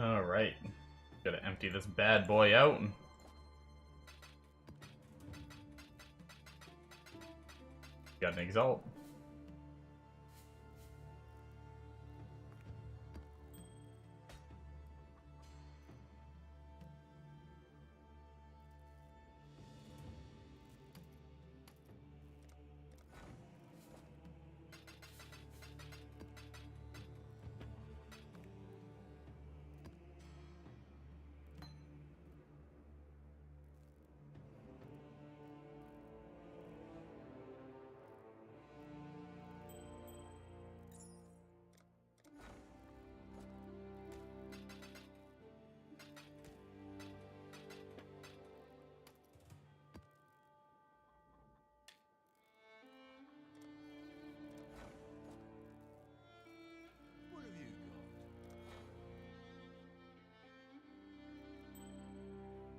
Alright. Gotta empty this bad boy out. Got an exalt. What have you got?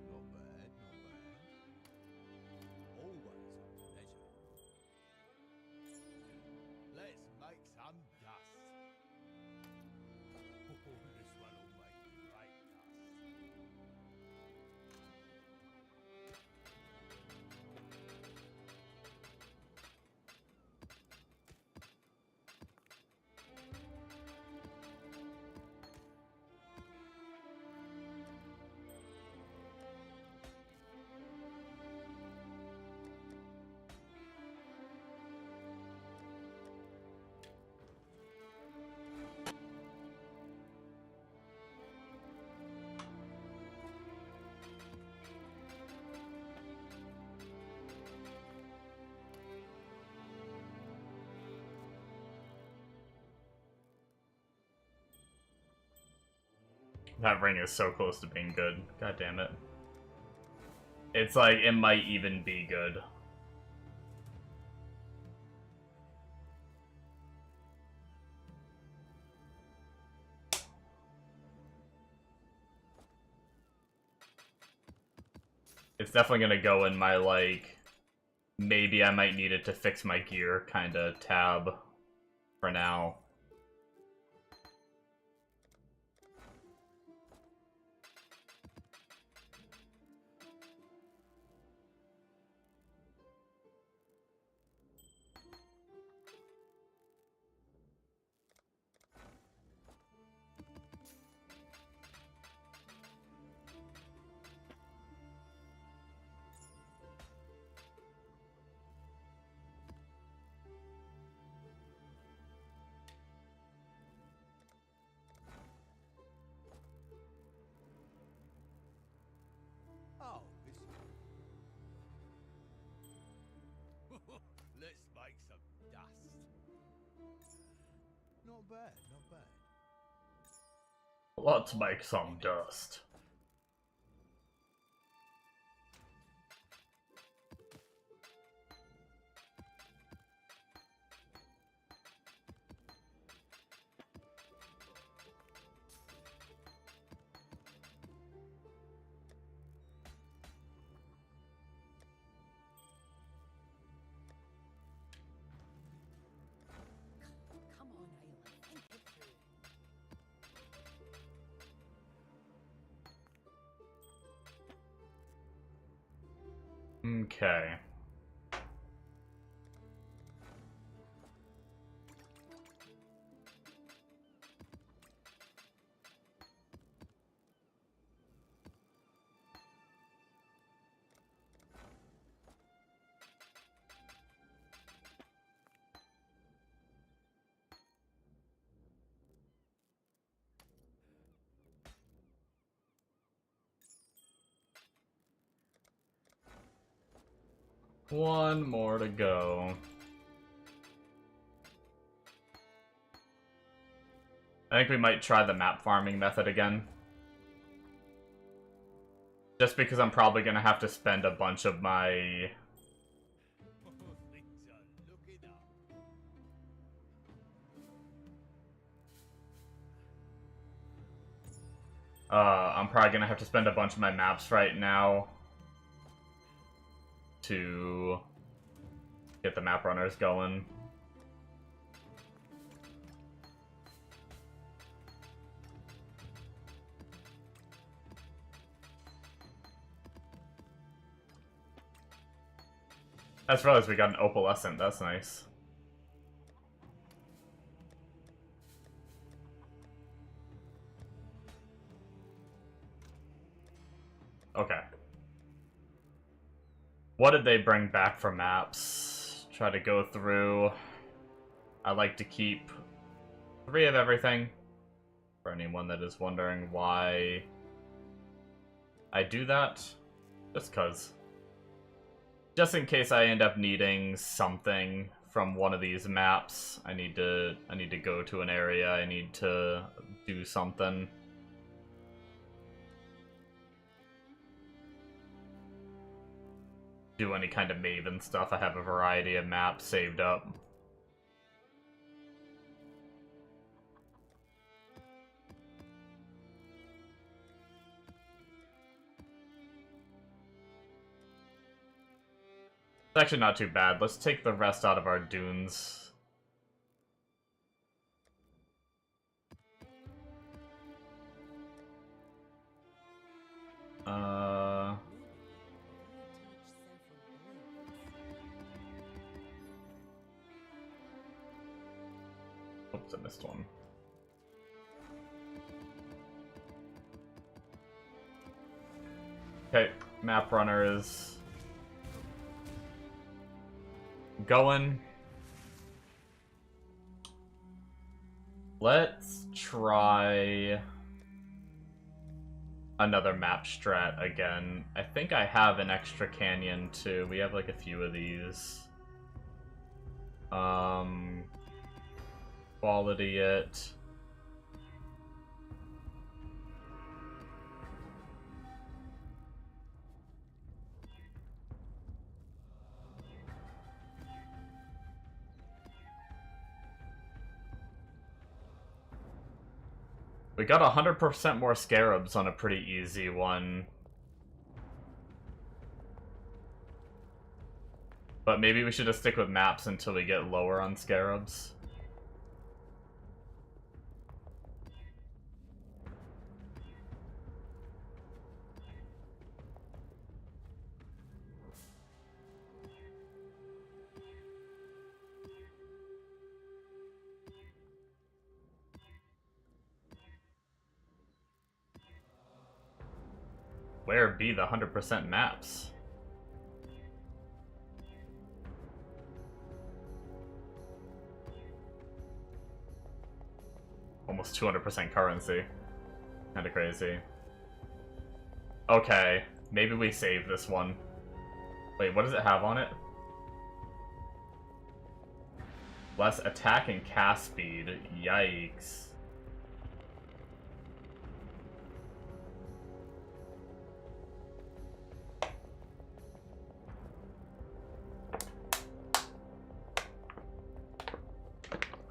Not bad, not bad. Always a pleasure. Let's make some dust. Oh, this one'll make great dust. That ring is so close to being good. God damn it. It's like, it might even be good. It's definitely gonna go in my, like, maybe I might need it to fix my gear kind of tab for now. Oh, this Let's make some dust. Not bad, not bad. Let's make some dust. Come on, Ayla. Think it through. Okay. One more to go. I think we might try the map farming method again. Just because I'm probably gonna have to spend a bunch of my... Things are looking up. I'm probably gonna have to spend a bunch of my maps right now to get the map runners going. I just realized we got an opalescent, that's nice. Okay. What did they bring back for maps? Try to go through. I like to keep 3 of everything. For anyone that is wondering why I do that. Just cause. Just in case I end up needing something from one of these maps. I need to go to an area, I need to do something. Do any kind of Maven stuff. I have a variety of maps saved up. It's actually not too bad. Let's take the rest out of our dunes. Oops, I missed one. Okay, map runner is going. Let's try another map strat again. I think I have an extra canyon too. We have like a few of these. Quality it. We got 100% more scarabs on a pretty easy one. But maybe we should just stick with maps until we get lower on scarabs. Where be the 100% maps? Almost 200% currency. Kinda crazy. Okay, maybe we save this one. Wait, what does it have on it? Less attack and cast speed. Yikes.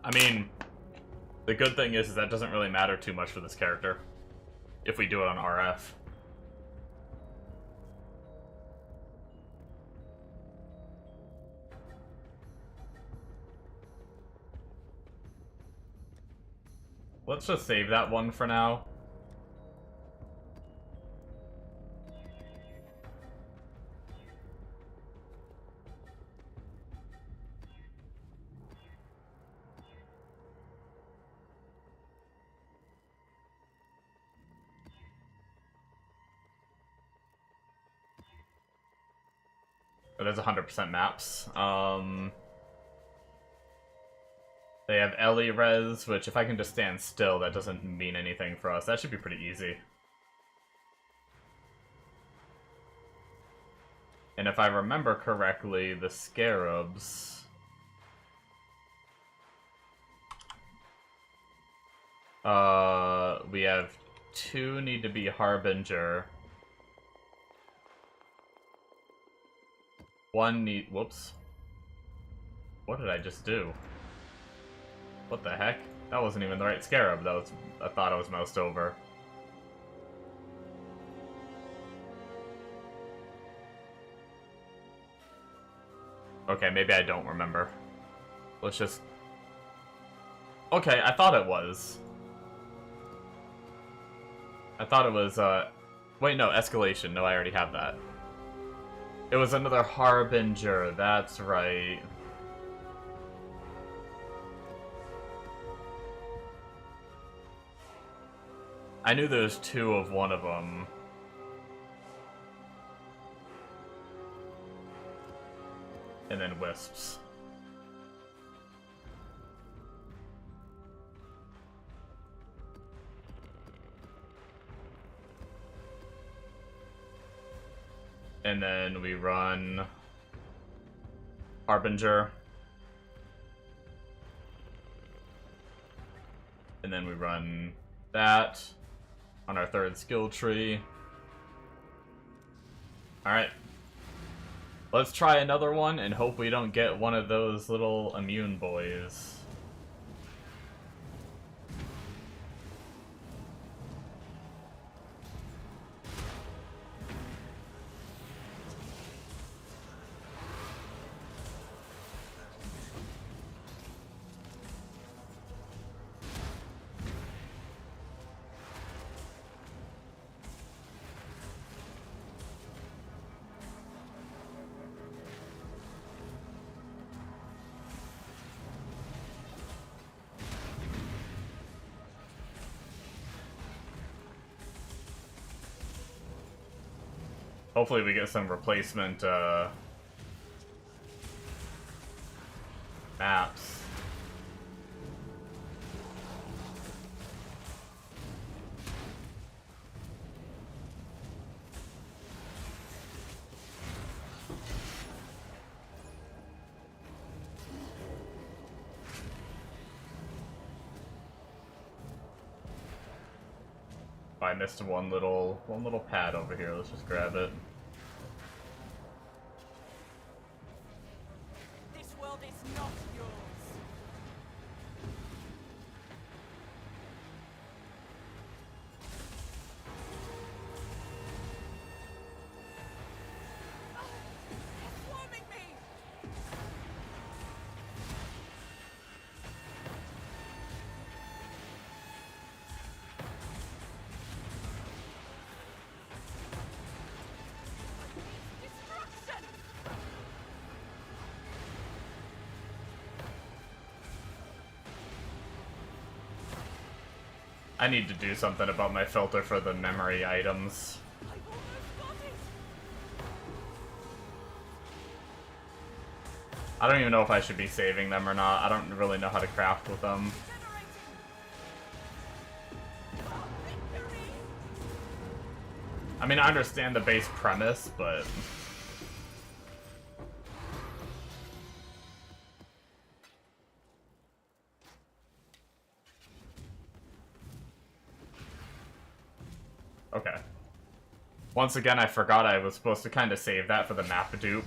I mean, the good thing is that doesn't really matter too much for this character if we do it on RF. Let's just save that one for now. It is 100% maps. They have Ellie res, which if I can just stand still, that doesn't mean anything for us. That should be pretty easy. And if I remember correctly, the scarabs... we have 2 need to be Harbinger. 1 need... Whoops. What did I just do? What the heck? That wasn't even the right scarab. That was... I thought I was moused over. Okay, maybe I don't remember. Let's just... Okay, I thought it was. I thought it was, Wait, no, escalation. No, I already have that. It was another Harbinger, that's right. I knew there was two of one of them. And then Wisps. And then we run Harbinger. And then we run that on our third skill tree. Alright. Let's try another one and hope we don't get one of those little immune boys. Hopefully we get some replacement maps. I missed one little pad over here. Let's just grab it. This world is not yours. They're swarming me. Destruction. I need to do something about my filter for the memory items. I've almost got it. I don't even know if I should be saving them or not. I don't really know how to craft with them. Generating. Oh, victory. I mean, I understand the base premise, but... Okay. Once again, I forgot I was supposed to kind of save that for the map dupe.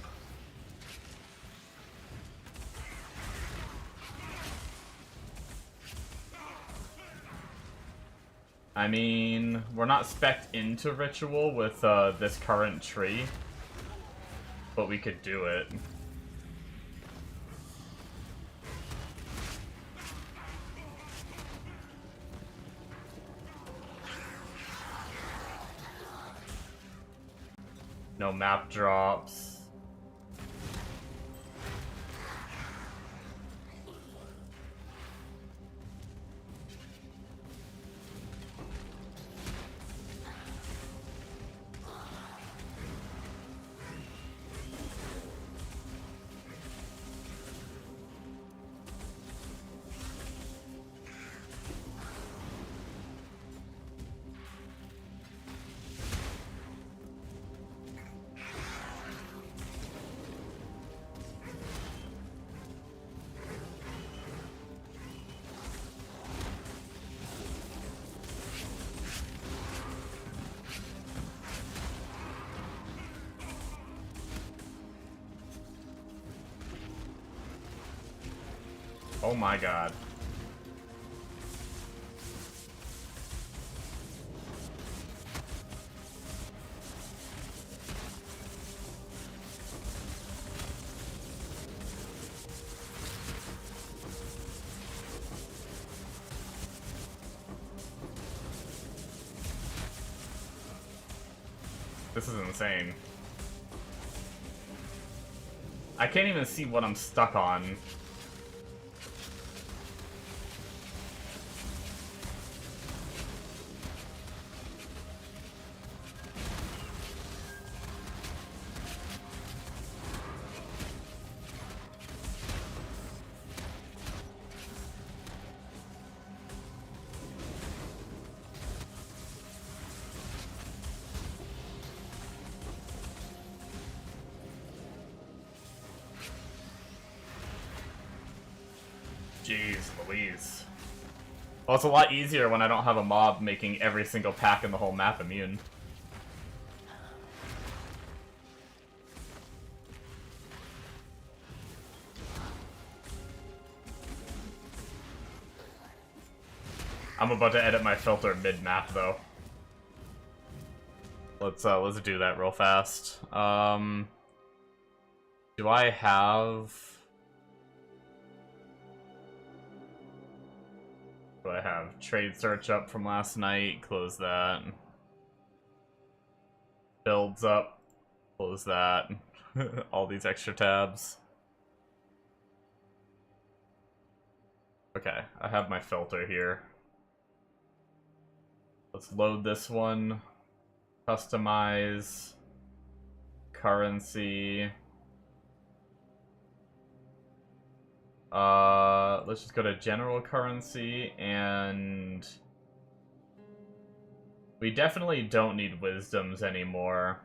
I mean, we're not spec'd into Ritual with this current tree, but we could do it. No map drops. Oh my god. This is insane. I can't even see what I'm stuck on. Jeez Louise. Well, it's a lot easier when I don't have a mob making every single pack in the whole map immune. I'm about to edit my filter mid-map, though. Let's do that real fast. Do I have... Do I have trade search up from last night? Close that. Builds up. Close that. All these extra tabs. Okay, I have my filter here. Let's load this one. Customize. Currency. Let's just go to general currency, and we definitely don't need wisdoms anymore.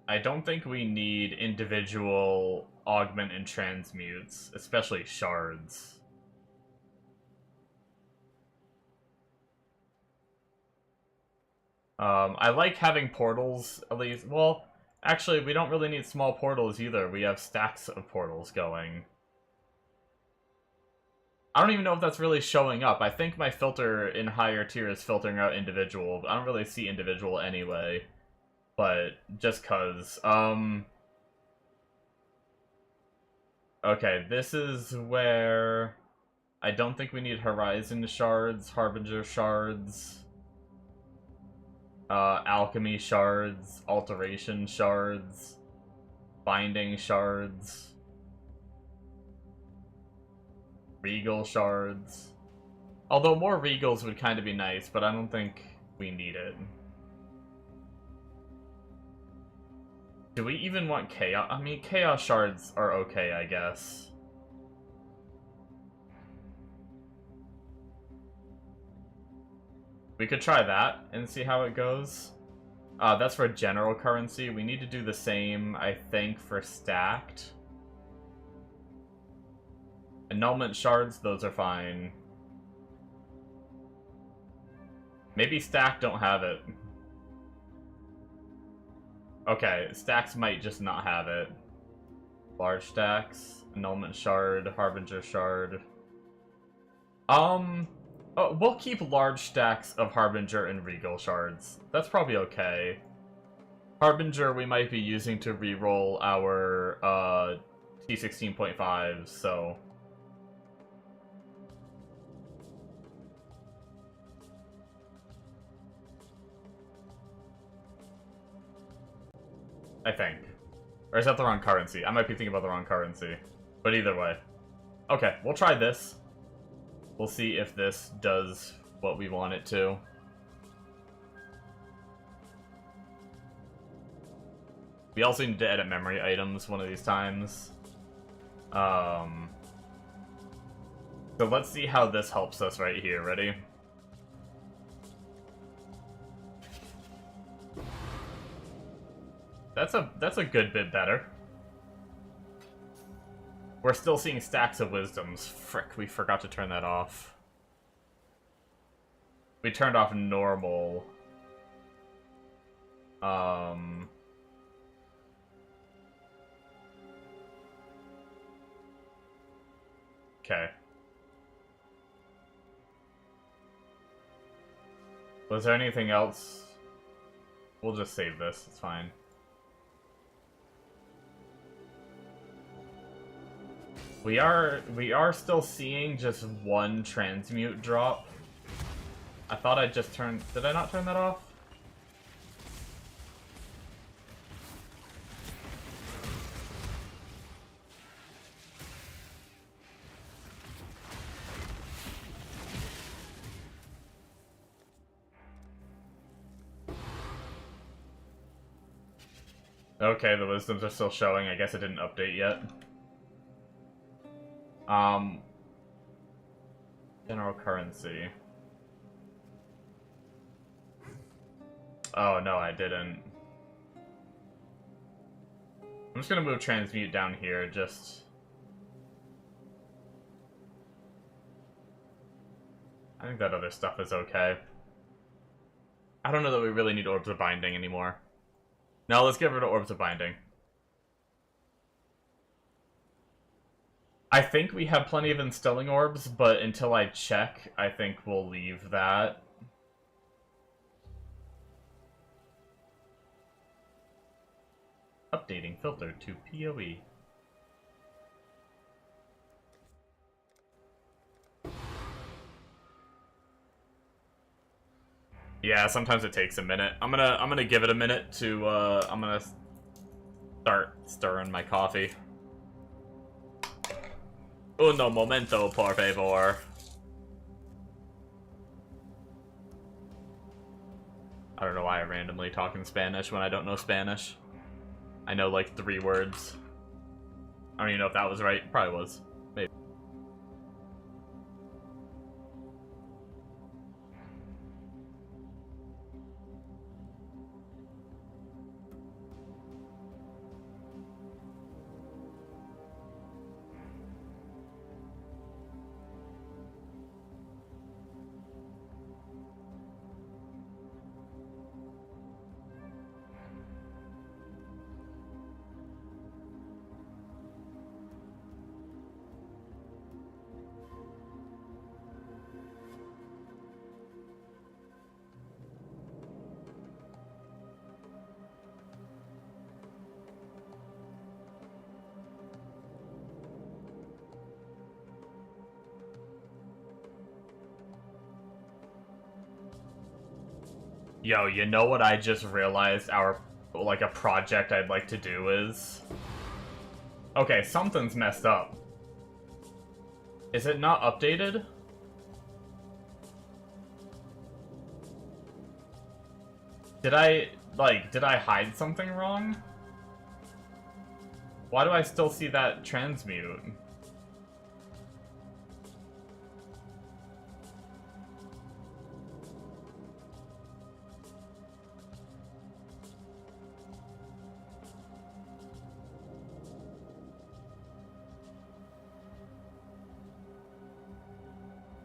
I don't think we need individual augment and transmutes, especially shards. I like having portals, at least. Well, actually, we don't really need small portals either. We have stacks of portals going. I don't even know if that's really showing up. I think my filter in higher tier is filtering out individual. I don't really see individual anyway. But, just cuz. Okay, this is where... I don't think we need Horizon shards, Harbinger shards... alchemy shards, alteration shards, binding shards, regal shards. Although more regals would kind of be nice, but I don't think we need it. Do we even want chaos? I mean, chaos shards are okay, I guess. We could try that and see how it goes. That's for general currency. We need to do the same, I think, for stacked. Annulment shards, those are fine. Maybe stacked don't have it. Okay, stacks might just not have it. Large stacks, annulment shard, harbinger shard. Oh, we'll keep large stacks of Harbinger and Regal shards. That's probably okay. Harbinger we might be using to reroll our T16.5, so... I think. Or is that the wrong currency? I might be thinking about the wrong currency. But either way. Okay, we'll try this. We'll see if this does what we want it to. We also need to edit memory items one of these times. So let's see how this helps us right here. Ready? That's a good bit better. We're still seeing stacks of wisdoms. Frick, we forgot to turn that off. We turned off normal. Okay. Was there anything else? We'll just save this, it's fine. We are still seeing just one transmute drop. I thought I just turned... Did I not turn that off? Okay, the wisdoms are still showing. I guess it didn't update yet. General currency. Oh, no, I didn't. I'm just gonna move transmute down here, just... I think that other stuff is okay. I don't know that we really need Orbs of Binding anymore. No, let's get rid of Orbs of Binding. I think we have plenty of Instilling Orbs, but until I check, I think we'll leave that. Updating filter to PoE. Yeah, sometimes it takes a minute. I'm gonna give it a minute to I'm gonna start stirring my coffee. Uno momento, por favor. I don't know why I randomly talk in Spanish when I don't know Spanish. I know like 3 words. I don't even know if that was right. Probably was. Maybe. Yo, you know what I just realized like, a project I'd like to do is... Okay, something's messed up. Is it not updated? Did I hide something wrong? Why do I still see that transmute?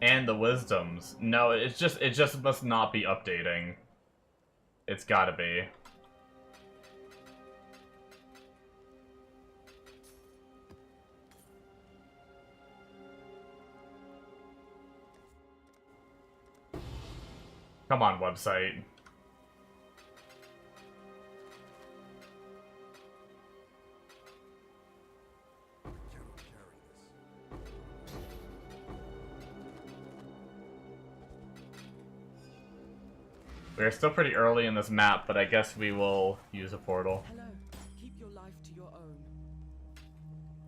And the wisdoms. No, it just must not be updating. It's gotta be. Come on, website. We're still pretty early in this map, but I guess we will use a portal. Hello. Keep your life to your own.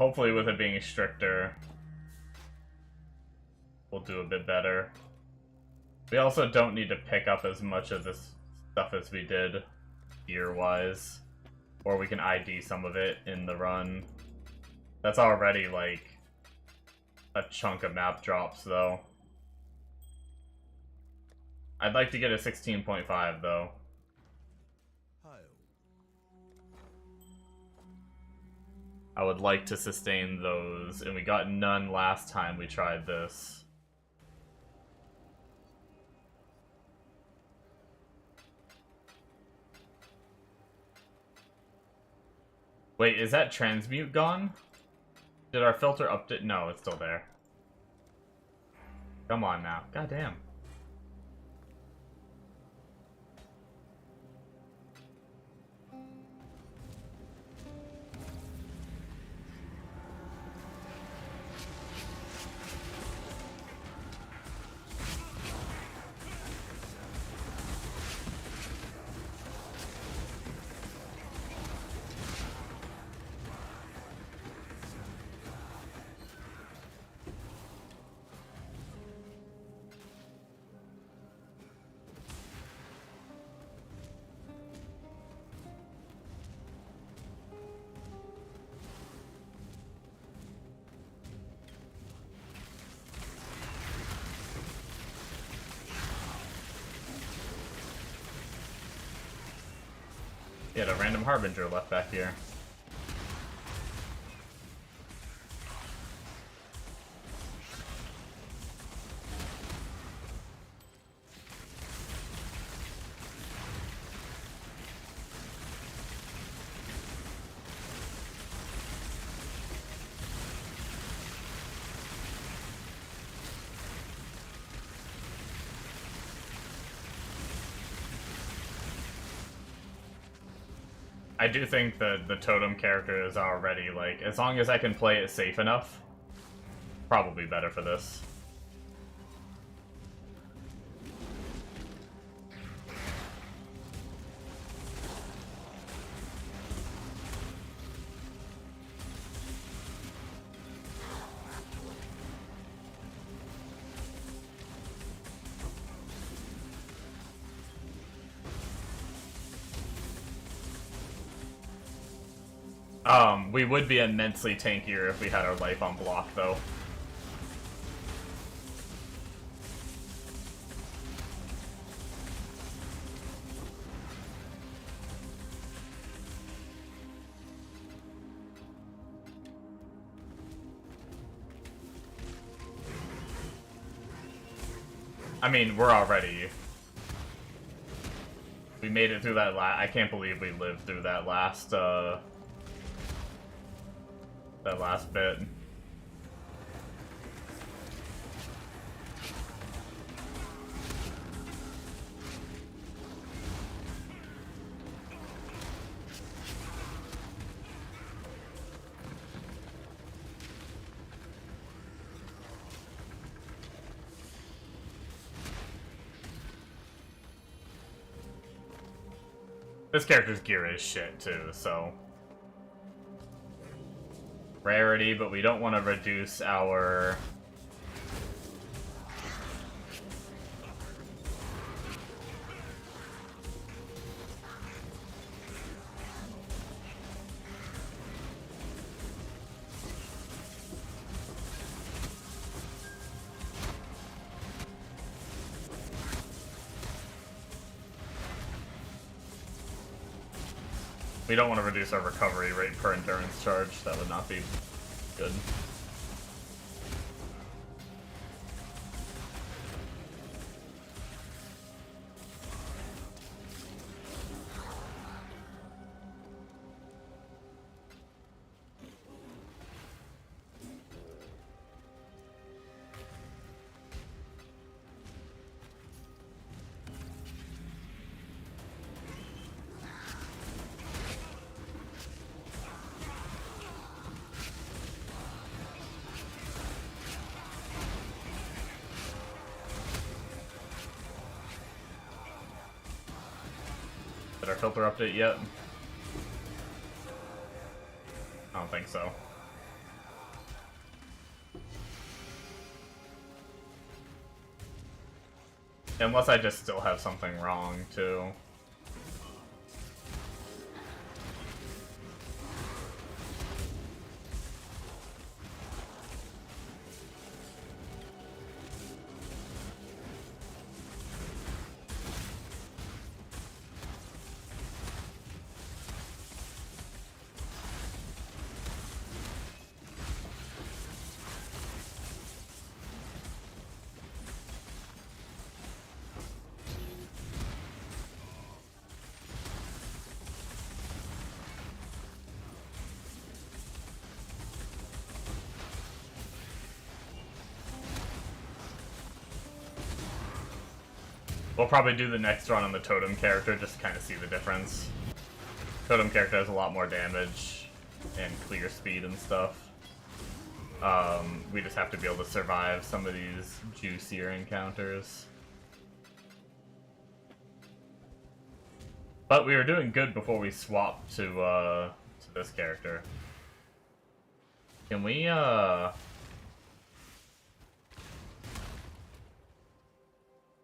Hopefully with it being stricter, we'll do a bit better. We also don't need to pick up as much of this stuff as we did gear-wise. Or we can ID some of it in the run. That's already, like, a chunk of map drops, though. I'd like to get a 16.5, though. I would like to sustain those, and we got none last time we tried this. Wait, is that transmute gone? Did our filter update? No, it's still there. Come on now. Goddamn. He had a random Harbinger left back here. I do think that the totem character is already, like, as long as I can play it safe enough, probably better for this. We would be immensely tankier if we had our life on block, though. I mean, we're already... We made it through that I can't believe we lived through that last bit. This character's gear is shit, too, so... Rarity, but we don't want to reduce our... We don't want to reduce our recovery rate per endurance charge. That would not be good. Did our filter update yet? I don't think so. Unless I just still have something wrong, too. We'll probably do the next run on the totem character just to kind of see the difference. Totem character has a lot more damage and clear speed and stuff. We just have to be able to survive some of these juicier encounters. But we were doing good before we swapped to this character. Can we,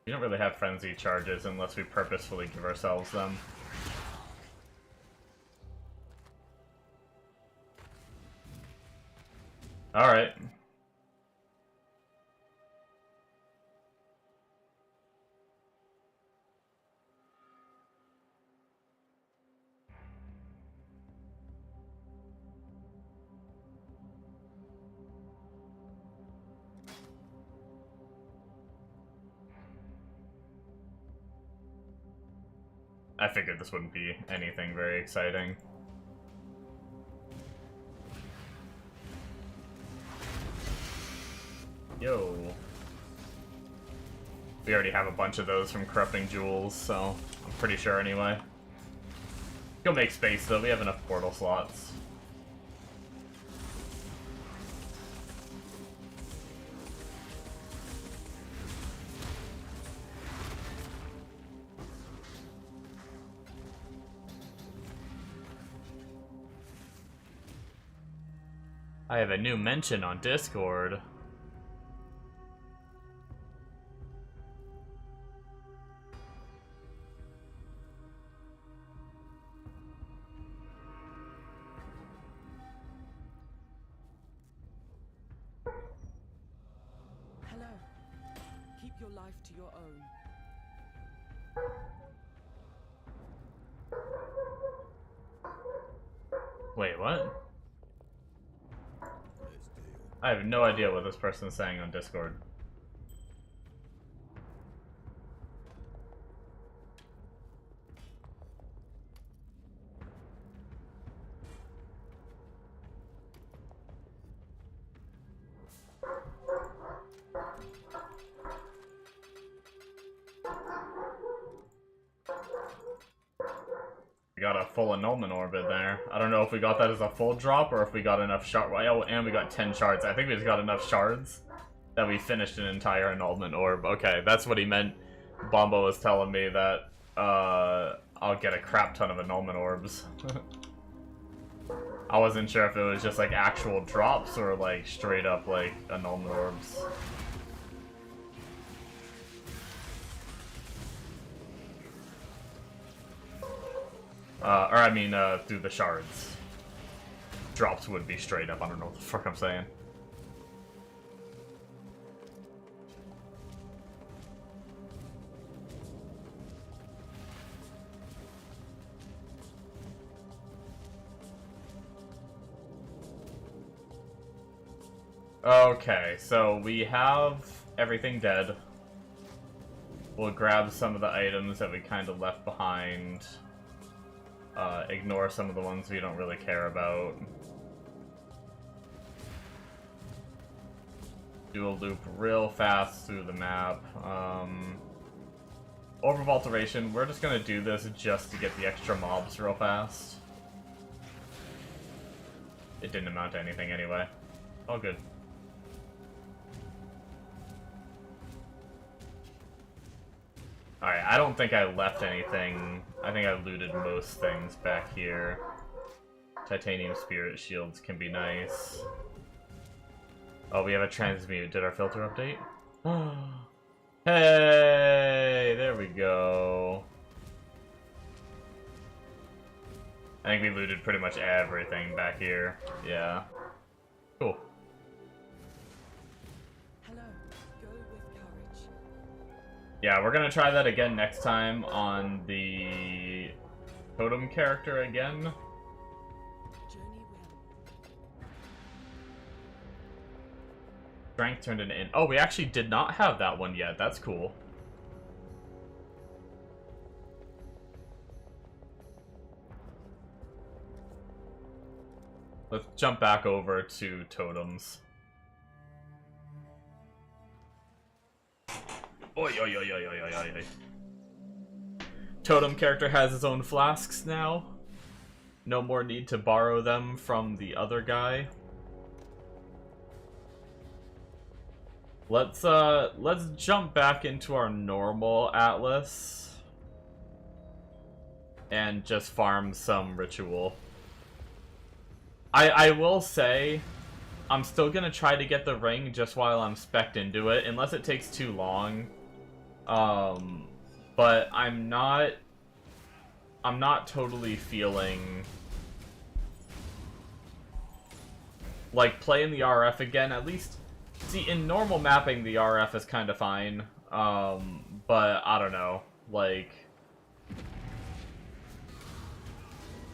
We don't really have frenzy charges unless we purposefully give ourselves them. Alright. I figured this wouldn't be anything very exciting. Yo. We already have a bunch of those from Corrupting Jewels, so I'm pretty sure anyway. Go make space though, we have enough portal slots. I have a new mention on Discord. Hello. Keep your life to your own. Wait, what? Let's deal. I have no idea what this person's saying on Discord. We got a full annulment orbit there. I don't know if we got that as a full drop or if we got enough shards. Oh, and we got 10 shards. I think we just got enough shards that we finished an entire annulment orb. Okay, that's what he meant. Bombo was telling me that I'll get a crap ton of annulment orbs. I wasn't sure if it was just like actual drops or like straight up like annulment orbs. Or I mean, through the shards. Drops would be straight up. I don't know what the fuck I'm saying. Okay, so we have everything dead. We'll grab some of the items that we kind of left behind. Ignore some of the ones we don't really care about. Do a loop real fast through the map. Orb of Alteration, we're just gonna do this just to get the extra mobs real fast. It didn't amount to anything anyway. All good. Alright, I don't think I left anything. I think I looted most things back here. Titanium Spirit Shields can be nice. Oh, we have a transmute. Did our filter update? Hey! There we go. I think we looted pretty much everything back here. Yeah. Cool. Hello. Go with courage. Yeah, we're gonna try that again next time on the totem character again. Journey well. Strength turned into in. Oh, we actually did not have that one yet. That's cool. Let's jump back over to totems. Oi, oi, oi, oi, oi, oi, oi, oi. Totem character has his own flasks now. No more need to borrow them from the other guy. Let's jump back into our normal Atlas and just farm some ritual. I will say I'm still gonna try to get the ring just while I'm specced into it, unless it takes too long. But I'm not totally feeling like playing the RF again. At least, see, in normal mapping the RF is kind of fine. But I don't know, like,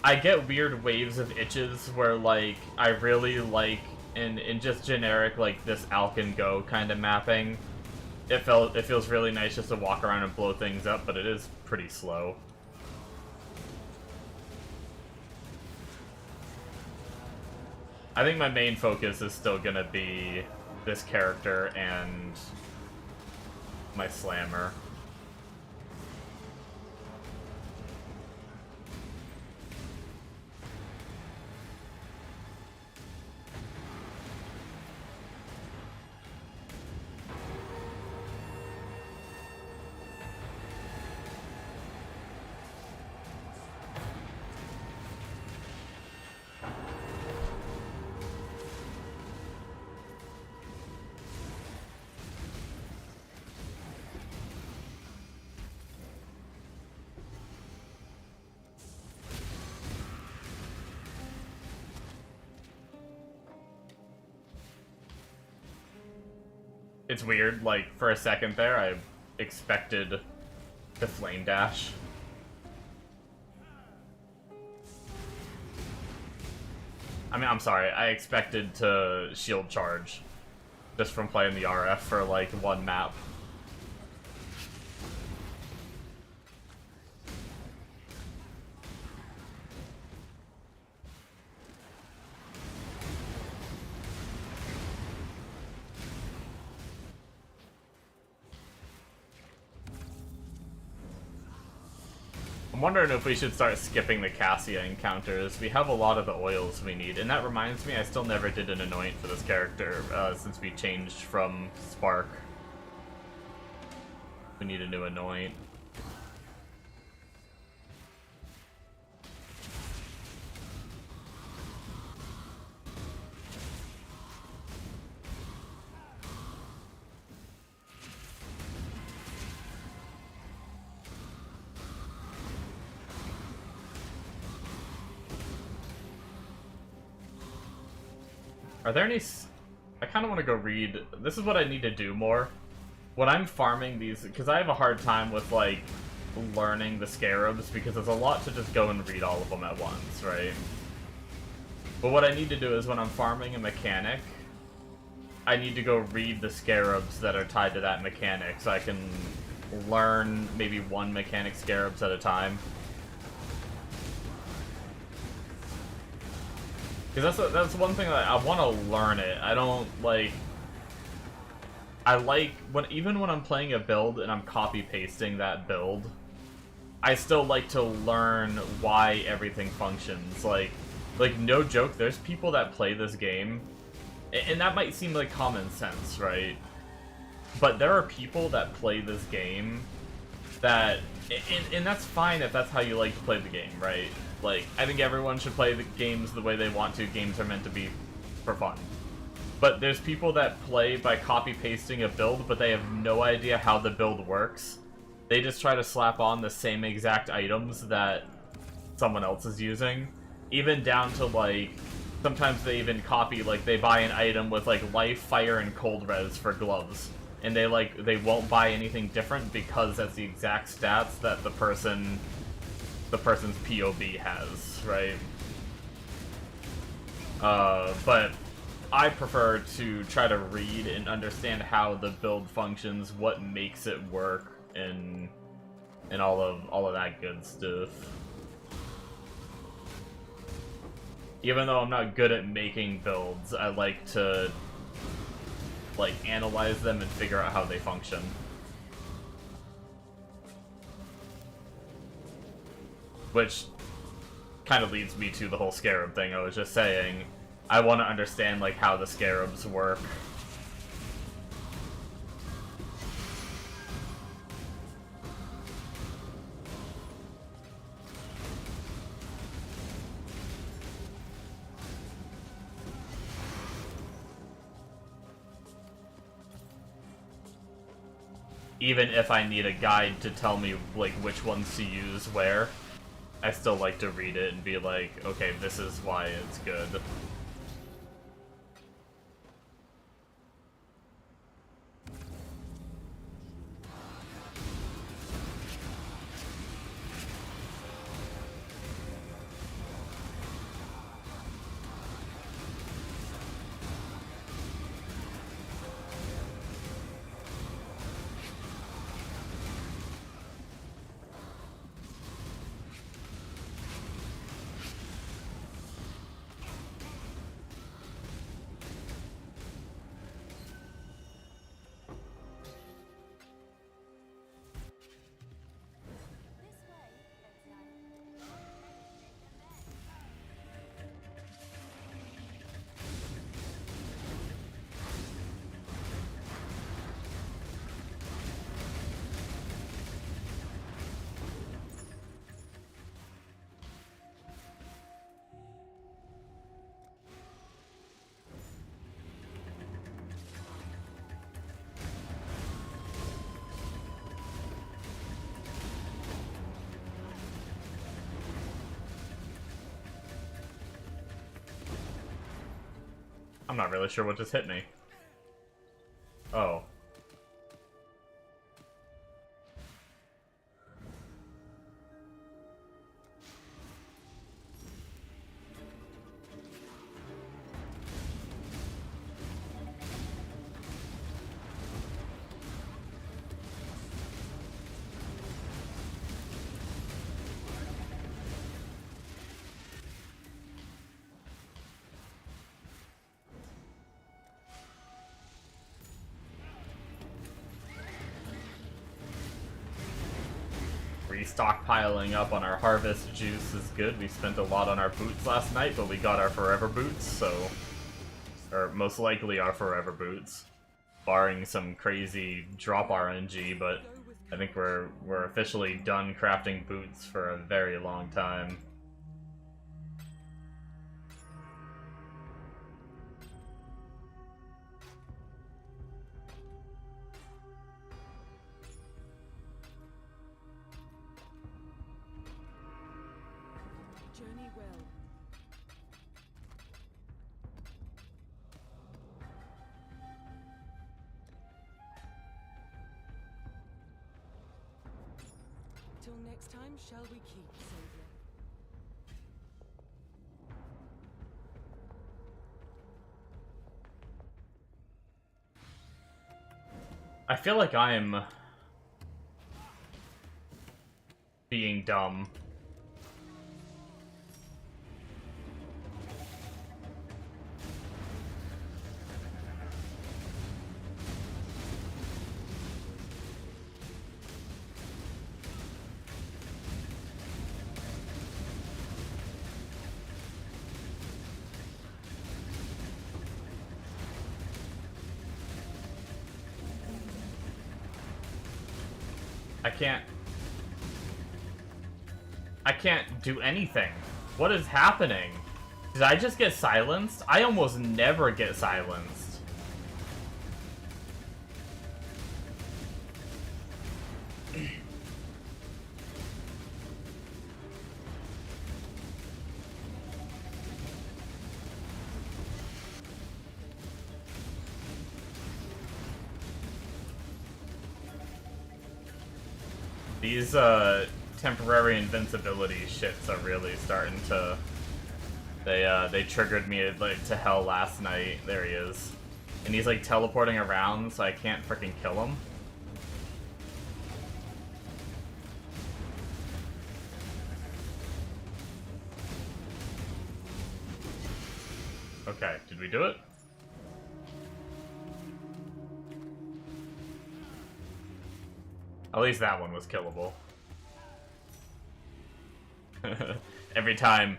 I get weird waves of itches where, like, I really like in just generic, like, this Alcan Go kind of mapping. It feels really nice just to walk around and blow things up, but it is pretty slow. I think my main focus is still gonna be this character and my slammer. It's weird, like, for a second there, I expected the flame dash. I mean, I'm sorry, I expected to shield charge just from playing the RF for, like, one map. I'm wondering if we should start skipping the Cassia encounters. We have a lot of the oils we need, and that reminds me, I still never did an anoint for this character since we changed from Spark. We need a new anoint. Are there any... I kind of want to go read... This is what I need to do more. When I'm farming these... Because I have a hard time with, like, learning the scarabs, because there's a lot to just go and read all of them at once, right? But what I need to do is when I'm farming a mechanic, I need to go read the scarabs that are tied to that mechanic, so I can learn maybe one mechanic scarabs at a time. Because that's one thing that I want to learn it. I don't, like... I like, even when I'm playing a build and I'm copy-pasting that build, I still like to learn why everything functions. Like, no joke, there's people that play this game, and that might seem like common sense, right? But there are people that play this game that... And that's fine if that's how you like to play the game, right? Like, I think everyone should play the games the way they want to. Games are meant to be for fun. But there's people that play by copy-pasting a build, but they have no idea how the build works. They just try to slap on the same exact items that someone else is using. Even down to, like, sometimes they even copy, like, they buy an item with, like, life, fire, and cold res for gloves. And they won't buy anything different because that's the exact stats that the person's POB has, right? But I prefer to try to read and understand how the build functions, what makes it work, and all of that good stuff. Even though I'm not good at making builds, I like to analyze them and figure out how they function. Which kind of leads me to the whole scarab thing I was just saying. I want to understand, like, how the scarabs work. Even if I need a guide to tell me, like, which ones to use where, I still like to read it and be like, okay, this is why it's good. I'm not really sure what just hit me. Oh. Stockpiling up on our harvest juice is good. We spent a lot on our boots last night, but we got our forever boots, so... Or most likely our forever boots. Barring some crazy drop RNG, but I think we're officially done crafting boots for a very long time. Journey well. Till next time, shall we keep, Savior? I feel like I'm being dumb. I can't do anything. What is happening? Did I just get silenced? I almost never get silenced. These, temporary invincibility shits are really starting to... They triggered me, like, to hell last night. There he is. And he's, like, teleporting around, so I can't freaking kill him. Okay, did we do it? At least that one was killable. Every time,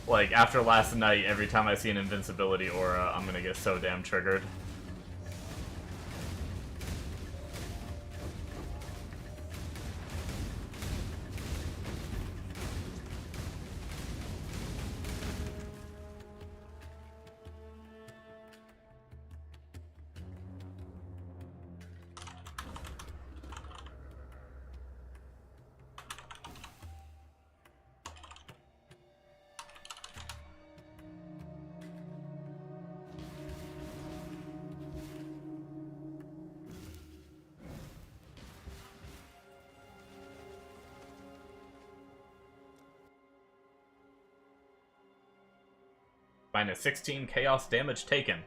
like, after last night, every time I see an invincibility aura, I'm gonna get so damn triggered. Minus 16 chaos damage taken.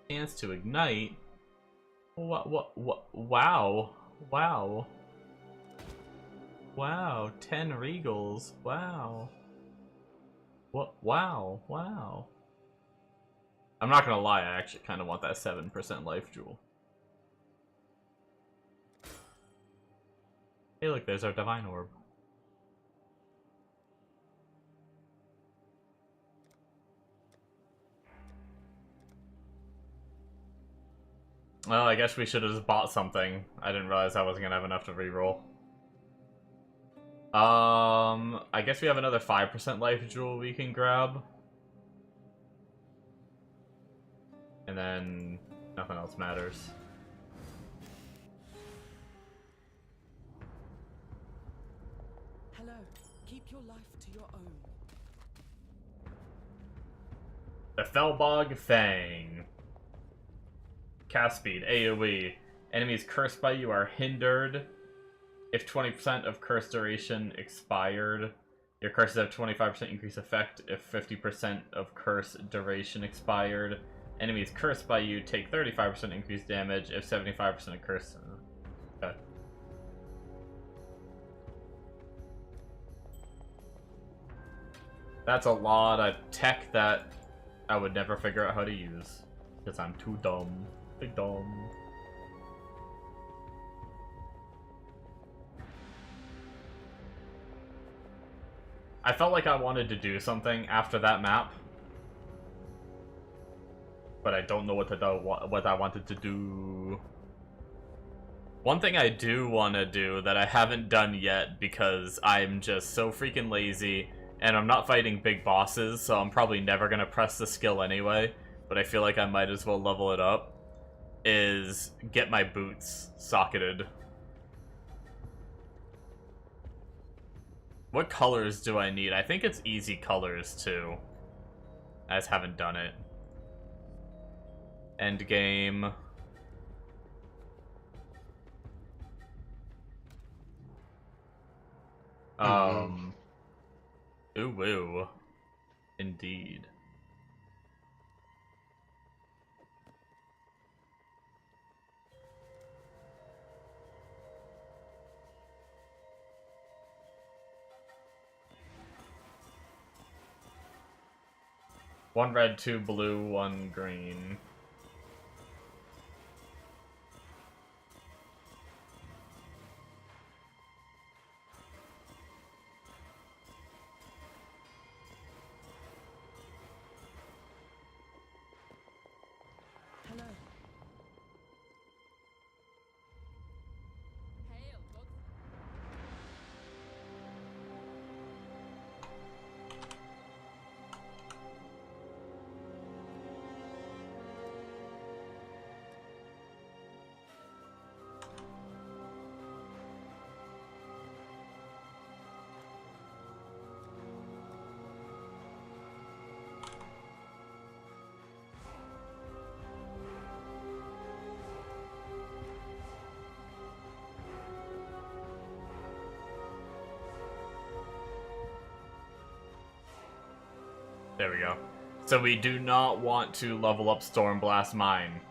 Chance to ignite. What, wow. Wow. Wow, 10 regals. Wow. What, wow, wow. I'm not gonna lie, I actually kind of want that 7% life jewel. Hey look, there's our divine orb. Well, I guess we should have just bought something. I didn't realize I wasn't gonna have enough to reroll. I guess we have another 5% life jewel we can grab. And then nothing else matters. Hello. Keep your life to your own. The Felbog Fang. Cast speed, AoE. Enemies cursed by you are hindered. If 20% of curse duration expired, your curses have 25% increased effect. If 50% of curse duration expired, enemies cursed by you take 35% increased damage. If 75% of curse... Okay. That's a lot of tech that I would never figure out how to use. Because I'm too dumb. Big dumb. I felt like I wanted to do something after that map. But I don't know what I wanted to do. One thing I do want to do that I haven't done yet because I'm just so freaking lazy and I'm not fighting big bosses, so I'm probably never going to press the skill anyway, but I feel like I might as well level it up, is get my boots socketed. What colors do I need? I think it's easy colors too. I just haven't done it. End game. Ooh woo. Indeed. One red, two blue, one green. Hello. There we go. So we do not want to level up Stormblast Mine.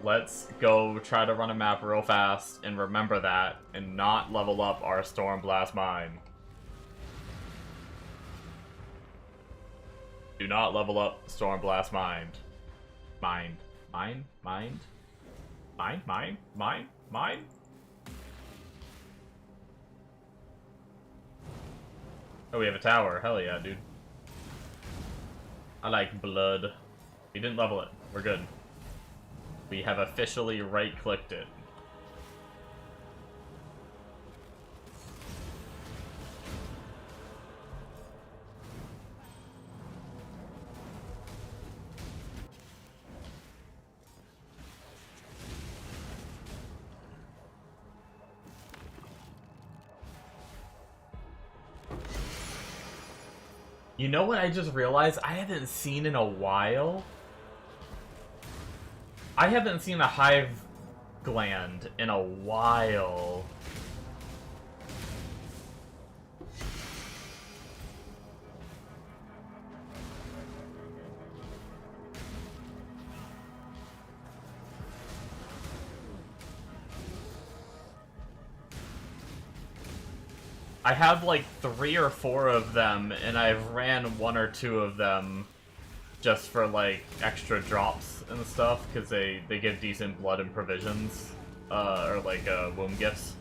Let's go try to run a map real fast and remember that and not level up our Stormblast Mine. Do not level up Stormblast Mine. Mine. Oh, we have a tower. Hell yeah, dude. I like blood. We didn't level it. We're good. We have officially right-clicked it. You know what I just realized? I haven't seen in a while? I haven't seen a hive gland in a while. I have like 3 or 4 of them, and I've ran 1 or 2 of them just for like extra drops and stuff, because they give decent blood and provisions, or like womb gifts.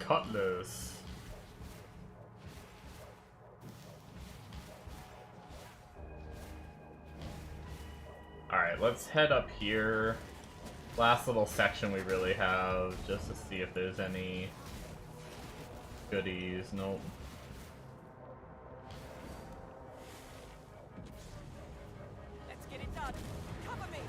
Cutlass. Alright, let's head up here. Last little section we really have, just to see if there's any goodies. Nope. Let's get it done. Cover me.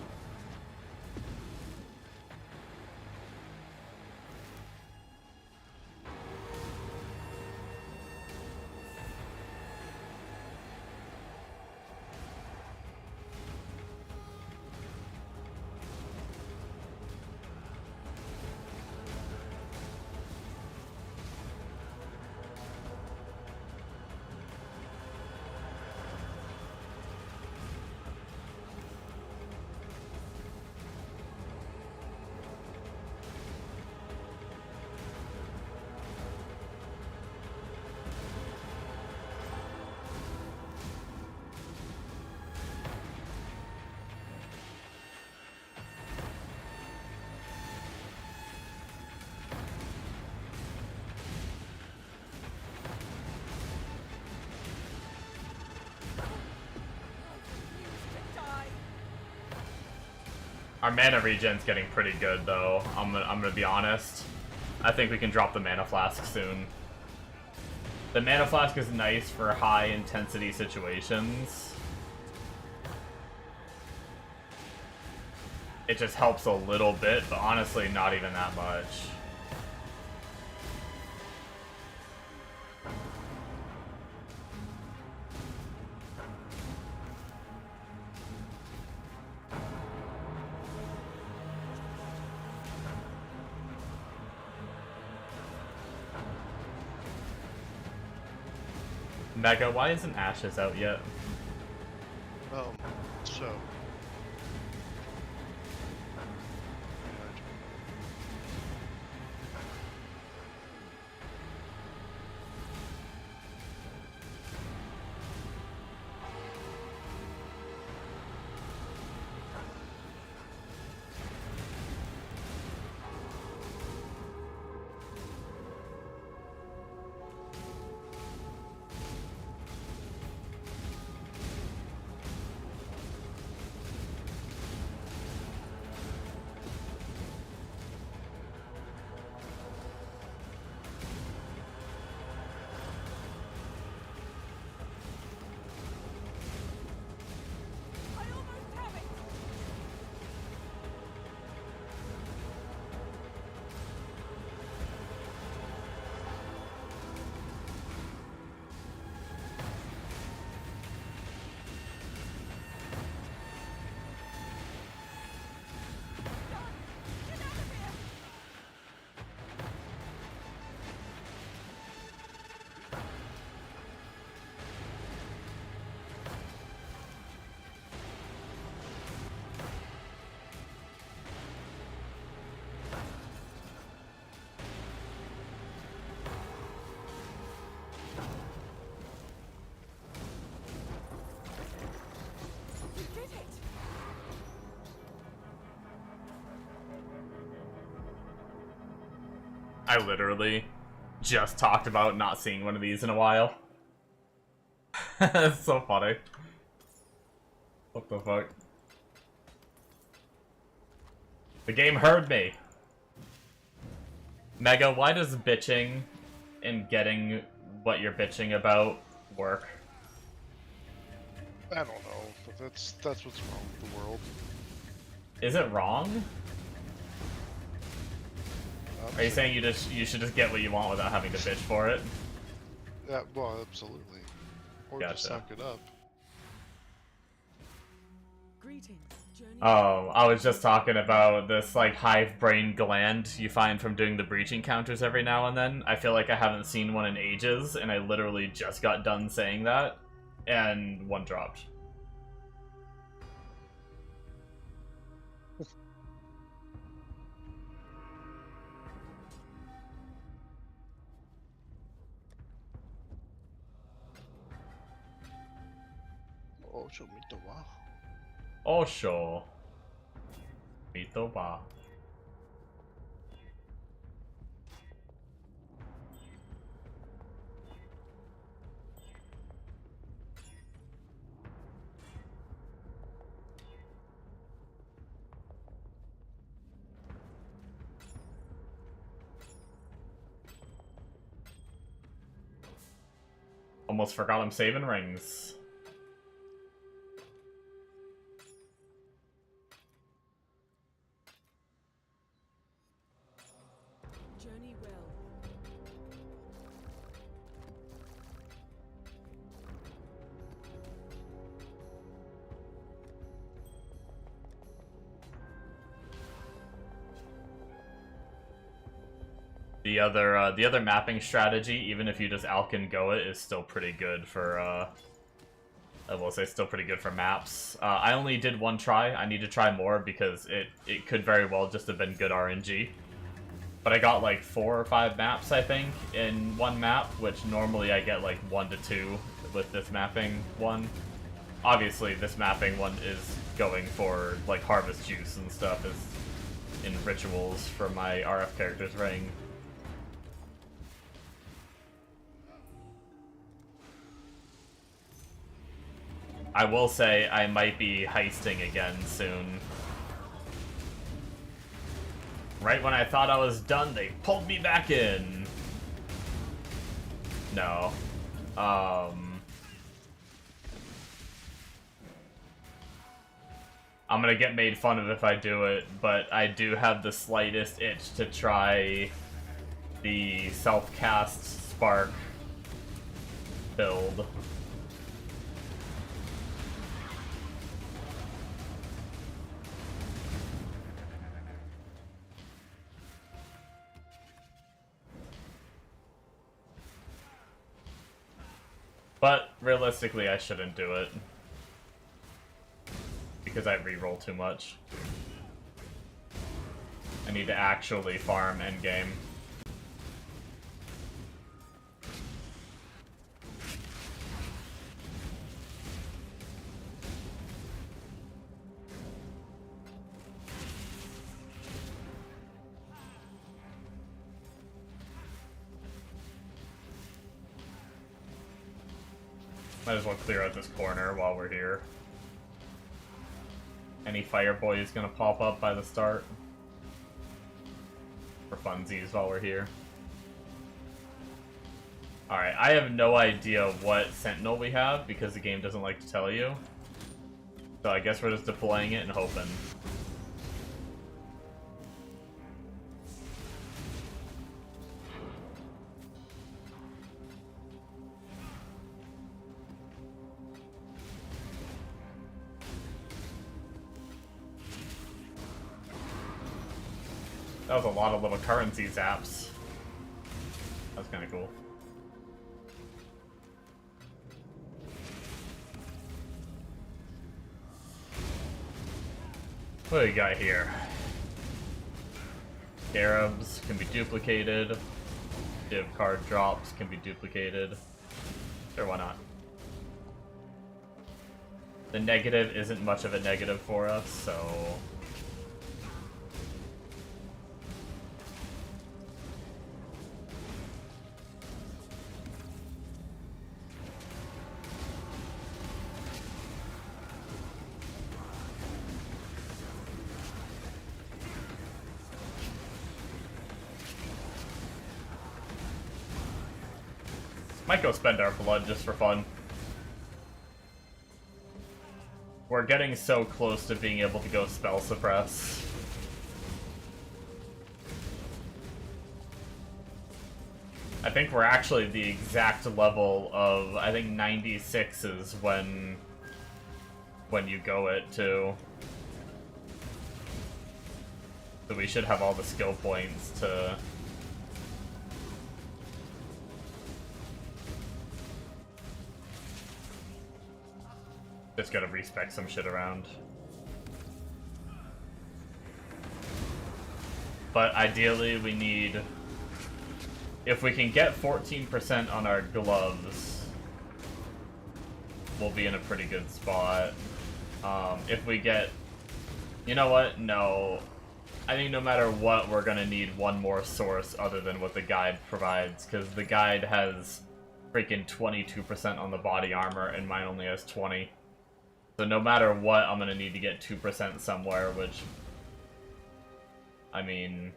Our mana regen's getting pretty good, though. I'm gonna be honest. I think we can drop the mana flask soon. The mana flask is nice for high intensity situations. It just helps a little bit, but honestly, not even that much. Mega, why isn't Ashes out yet? So. I literally just talked about not seeing one of these in a while. That's so funny. What the fuck? The game heard me. Mega, why does bitching and getting what you're bitching about work? I don't know, but that's what's wrong with the world. Is it wrong? Are you saying you should just get what you want without having to bitch for it? Yeah, well, absolutely. Or just Gotcha. suck it up. Greetings. Journey. Oh, I was just talking about this, like, hive brain gland you find from doing the breach encounters every now and then. I feel like I haven't seen one in ages, and I literally just got done saying that, and one dropped. Oh, show me the wow. Oh, sure. Mito ba. Almost forgot I'm saving rings. Journey well. The other mapping strategy, even if you just Alkin go it, is still pretty good for, I will say still pretty good for maps. I only did one try. I need to try more because it could very well just have been good RNG. But I got like 4 or 5 maps, I think, in one map, which normally I get like 1 to 2 with this mapping one. Obviously, this mapping one is going for like harvest juice and stuff as in rituals for my RF character's ring. I will say I might be heisting again soon. Right when I thought I was done, they pulled me back in. No. I'm gonna get made fun of if I do it, but I do have the slightest itch to try the self-cast spark build. But realistically, I shouldn't do it. Because I reroll too much. I need to actually farm endgame. Might as well clear out this corner while we're here. Any fire boy is gonna pop up by the start. For funsies while we're here. Alright, I have no idea what sentinel we have because the game doesn't like to tell you. So I guess we're just deploying it and hoping. That was a lot of little currency zaps. That's kind of cool. What do we got here? Scarabs can be duplicated. Div card drops can be duplicated. Sure, why not? The negative isn't much of a negative for us, so... Might go spend our blood just for fun. We're getting so close to being able to go spell suppress. I think we're actually the exact level of, I think 96 is when you go it too. So we should have all the skill points to... Just gotta respec some shit around. But ideally we need... If we can get 14% on our gloves, we'll be in a pretty good spot. If we get... You know what? No. I think no matter what, we're gonna need one more source other than what the guide provides, because the guide has freaking 22% on the body armor, and mine only has 20. So no matter what, I'm gonna need to get 2% somewhere, which... I mean...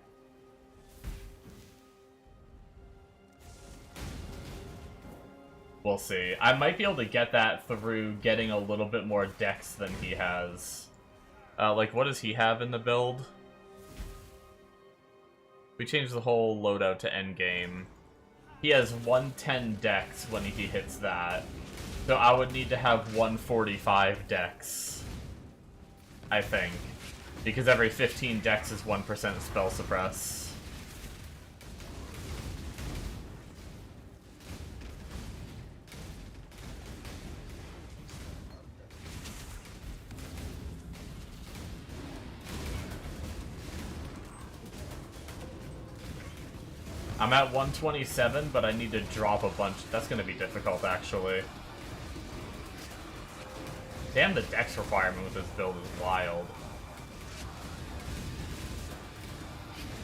We'll see. I might be able to get that through getting a little bit more dex than he has. Like, what does he have in the build? We changed the whole loadout to endgame. He has 110 dex when he hits that. So I would need to have 145 dex. I think. Because every 15 dex is 1% spell suppress. I'm at 127, but I need to drop a bunch. That's going to be difficult, actually. Damn, the dex requirement with this build is wild.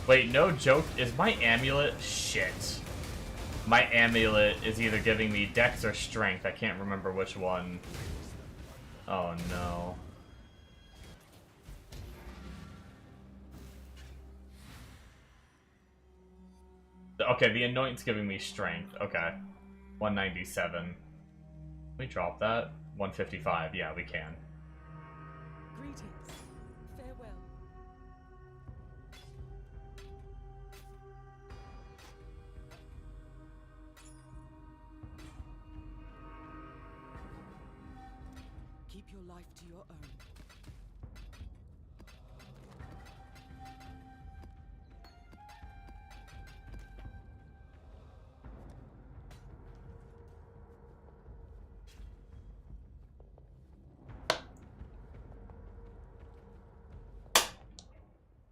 Wait, no joke. Is my amulet... Shit. My amulet is either giving me dex or strength. I can't remember which one. Oh, no. Okay, the anoint's giving me strength. Okay. 197. Can we drop that? 155. Yeah, we can. Greetings. Farewell. Keep your life to your own.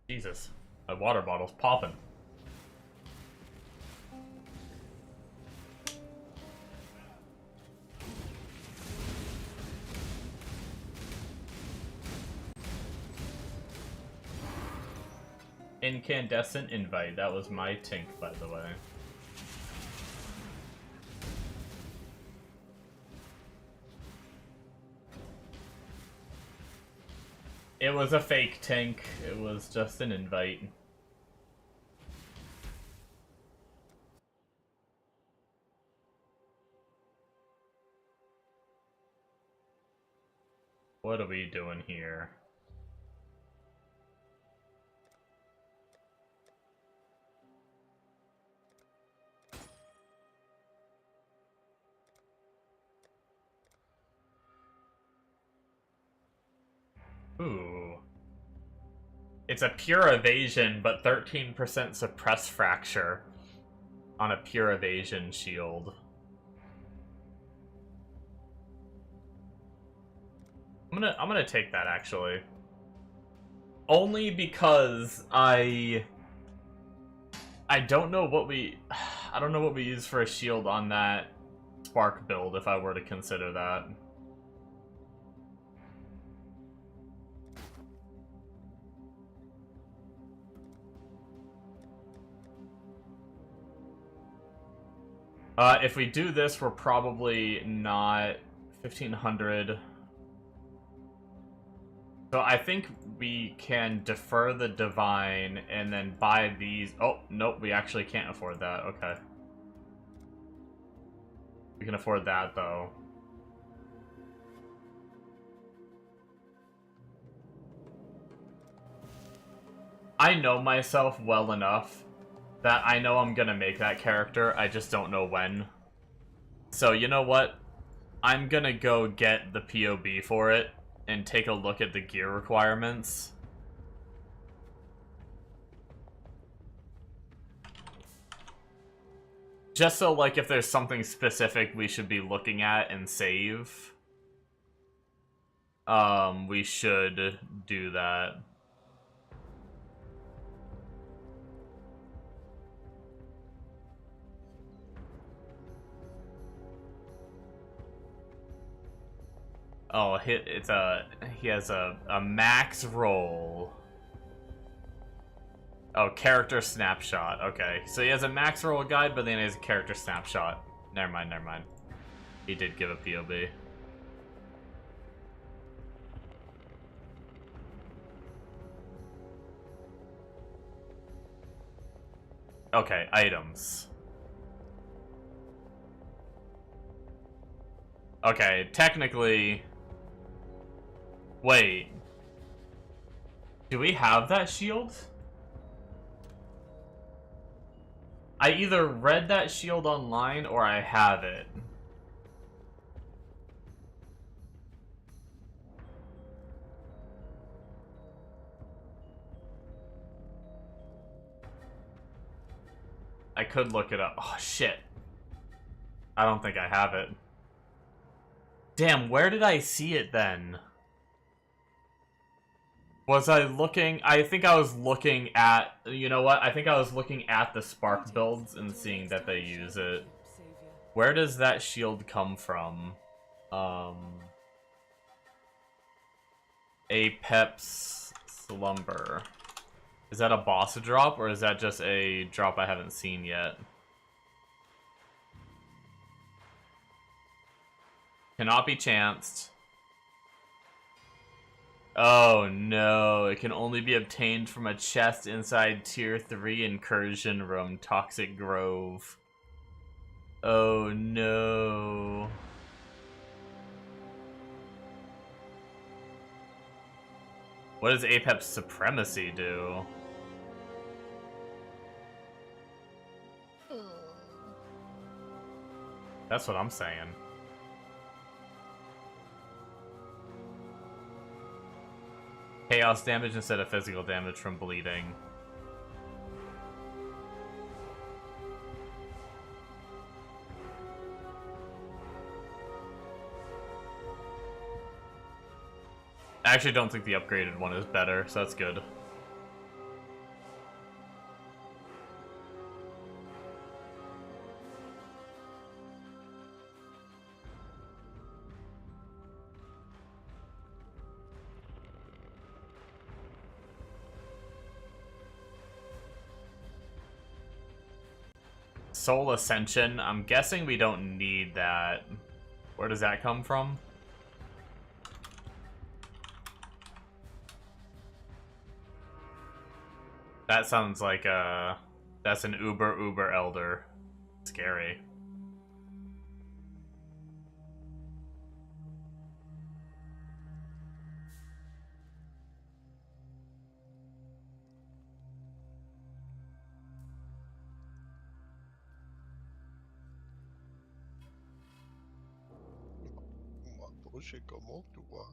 Jesus. My water bottle's popping. Incandescent invite. That was my tink, by the way. It was a fake tink. It was just an invite. What are we doing here? Ooh. It's a pure evasion, but 13% suppress fracture on a pure evasion shield. I'm gonna take that, actually. Only because I don't know what we use for a shield on that spark build if I were to consider that. If we do this, we're probably not 1500. So I think we can defer the divine and then buy these. Oh, nope, we actually can't afford that. Okay. We can afford that, though. I know myself well enough that I know I'm gonna make that character, I just don't know when. So, you know what? I'm gonna go get the POB for it and take a look at the gear requirements. Just so, like, if there's something specific we should be looking at and save, we should do that. Oh, he has a max roll. Oh, character snapshot. Okay, so he has a max roll guide, but then he has a character snapshot. Never mind, never mind. He did give a POB. Okay, items. Okay, technically... Wait. Do we have that shield? I either read that shield online or I have it. I could look it up. Oh, shit. I don't think I have it. Damn, where did I see it then? Was I looking? I think I was looking at... You know what? I think I was looking at the Spark builds and seeing that they use it. Where does that shield come from? Apex Slumber. Is that a boss drop, or is that just a drop I haven't seen yet? Cannot be chanced. Oh no, it can only be obtained from a chest inside Tier 3 Incursion Room, Toxic Grove. Oh no. What does Apex Supremacy do? That's what I'm saying. Chaos damage instead of physical damage from bleeding. I actually don't think the upgraded one is better, so that's good. Soul Ascension, I'm guessing we don't need that. Where does that come from? That sounds like that's an uber elder. Scary. M'approcher comment, toi?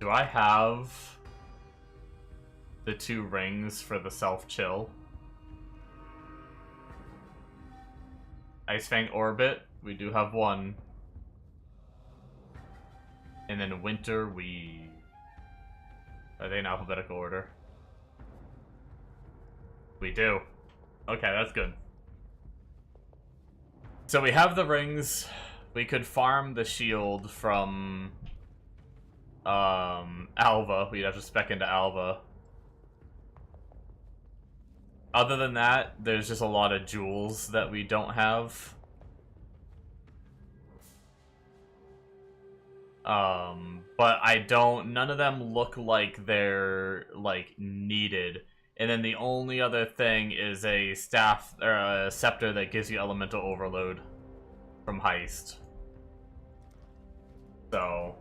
Do I have the 2 rings for the self-chill? Ice Fang Orbit, we do have 1. And then Winter, we... Are they in alphabetical order? We do. Okay, that's good. So we have the rings. We could farm the shield from... Alva. We'd have to spec into Alva. Other than that, there's just a lot of jewels that we don't have. But none of them look like they're, like, needed. And then the only other thing is a staff, or a scepter that gives you elemental overload from Heist. So...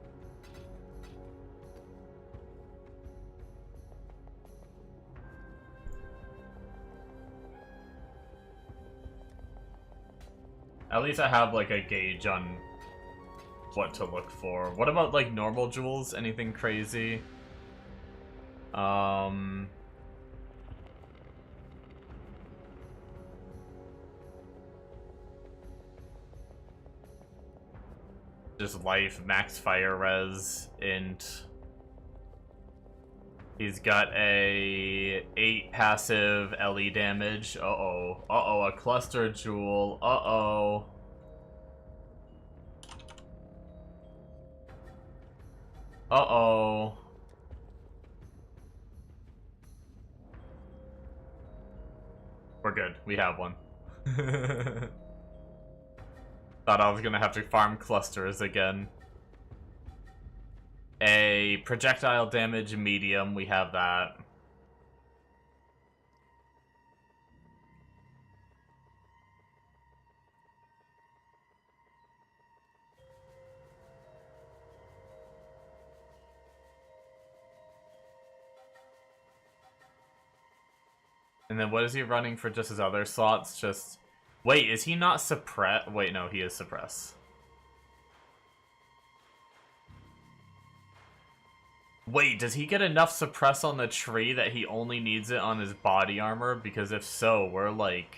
At least I have, like, a gauge on what to look for. What about, like, normal jewels? Anything crazy? Just life, max fire res, int. He's got a 8 passive LE damage. Uh-oh. Uh-oh, a cluster jewel. Uh-oh. Uh-oh. we're good. We have one. Thought I was gonna have to farm clusters again. A projectile damage medium, we have that. And then what is he running for just his other slots? Just... Wait, is he not suppress? Wait, no, he is suppress. Wait, does he get enough suppress on the tree that he only needs it on his body armor? Because if so, we're like...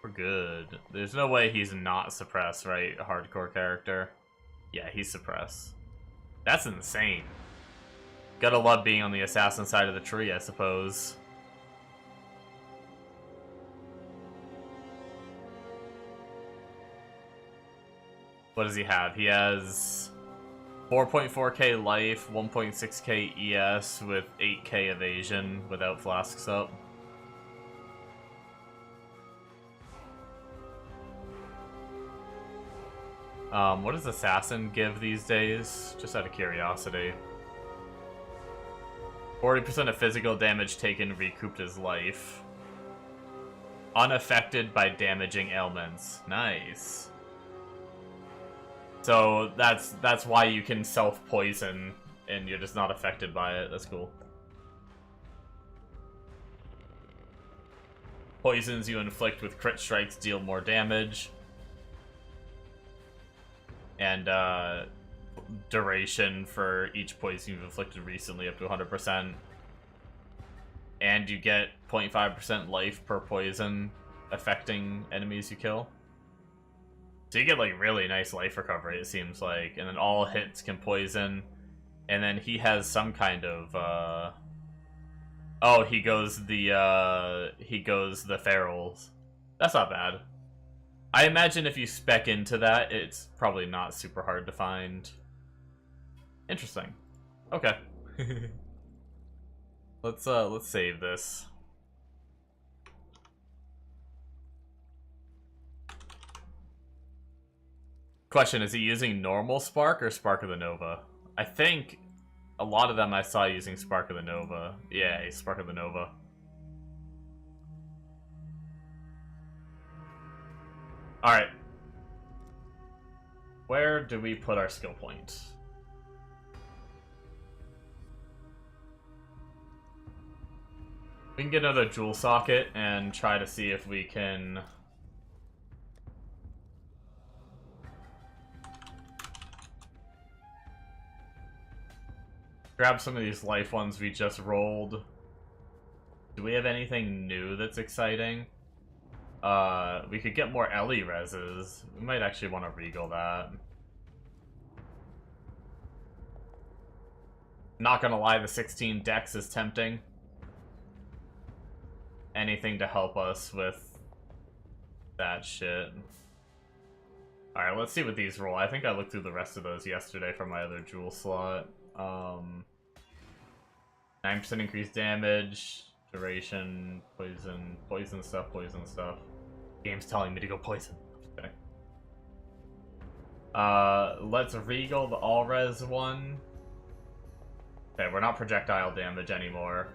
We're good. There's no way he's not suppress, right? A hardcore character. Yeah, he's suppress. That's insane. Gotta love being on the assassin side of the tree, I suppose. What does he have? He has 4.4k life, 1.6k ES with 8k evasion without flasks up. What does Assassin give these days? Just out of curiosity. 40% of physical damage taken recouped his life. Unaffected by damaging ailments. Nice. So that's why you can self-poison and you're just not affected by it. That's cool. Poisons you inflict with crit strikes deal more damage. And duration for each poison you've inflicted recently up to 100%. And you get 0.5% life per poison affecting enemies you kill. So you get like really nice life recovery, it seems like, and then all hits can poison, and then he has some kind of oh, he goes the ferals. That's not bad. I imagine if you spec into that, it's probably not super hard to find. Interesting. Okay. Let's save this. Question, is he using normal Spark or Spark of the Nova? I think a lot of them I saw using Spark of the Nova. Yeah, Spark of the Nova. Alright. Where do we put our skill point? We can get another jewel socket and try to see if we can... grab some of these life ones we just rolled. Do we have anything new that's exciting? We could get more Ellie reses. We might actually want to regal that. Not gonna lie, the 16 dex is tempting. Anything to help us with that shit. Alright, let's see what these roll. I think I looked through the rest of those yesterday for my other jewel slot. 9% increased damage, duration, poison stuff. Game's telling me to go poison. I'm just kidding. Let's regal the all-res one. Okay, we're not projectile damage anymore.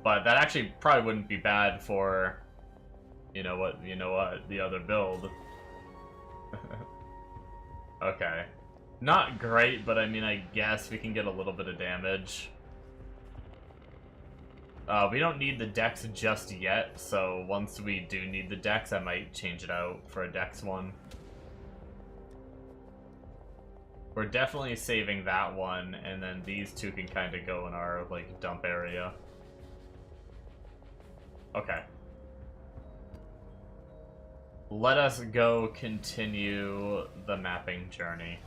But that actually probably wouldn't be bad for, you know what, the other build. Okay. Not great, but I mean, I guess we can get a little bit of damage. We don't need the dex just yet, so once we do need the dex, I might change it out for a dex one. We're definitely saving that one, and then these two can kind of go in our, like, dump area. Okay. Let us go continue the mapping journey.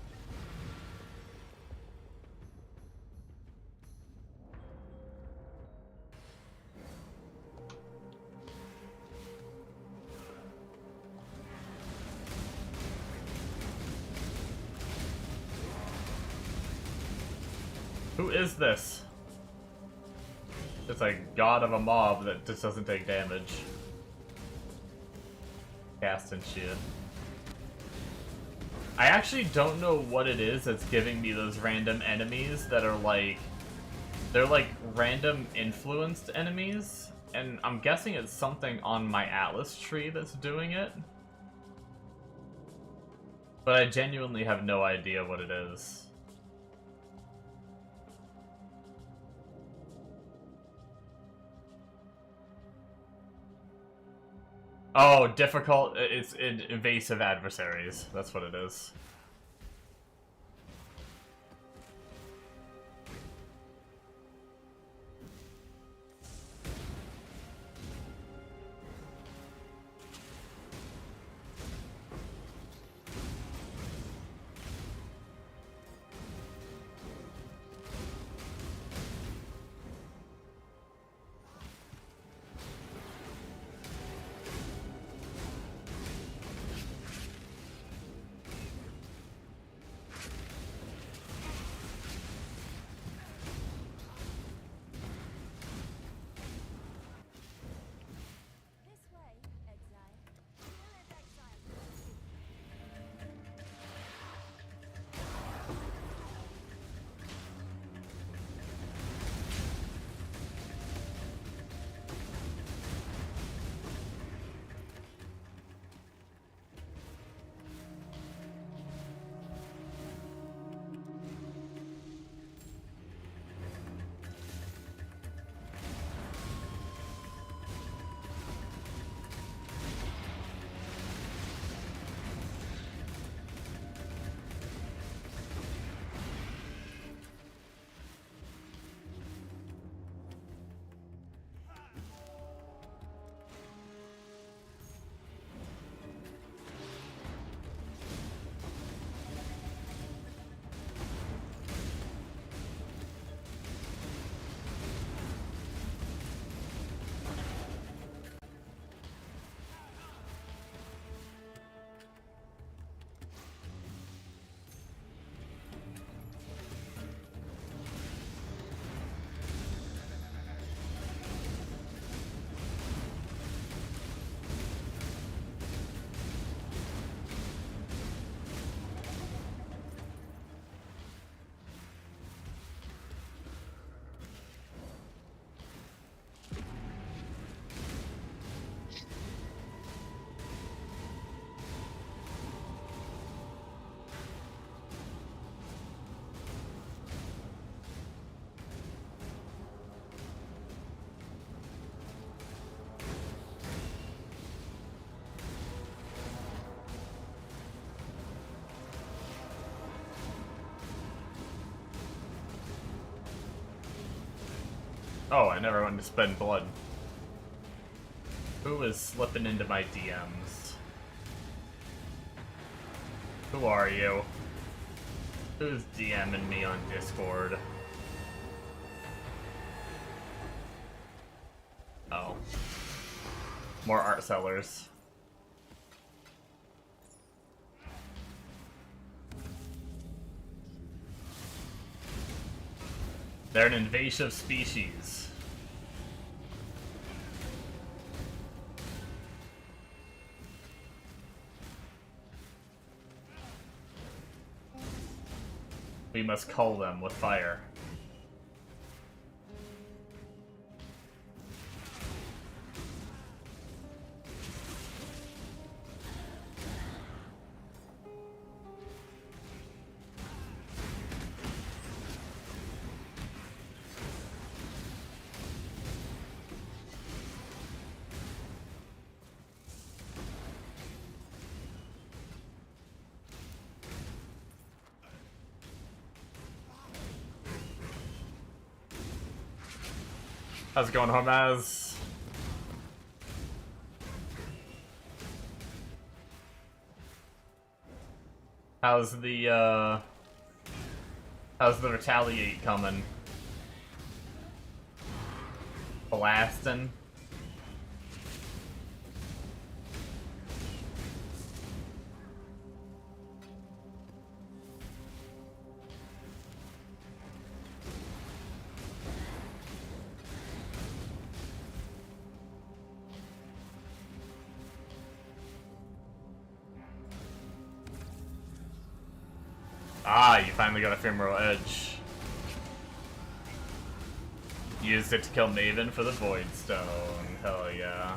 Who is this? It's a god of a mob that just doesn't take damage. Cast and shit. I actually don't know what it is that's giving me those random enemies that are like... They're like random influenced enemies, and I'm guessing it's something on my Atlas tree that's doing it. But I genuinely have no idea what it is. Oh, difficult. It's invasive adversaries. That's what it is. This way, exile. Still in exile. Oh, I never wanted to spend blood. Who is slipping into my DMs? Who are you? Who's DMing me on Discord? Oh. More art sellers. They're an invasive species. We must cull them with fire. How's it going, Homaz? How's the retaliate coming? Blasting? Ah, you finally got Ephemeral Edge. Used it to kill Maven for the Void Stone. Hell yeah.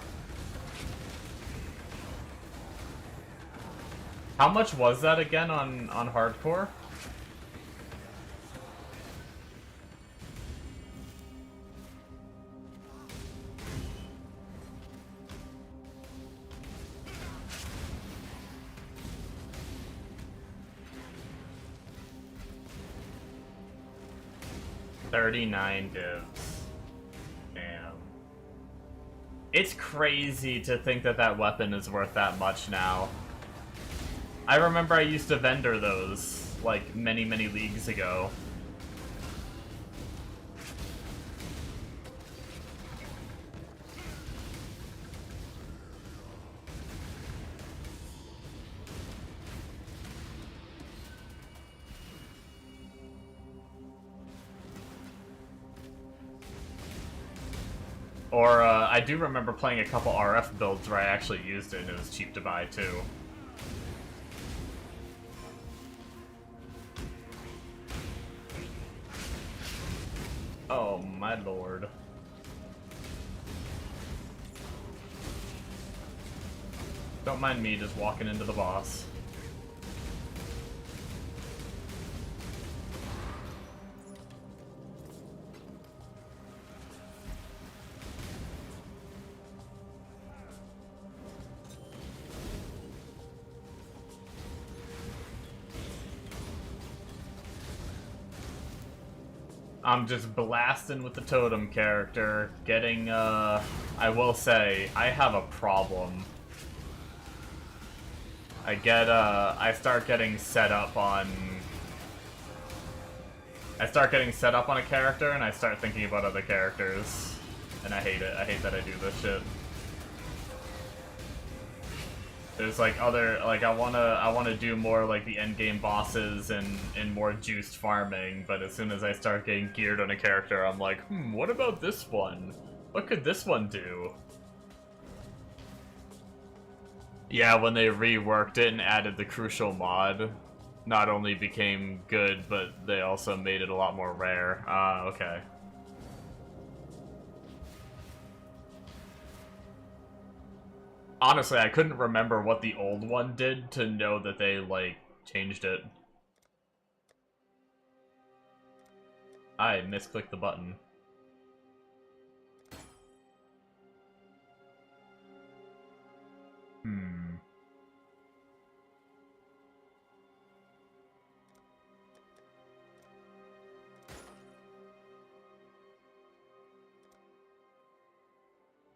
How much was that again on hardcore? $39 divs. Damn. It's crazy to think that that weapon is worth that much now. I remember I used to vendor those, like, many, many leagues ago. Or, I do remember playing a couple RF builds where I actually used it and it was cheap to buy, too. Oh, my lord. Don't mind me just walking into the boss. I'm just blasting with the totem character, getting, I will say, I have a problem. I start getting set up on a character, and I start thinking about other characters. And I hate it. I hate that I do this shit. There's like other, like I wanna do more like the endgame bosses and more juiced farming, but as soon as I start getting geared on a character, I'm like, what about this one? What could this one do? Yeah, when they reworked it and added the crucial mod, not only became good, but they also made it a lot more rare. Ah, okay. Honestly, I couldn't remember what the old one did to know that they, like, changed it. I misclicked the button.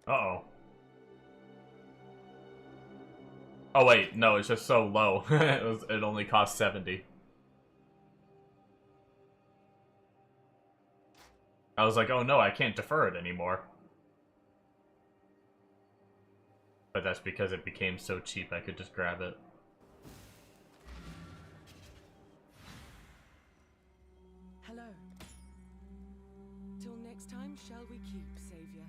Uh-oh. Oh wait, no, it's just so low. It only cost 70. I was like, oh no, I can't defer it anymore. But that's because it became so cheap I could just grab it. Hello. Till next time, shall we keep, Savior?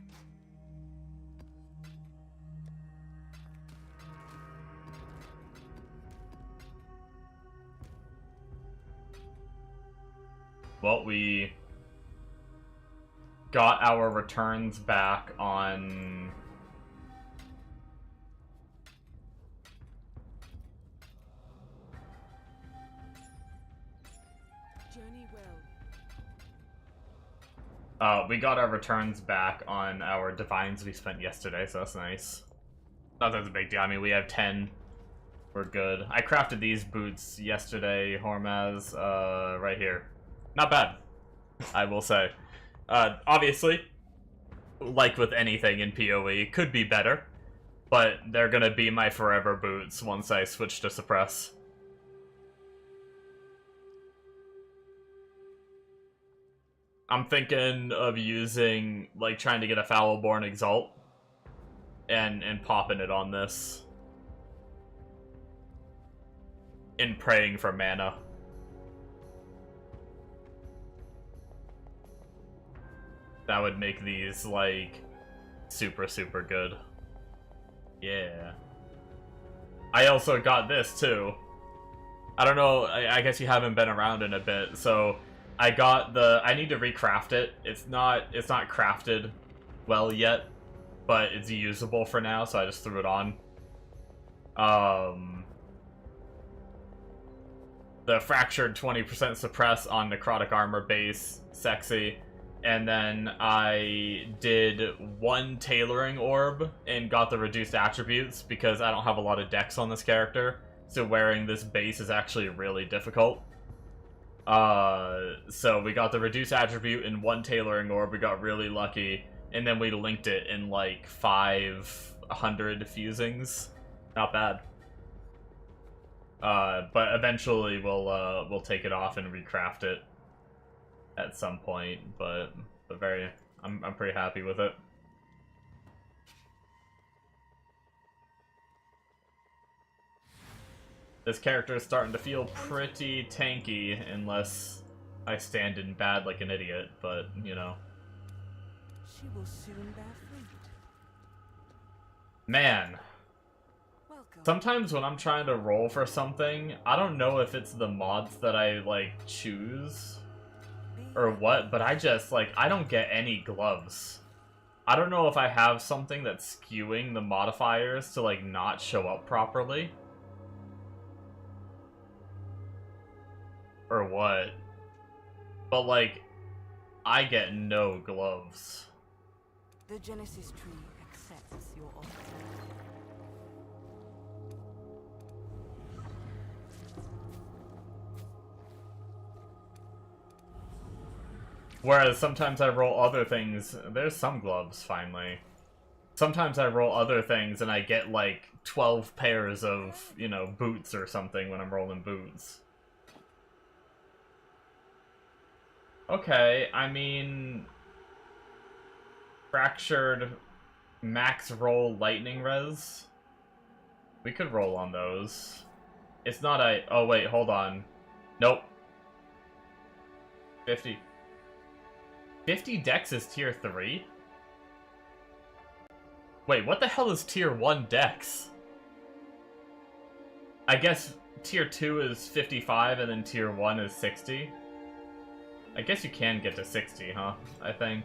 Well, we got our returns back on... Journey well. we got our returns back on our divines we spent yesterday, so that's nice. Not that it's a big deal. I mean, we have 10. We're good. I crafted these boots yesterday, Hormaz, right here. Not bad, I will say. Obviously, like with anything in PoE, could be better, but they're gonna be my forever boots once I switch to suppress. I'm thinking of using, like, trying to get a Foulborn Exalt and popping it on this. And praying for mana. That would make these, like, super, super good. Yeah. I also got this, too. I don't know, I guess you haven't been around in a bit, so I got the... I need to recraft it. It's not crafted well yet, but it's usable for now, so I just threw it on. The fractured 20% suppress on necrotic armor base, sexy. And then I did one tailoring orb and got the reduced attributes because I don't have a lot of dex on this character. So wearing this base is actually really difficult. So we got the reduced attribute in one tailoring orb, we got really lucky, and then we linked it in like 500 fusings. Not bad. But eventually we'll take it off and recraft it at some point, but I'm pretty happy with it. This character is starting to feel pretty tanky unless I stand in bad like an idiot, but you know. She will soon bear fruit. Man, Welcome. sometimes when I'm trying to roll for something, I don't know if it's the mods that I like choose or what, but I just like I don't get any gloves. I don't know if I have something that's skewing the modifiers to like not show up properly or what, but like I get no gloves. The Genesis tree accepts your offer. Whereas sometimes I roll other things. There's some gloves, finally. Sometimes I roll other things and I get like 12 pairs of, you know, boots or something when I'm rolling boots. Okay, I mean... Fractured max roll lightning res? We could roll on those. It's not a... Oh wait, hold on. Nope. 50 dex is tier 3? Wait, what the hell is tier 1 dex? I guess tier 2 is 55 and then tier 1 is 60? I guess you can get to 60, huh? I think.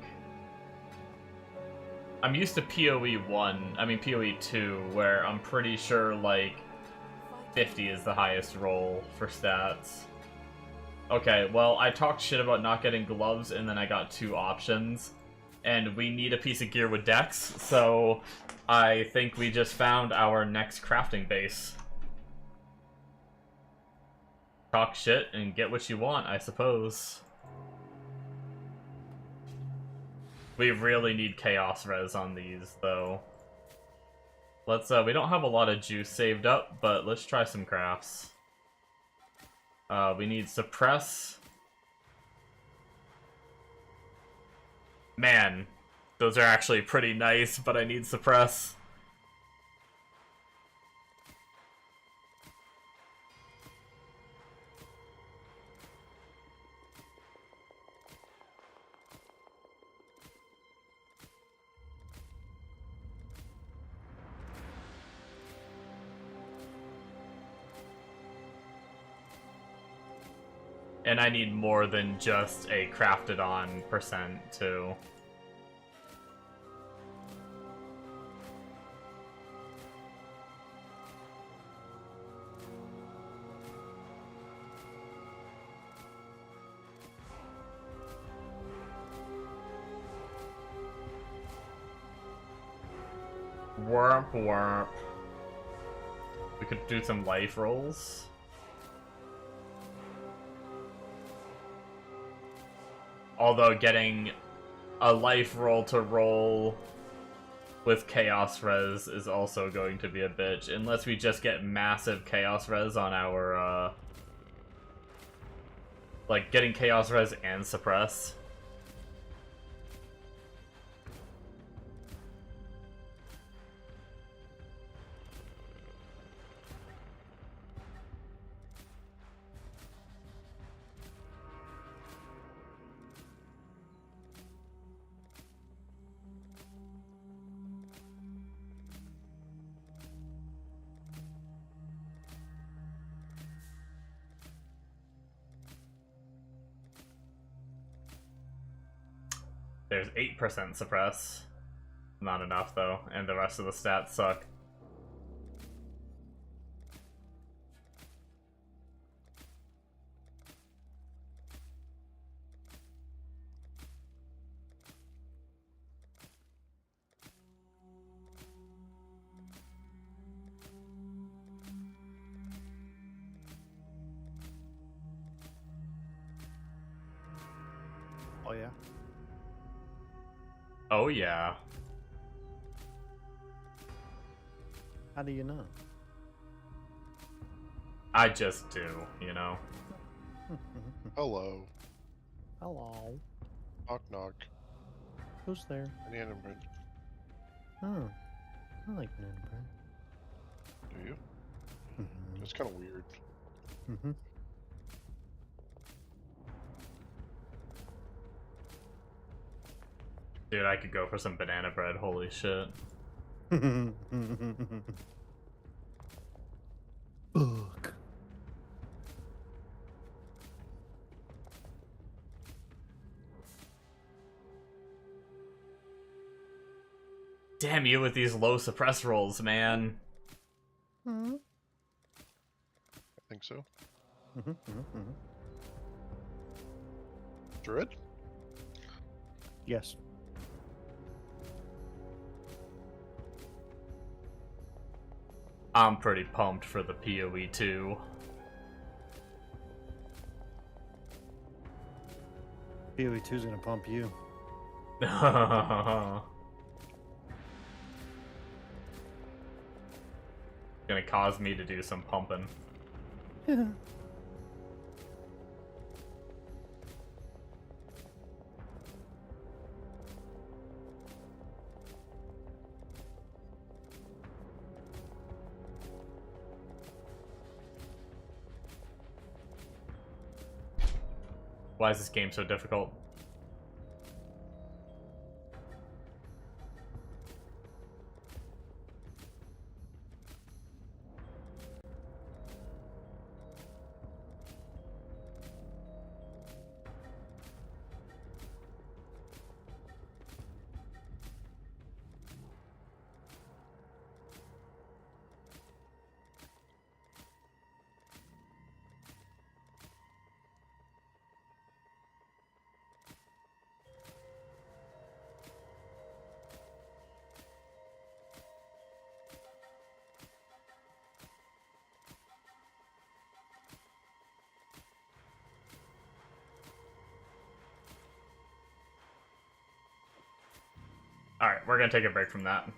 I'm used to PoE 1, I mean PoE 2, where I'm pretty sure, like, 50 is the highest roll for stats. Okay, well, I talked shit about not getting gloves, and then I got 2 options. And we need a piece of gear with dex, so I think we just found our next crafting base. Talk shit and get what you want, I suppose. We really need chaos res on these, though. Let's, we don't have a lot of juice saved up, but let's try some crafts. We need suppress. Man, those are actually pretty nice, but I need suppress. And I need more than just a crafted on percent, too. Warp, warp. We could do some life rolls. Although getting a life roll to roll with chaos res is also going to be a bitch, unless we just get massive chaos res on our, like, getting chaos res and suppress. There's 8% suppress. Not enough, though, and the rest of the stats suck. Oh yeah. Oh, yeah. How do you know? I just do, you know? Hello. Hello. Knock knock. Who's there? Banana bread. Oh, I like banana bread. Do you? Mm-hmm. That's kind of weird. Mm-hmm. Dude, I could go for some banana bread, holy shit. Ugh. Damn you with these low suppress rolls, man. Mm-hmm. I think so. Mm-hmm. Mm-hmm. Druid? Yes. I'm pretty pumped for the PoE 2. PoE 2's gonna pump you. Gonna cause me to do some pumping. Why is this game so difficult? Alright, we're gonna take a break from that.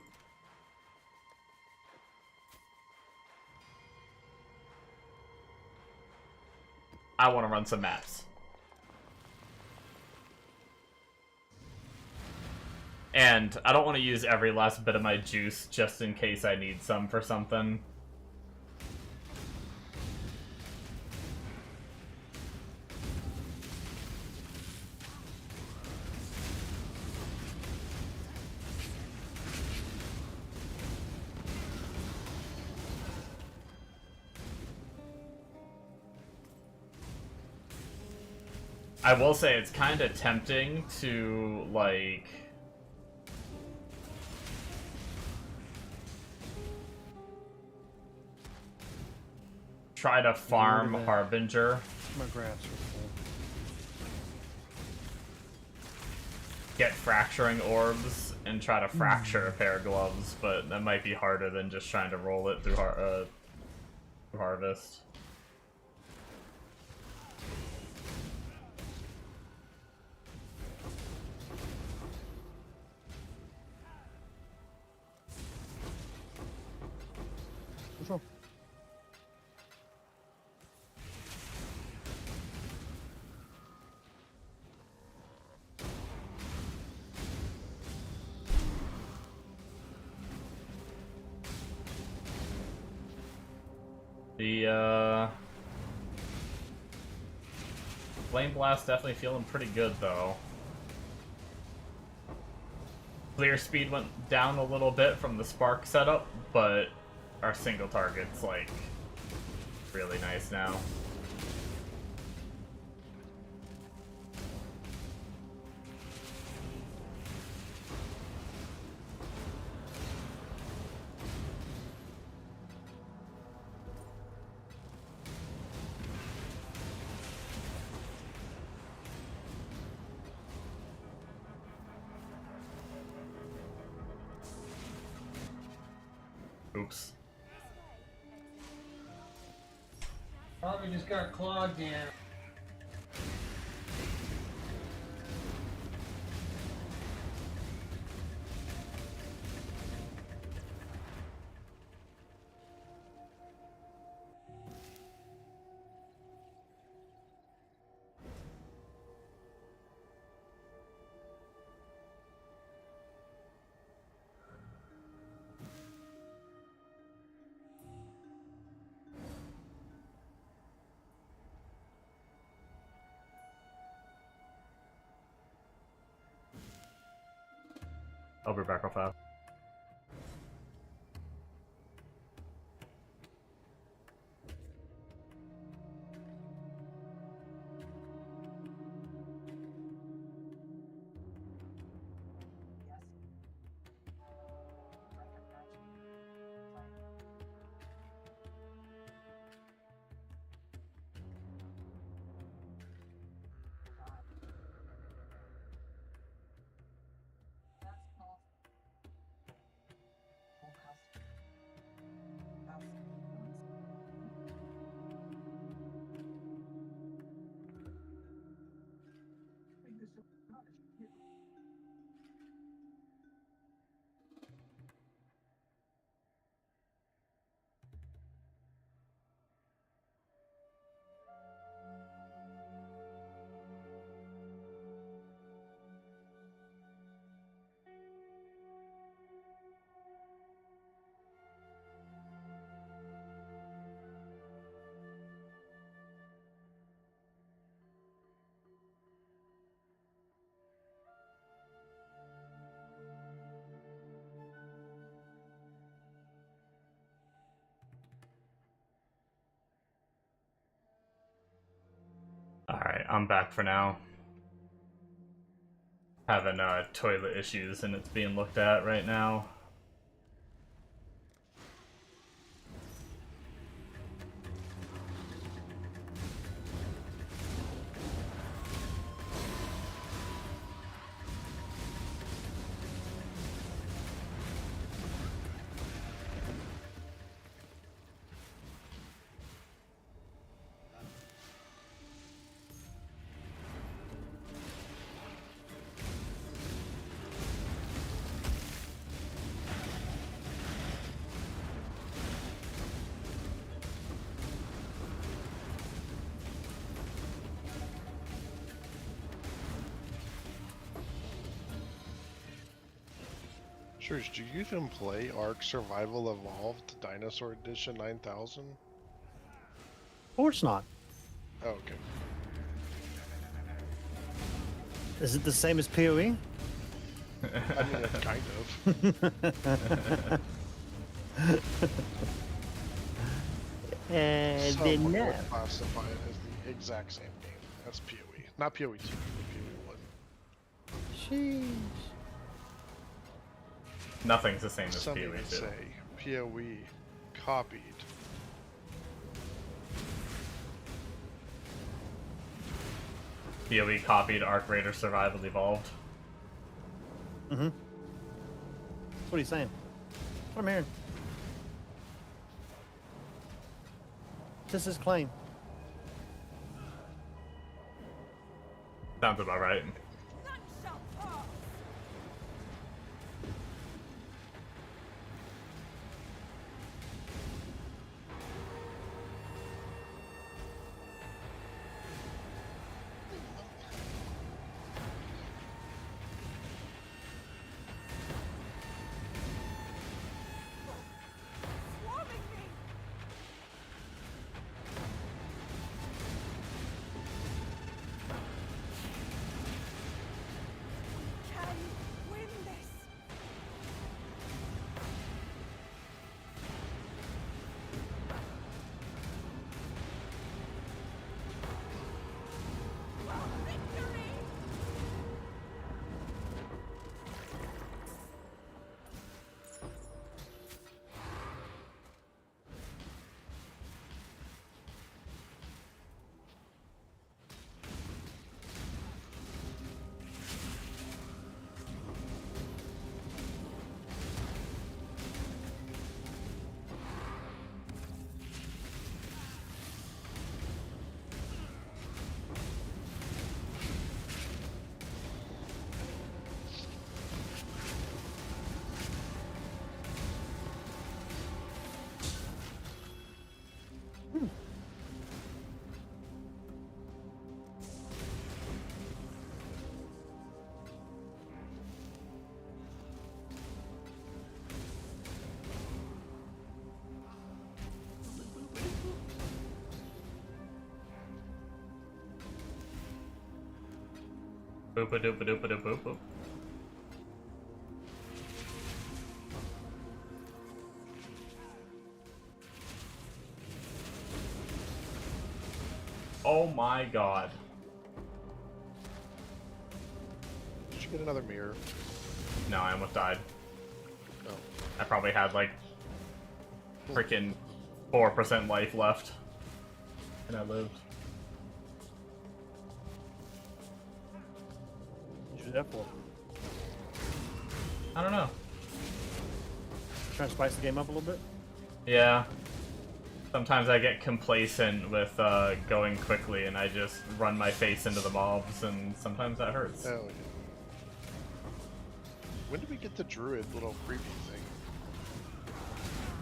I want to run some maps. And I don't want to use every last bit of my juice just in case I need some for something. I will say it's kind of tempting to, like... try to farm Harbinger. My graphs are full. Get fracturing orbs and try to fracture a pair of gloves, but that might be harder than just trying to roll it through harvest. What's wrong? The, Flame Blast definitely feeling pretty good, though. Clear speed went down a little bit from the Spark setup, but our single target's, like, really nice now. Oops. Probably just got clogged in. I'll be back real fast. Alright, I'm back for now. Having toilet issues and it's being looked at right now. Sure, do you even play Ark Survival Evolved Dinosaur Edition 9000? Of course not. Oh, okay. Is it the same as PoE? I mean, kind of. Then Some no. would classify it as the exact same game. That's PoE. Not PoE 2, but PoE 1. Sheesh. Nothing's the same as Some PoE even 2. say PoE copied. PoE copied Arc Raider Survival Evolved. Mm-hmm. That's what he's saying. That's what I'm hearing. This is claim. Sounds about right. None shall pass. Swarming me. Boop a doop a doop a doop boop boop. Oh my god. Did you get another mirror? No, I almost died. No. I probably had like freaking 4% life left. And I lived. What you do that for? I don't know. Trying to spice the game up a little bit? Yeah. Sometimes I get complacent with going quickly and I just run my face into the mobs, and sometimes that hurts. Hell yeah. When did we get the druid little preview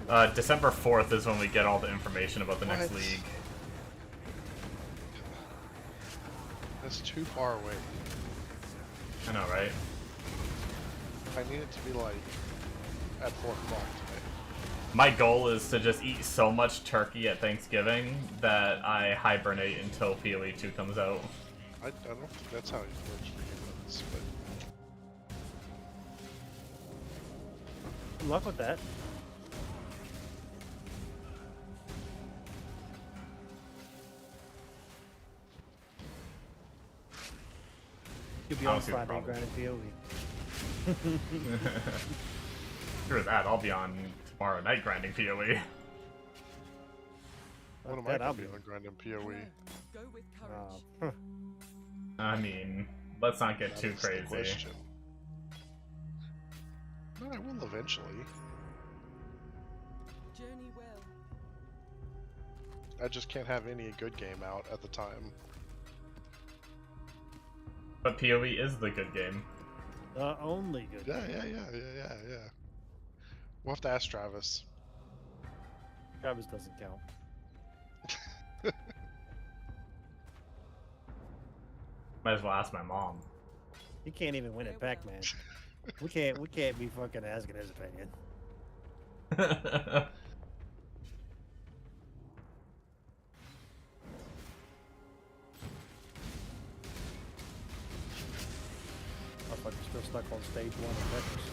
thing? December 4th is when we get all the information about the next What? league. That's too far away. I know, right? I need it to be like at 4 o'clock today. My goal is to just eat so much turkey at Thanksgiving that I hibernate until PoE 2 comes out. I don't think that's how it works for humans, but Good luck with that. You'll be I on don't see the Friday problem. grinding PoE. Screw that, I'll be on tomorrow night grinding PoE. when Fuck am I that, gonna I'll be be on grinding PoE? Go with courage. I mean, let's not get That too is the crazy. question. No, I will eventually. Journey well. I just can't have any good game out at the time. But PoE is the good game. The only good. Yeah. We'll have to ask Travis. Travis doesn't count. Might as well ask my mom. He can't even win at Pac-Man. We can't be fucking asking his opinion. Motherfucker's still stuck on stage 1 of Tetris.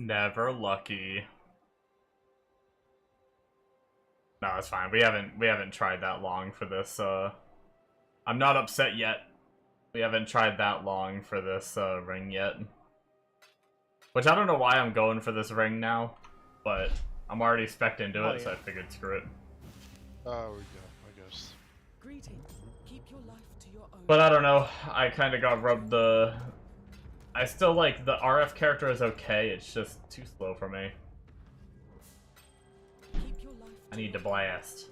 Never lucky. No, it's fine. We haven't tried that long for this. I'm not upset yet. We haven't tried that long for this ring yet. Which I don't know why I'm going for this ring now, but I'm already spec'd into it, so I figured screw it. Oh, we go, I guess. Greetings. Keep your life to your own. But I don't know. I kind of got rubbed the. I still like the RF character is okay. It's just too slow for me. Keep your life I need to blast.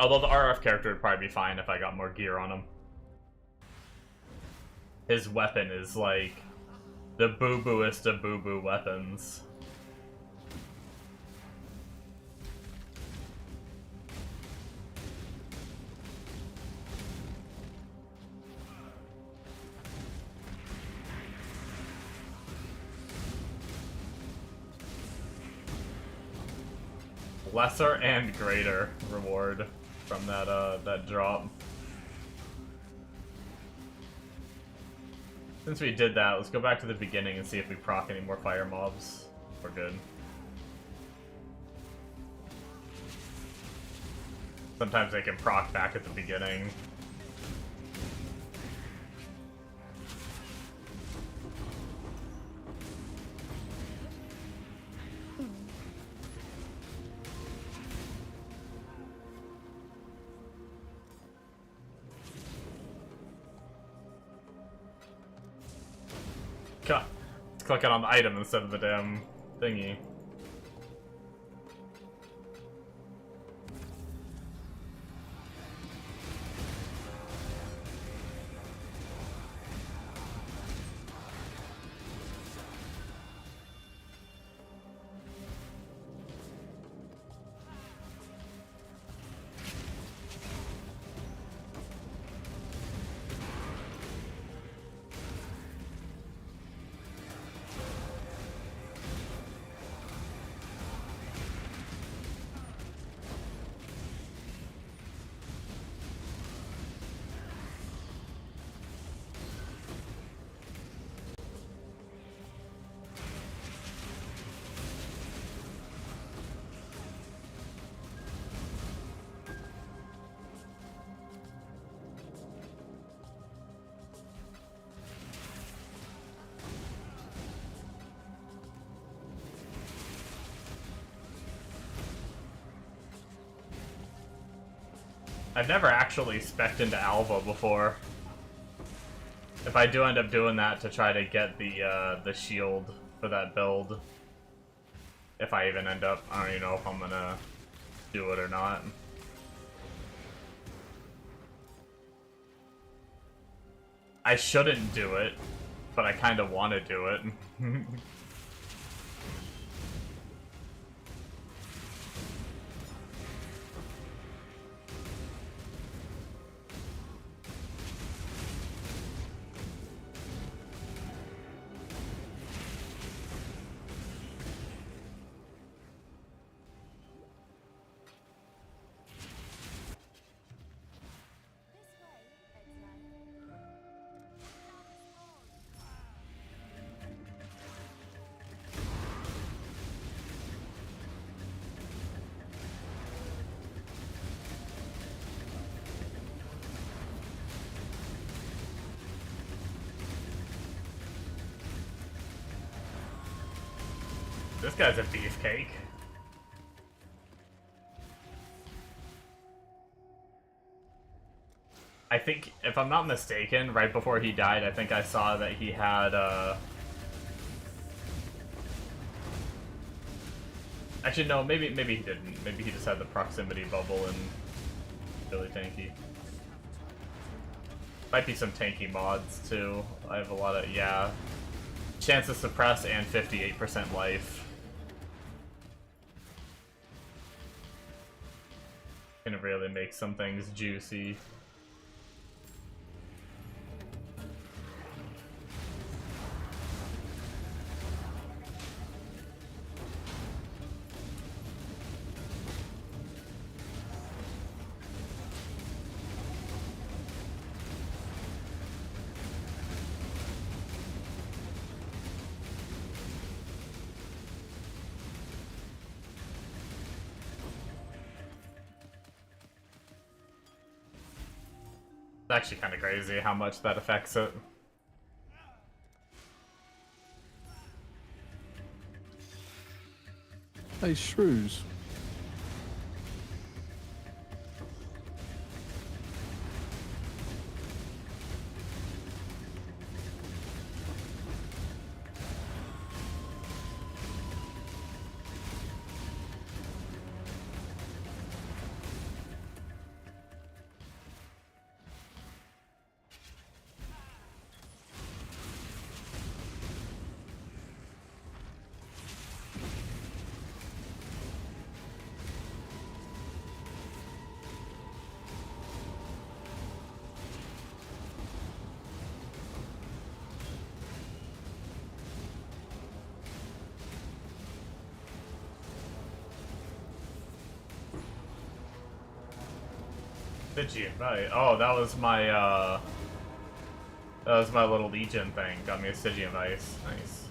Although the RF character would probably be fine if I got more gear on him. His weapon is like The boo-booest of boo-boo weapons. Lesser and greater reward from that drop. Since we did that, let's go back to the beginning and see if we proc any more fire mobs. We're good. Sometimes they can proc back at the beginning. God, it's clicking on the item instead of the damn thingy. I've never actually spec'd into Alva before. If I do end up doing that to try to get the shield for that build, if I even end up, I don't even know if I'm gonna do it or not. I shouldn't do it, but I kind of want to do it. This guy's a beefcake. I think, if I'm not mistaken, right before he died, I think I saw that he had, Actually, no, maybe he didn't. Maybe he just had the proximity bubble and really tanky. Might be some tanky mods, too. I have a lot of, yeah. Chance to suppress and 58% life. Gonna really make some things juicy. It's actually kind of crazy how much that affects it. Hey, Shrews. Stygian Vice. Oh, that was my little Legion thing. Got me a Stygian Vice. Nice.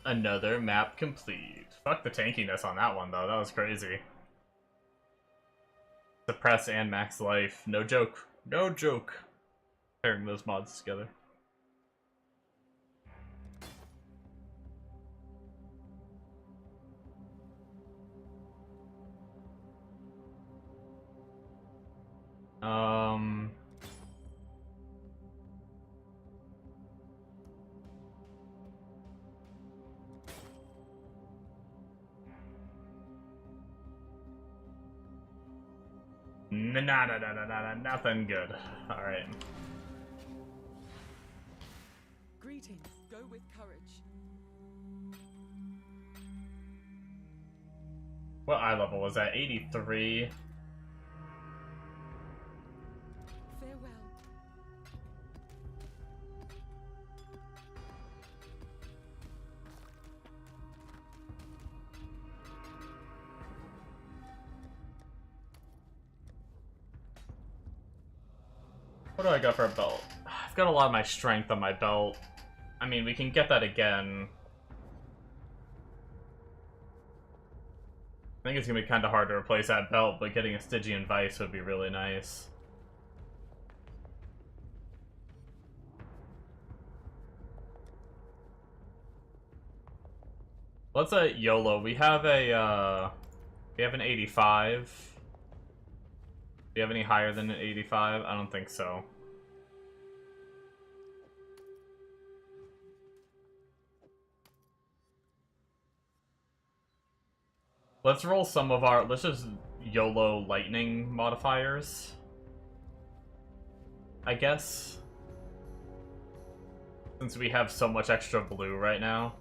Another map complete. Fuck the tankiness on that one, though. That was crazy. Suppress and max life. No joke. No joke. Pairing those mods together. Nothing good. Alright. Greetings. Go with courage. What eye level was that? 83. Farewell. What do I got for a belt? I've got a lot of my strength on my belt. I mean, we can get that again. I think it's gonna be kind of hard to replace that belt, but getting a Stygian Vice would be really nice. Let's YOLO. We have an 85. Do you have any higher than an 85? I don't think so. Let's roll some of our... Let's just YOLO lightning modifiers, I guess. Since we have so much extra blue right now.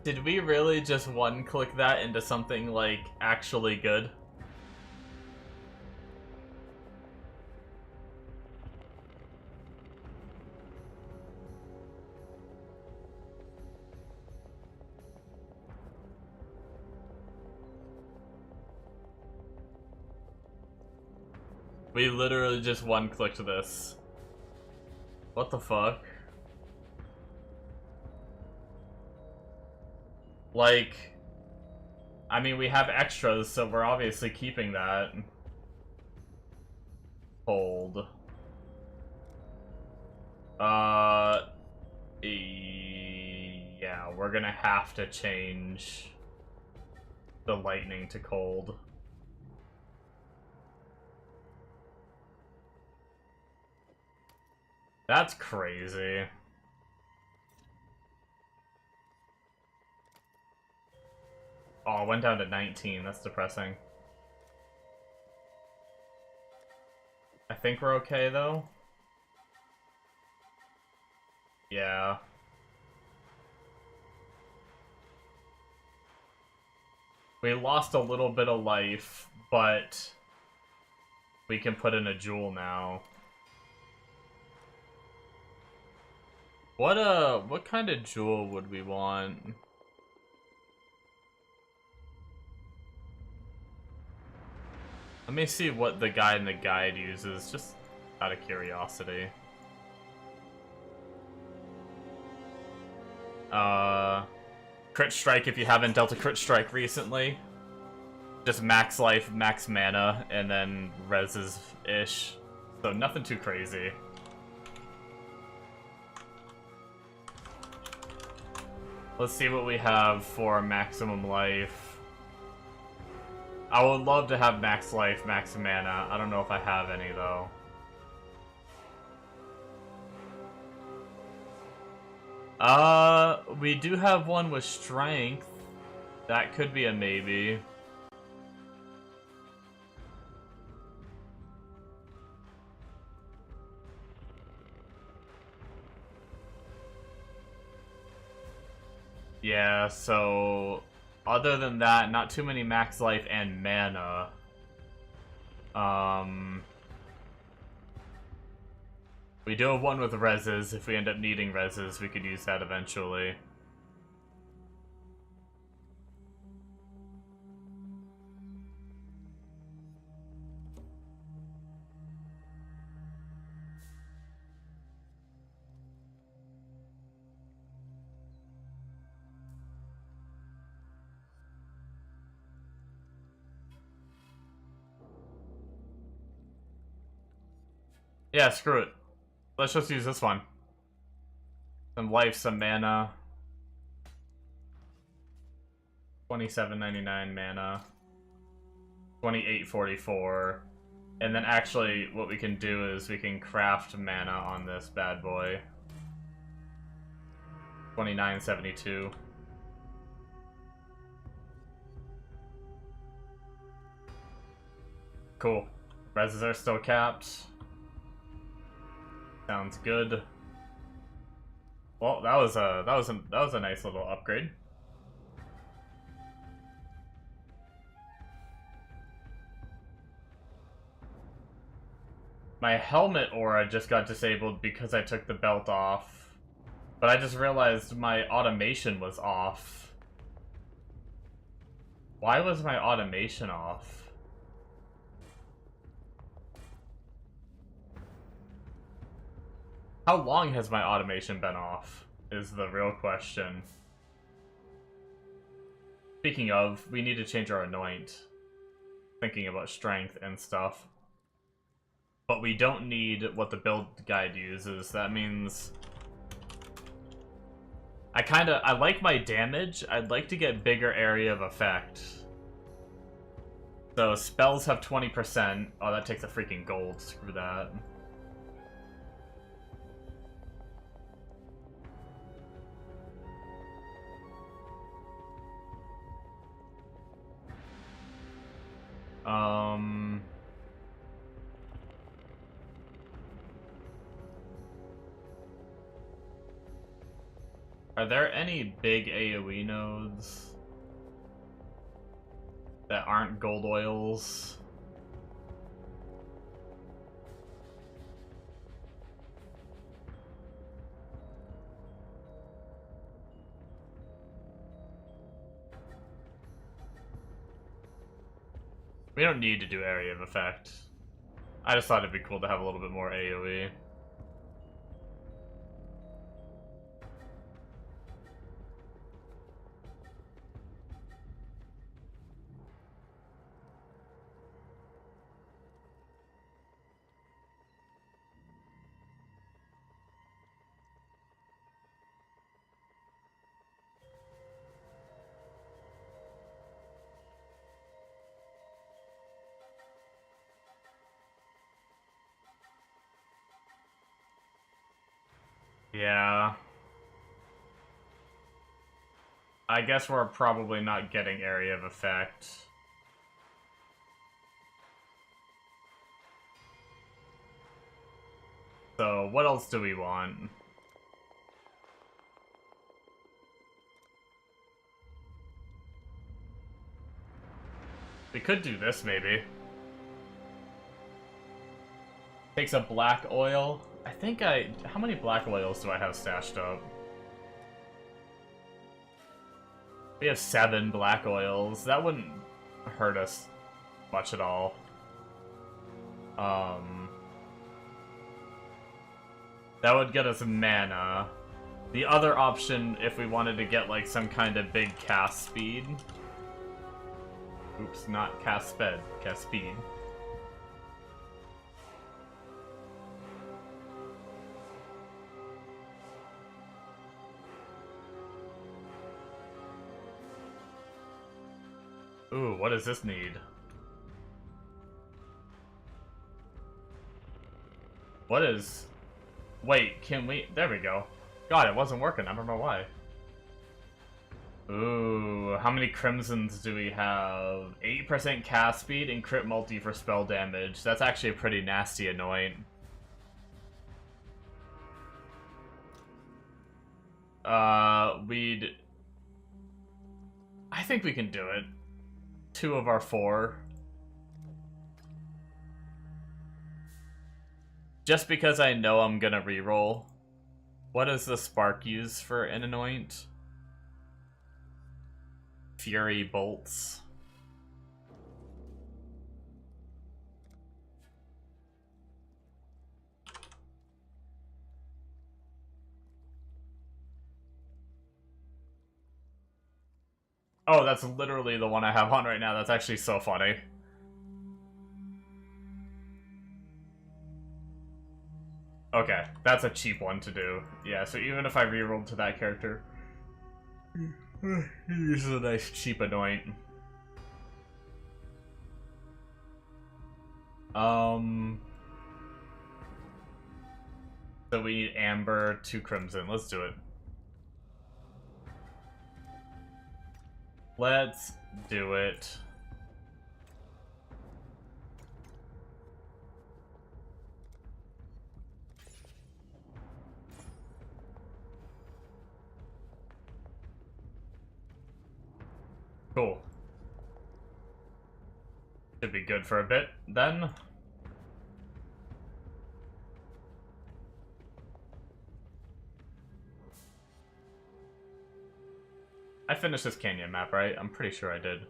Did we really just one-click that into something, like, actually good? We literally just one-clicked this. What the fuck? Like, I mean, we have extras, so we're obviously keeping that. Hold. Yeah, we're gonna have to change the lightning to cold. That's crazy. Oh, it went down to 19. That's depressing. I think we're okay, though. Yeah. We lost a little bit of life, but we can put in a jewel now. What kind of jewel would we want? Let me see what the guy in the guide uses, just out of curiosity. Crit Strike if you haven't dealt a Crit Strike recently. Just max life, max mana, and then reses-ish. So nothing too crazy. Let's see what we have for maximum life. I would love to have max life, max mana. I don't know if I have any, though. We do have one with strength. That could be a maybe. Yeah, so other than that, not too many max life and mana. We do have one with reses. If we end up needing reses, we could use that eventually. Yeah, screw it. Let's just use this one. Some life, some mana. 27.99 mana. 28.44. And then actually what we can do is we can craft mana on this bad boy. 29.72. Cool. Reses are still capped. Sounds good. Well, that was a nice little upgrade. My helmet aura just got disabled because I took the belt off. But I just realized my automation was off. Why was my automation off? How long has my automation been off, is the real question. Speaking of, we need to change our anoint. Thinking about strength and stuff. But we don't need what the build guide uses. That means... I like my damage. I'd like to get bigger area of effect. So spells have 20%. Oh, that takes a freaking gold. Screw that. Are there any big AoE nodes that aren't gold oils? We don't need to do area of effect. I just thought it'd be cool to have a little bit more AoE. Yeah. I guess we're probably not getting area of effect. So, what else do we want? We could do this, maybe. Takes a black oil. I think how many black oils do I have stashed up? We have 7 black oils. That wouldn't hurt us much at all. That would get us mana. The other option, if we wanted to get like some kind of big cast speed. Oops, not cast sped, cast speed. Ooh, what does this need? What is... Wait, can we... There we go. God, it wasn't working. I don't know why. Ooh, how many crimsons do we have? 8% cast speed and crit multi for spell damage. That's actually a pretty nasty anoint. We'd... I think we can do it. 2 of our 4. Just because I know I'm gonna reroll. What does the spark use for an anoint? Fury bolts. Oh, that's literally the one I have on right now. That's actually so funny. Okay, that's a cheap one to do. Yeah, so even if I rerolled to that character, this is a nice cheap anoint. So we need amber, 2 crimson. Let's do it. Let's do it. Cool. Should be good for a bit, then. I finished this canyon map, right? I'm pretty sure I did.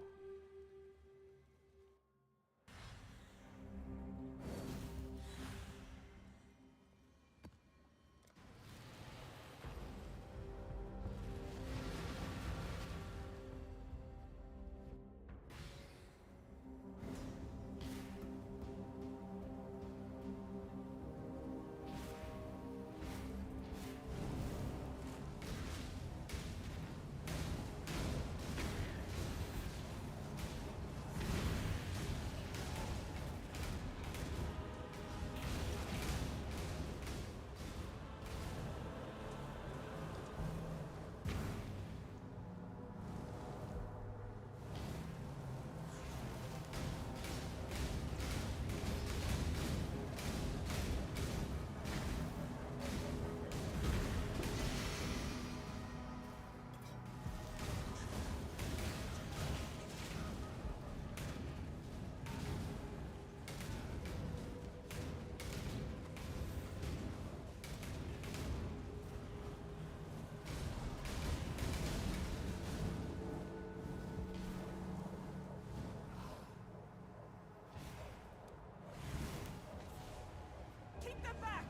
Keep them back!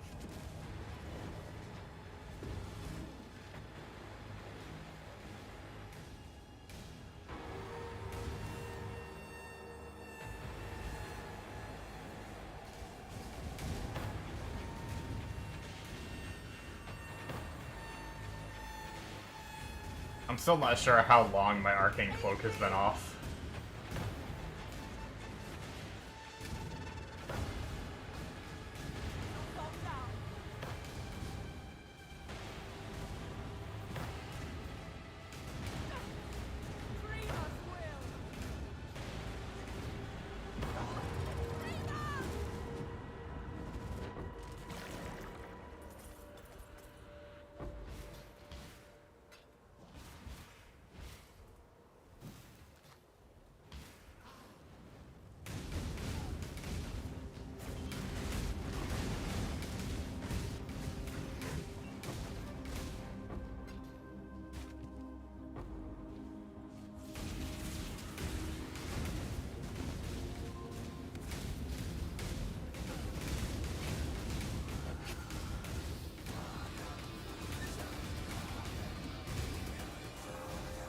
I'm still not sure how long my arcane cloak has been off. Fall down.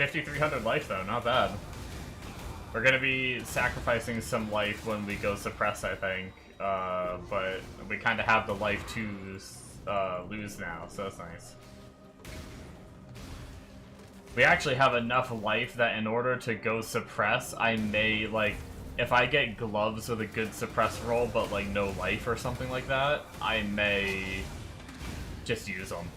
5,300 life though, not bad. We're gonna be sacrificing some life when we go suppress, I think, but we kind of have the life to lose now, so that's nice. We actually have enough life that in order to go suppress, I may, like, if I get gloves with a good suppress roll but, like, no life or something like that, I may just use them.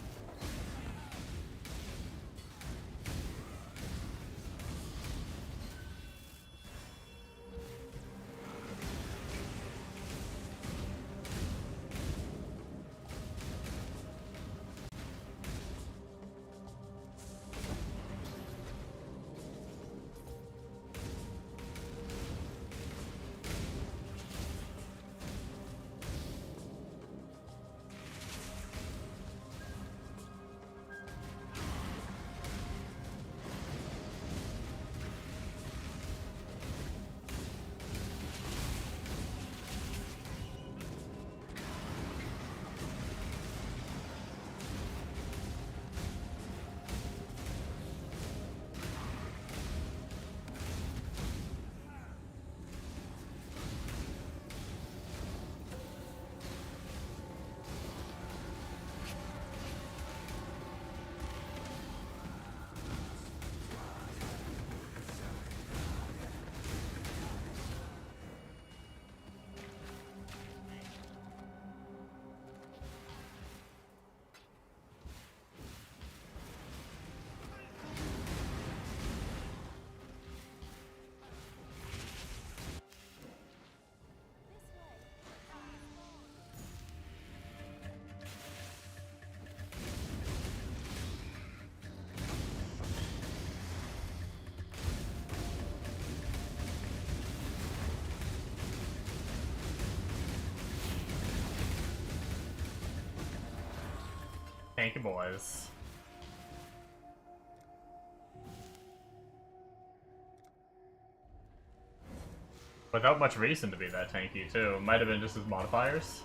Thank you, boys. Without much reason to be that tanky, too. Might have been just his modifiers.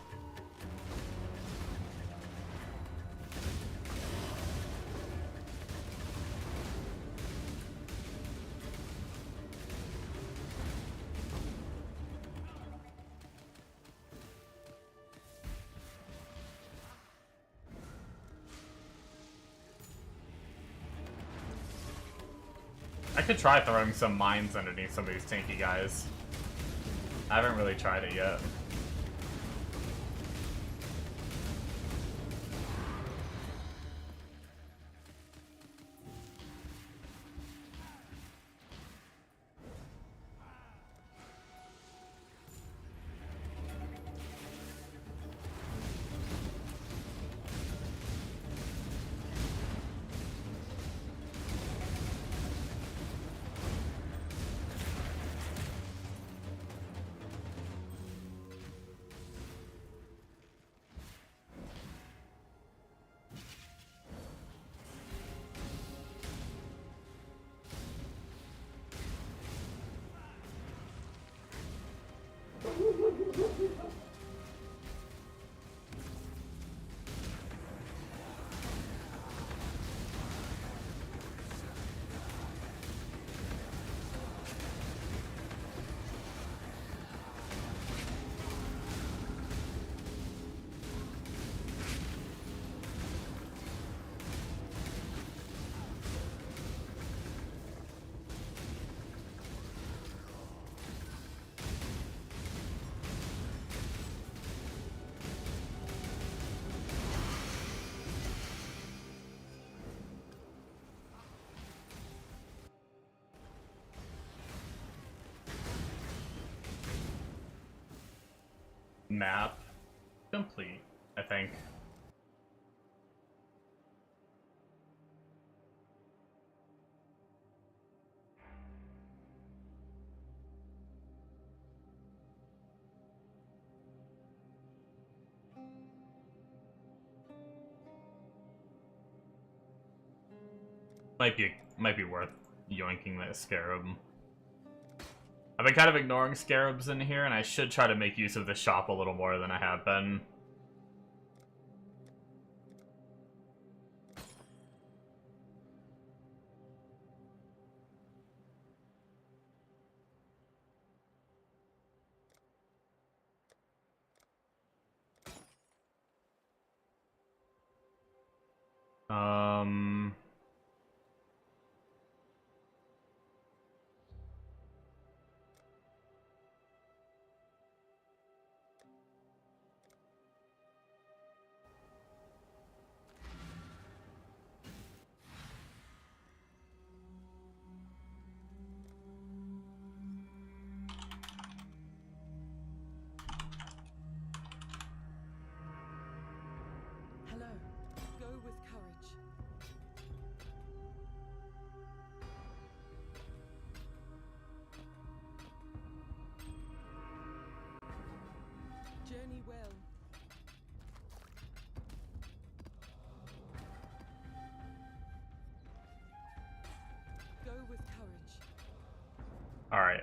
I could try throwing some mines underneath some of these tanky guys. I haven't really tried it yet. Map complete, I think. Might be worth yoinking that scarab. I've been kind of ignoring scarabs in here, and I should try to make use of the shop a little more than I have been. Um. Hello. Go with courage. Journey well. Go with courage. All right.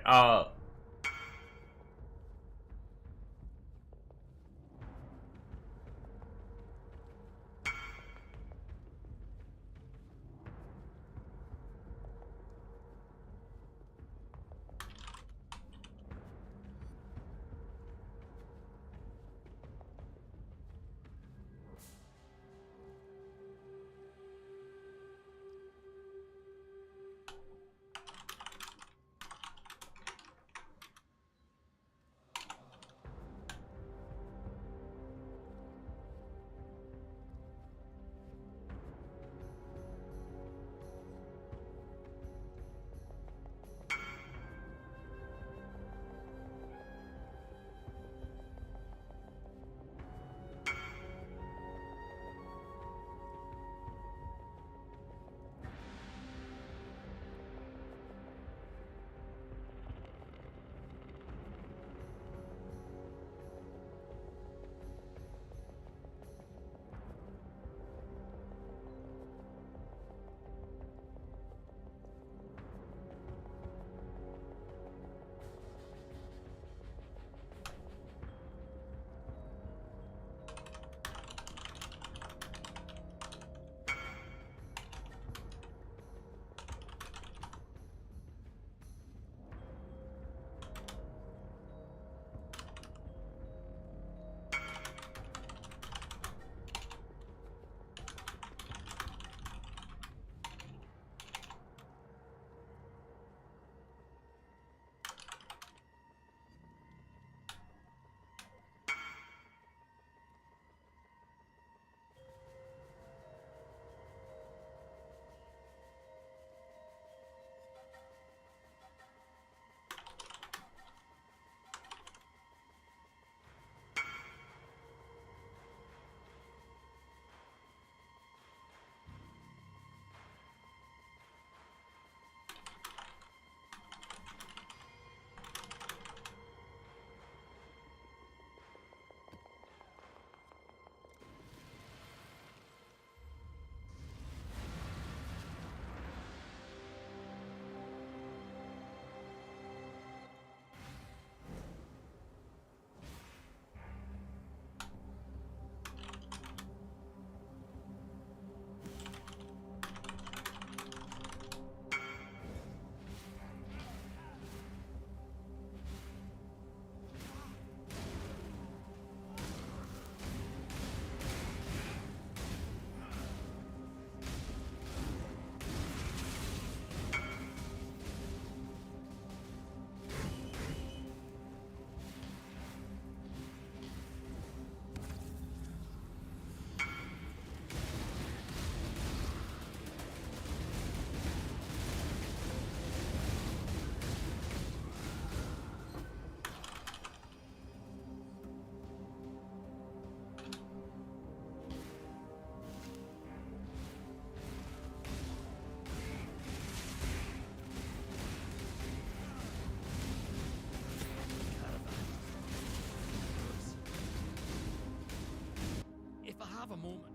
have a moment.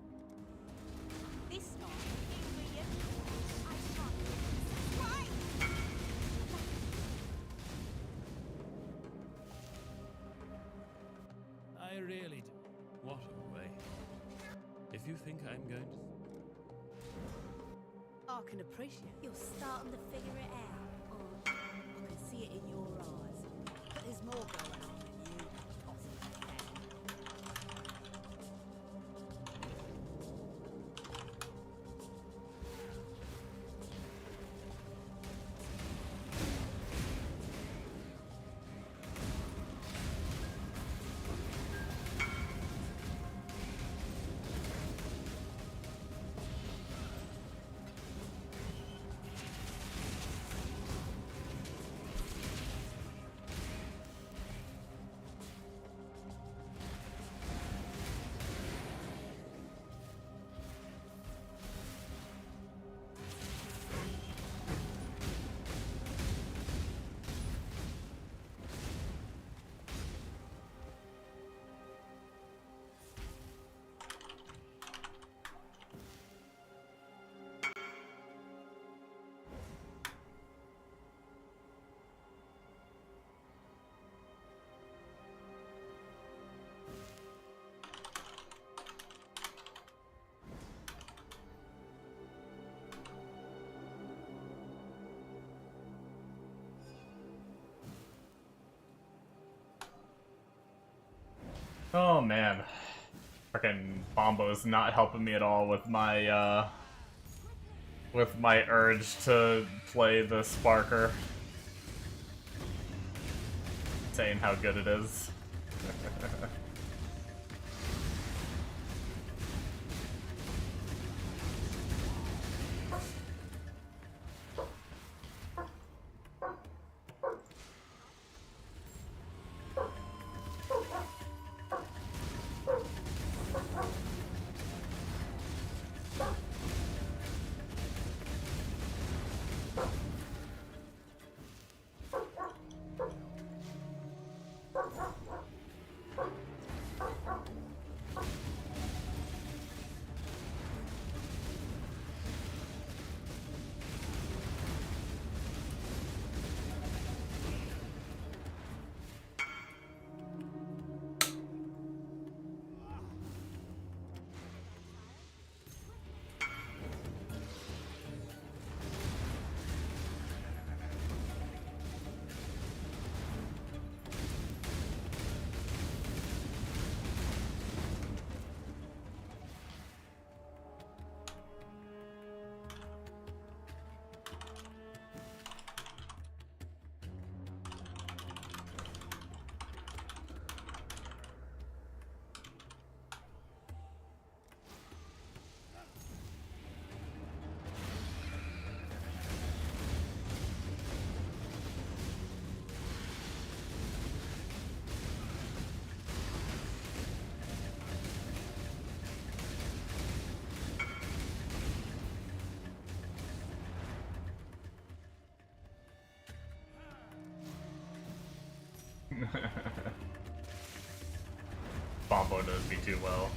This time, I can't. Right! I really do. What a way. If you think I'm going to... I can appreciate you're starting to figure it out. I can see it in your eyes. But there's more going on than you possibly can. Oh man. Frickin' Bombo's not helping me at all with my urge to play the Sparker. Saying how good it is. Bombo knows me too well.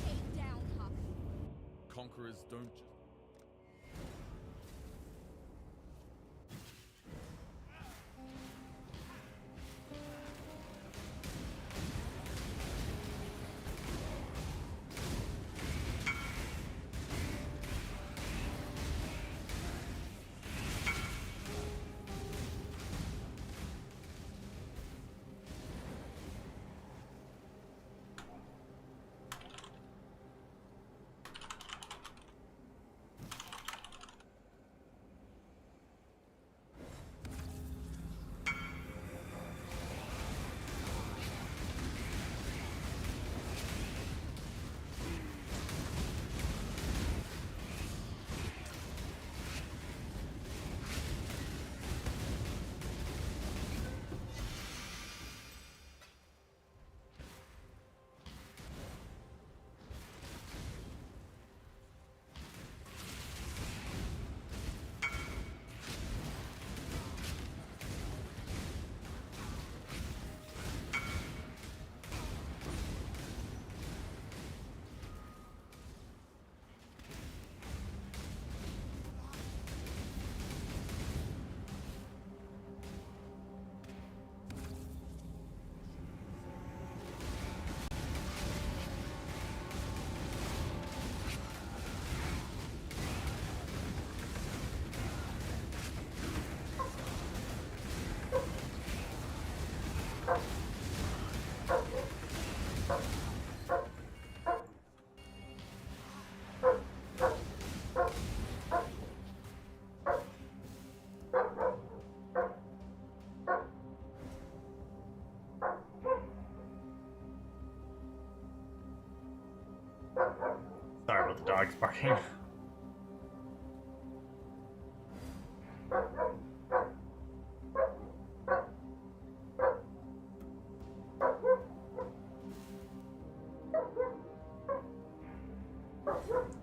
Take down, Huck. Conquerors don't just... dog's barking.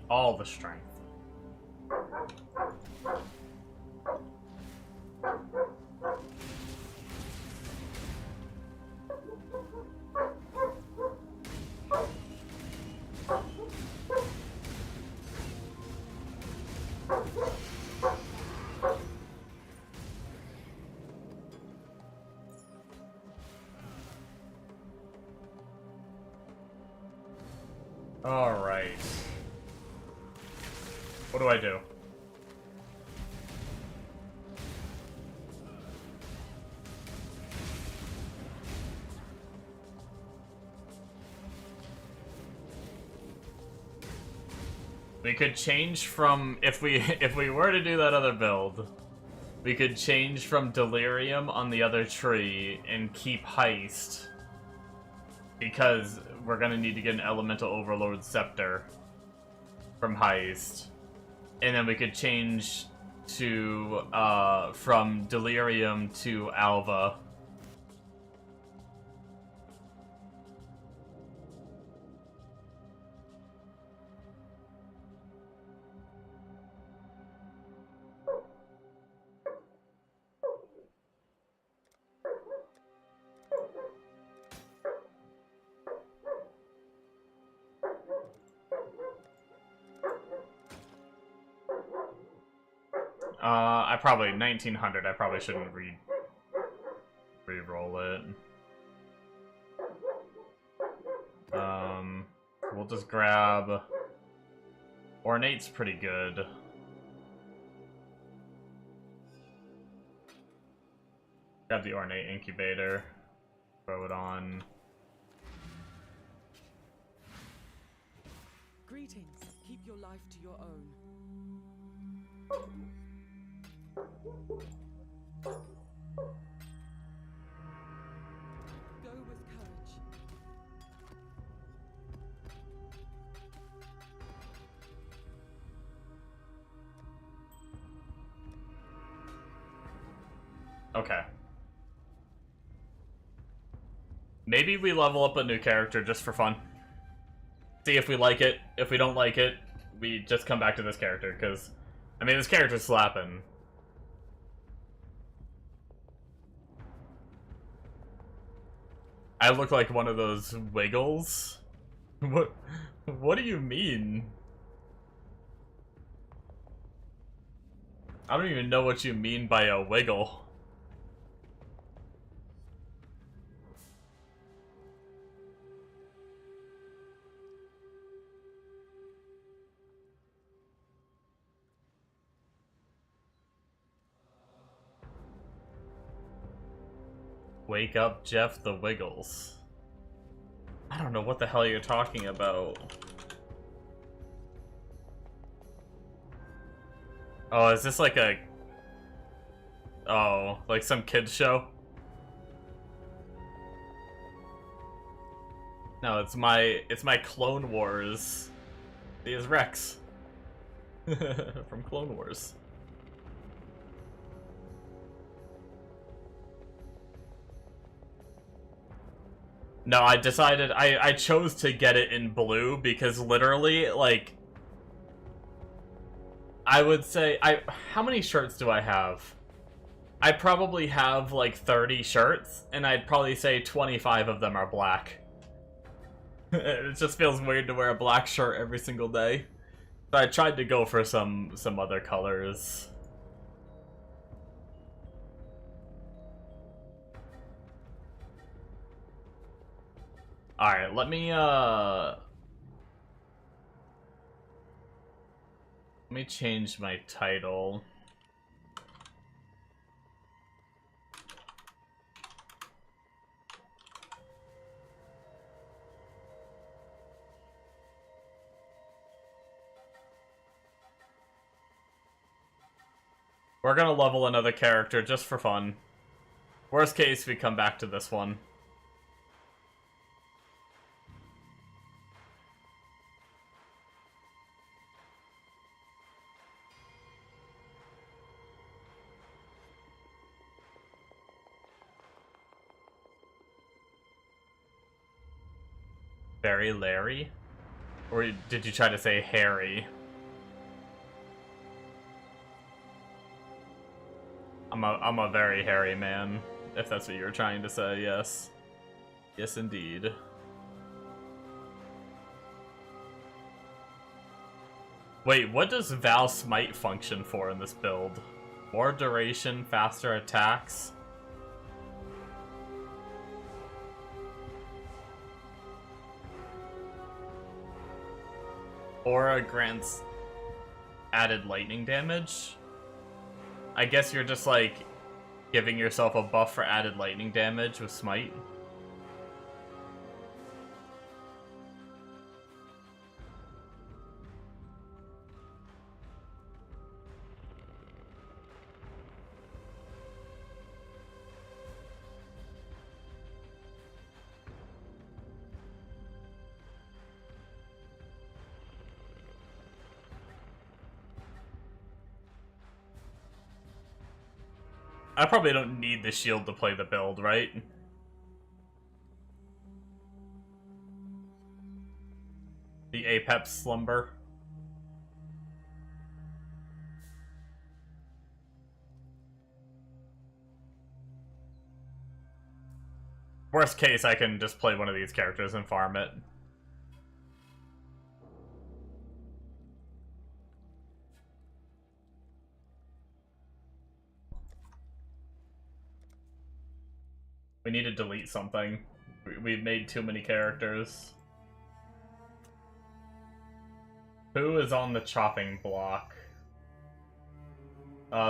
All the strength. Alright. What do I do? We could change from, if we were to do that other build, we could change from Delirium on the other tree and keep Heist, because we're gonna need to get an Elemental Overlord Scepter from Heist. And then we could change to, from Delirium to Alva. I probably 1900. I probably shouldn't re-roll it. We'll just grab Ornate's pretty good. Grab the Ornate Incubator. Throw it on. Greetings. Keep your life to your own. Go with courage. Okay. Maybe we level up a new character just for fun. See if we like it. If we don't like it, we just come back to this character, because, I mean, this character's slapping. I look like one of those wiggles? What do you mean? I don't even know what you mean by a wiggle. Wake up, Jeff the Wiggles. I don't know what the hell you're talking about. Oh, is this like a... Oh, like some kid's show? No, it's my Clone Wars. He is Rex. From Clone Wars. No, I decided, I chose to get it in blue because literally, like, I would say, how many shirts do I have? I probably have like 30 shirts, and I'd probably say 25 of them are black. It just feels weird to wear a black shirt every single day. So I tried to go for some other colors. Alright, let me change my title. We're gonna level another character just for fun. Worst case, we come back to this one. Very Larry? Or did you try to say Harry? I'm a very hairy man, if that's what you were trying to say, yes. Yes, indeed. Wait, what does Val Smite function for in this build? More duration, faster attacks? Aura grants added lightning damage? I guess you're just like giving yourself a buff for added lightning damage with Smite. I probably don't need the shield to play the build, right? The Apex Slumber. Worst case, I can just play one of these characters and farm it. We need to delete something. We've made too many characters. Who is on the chopping block?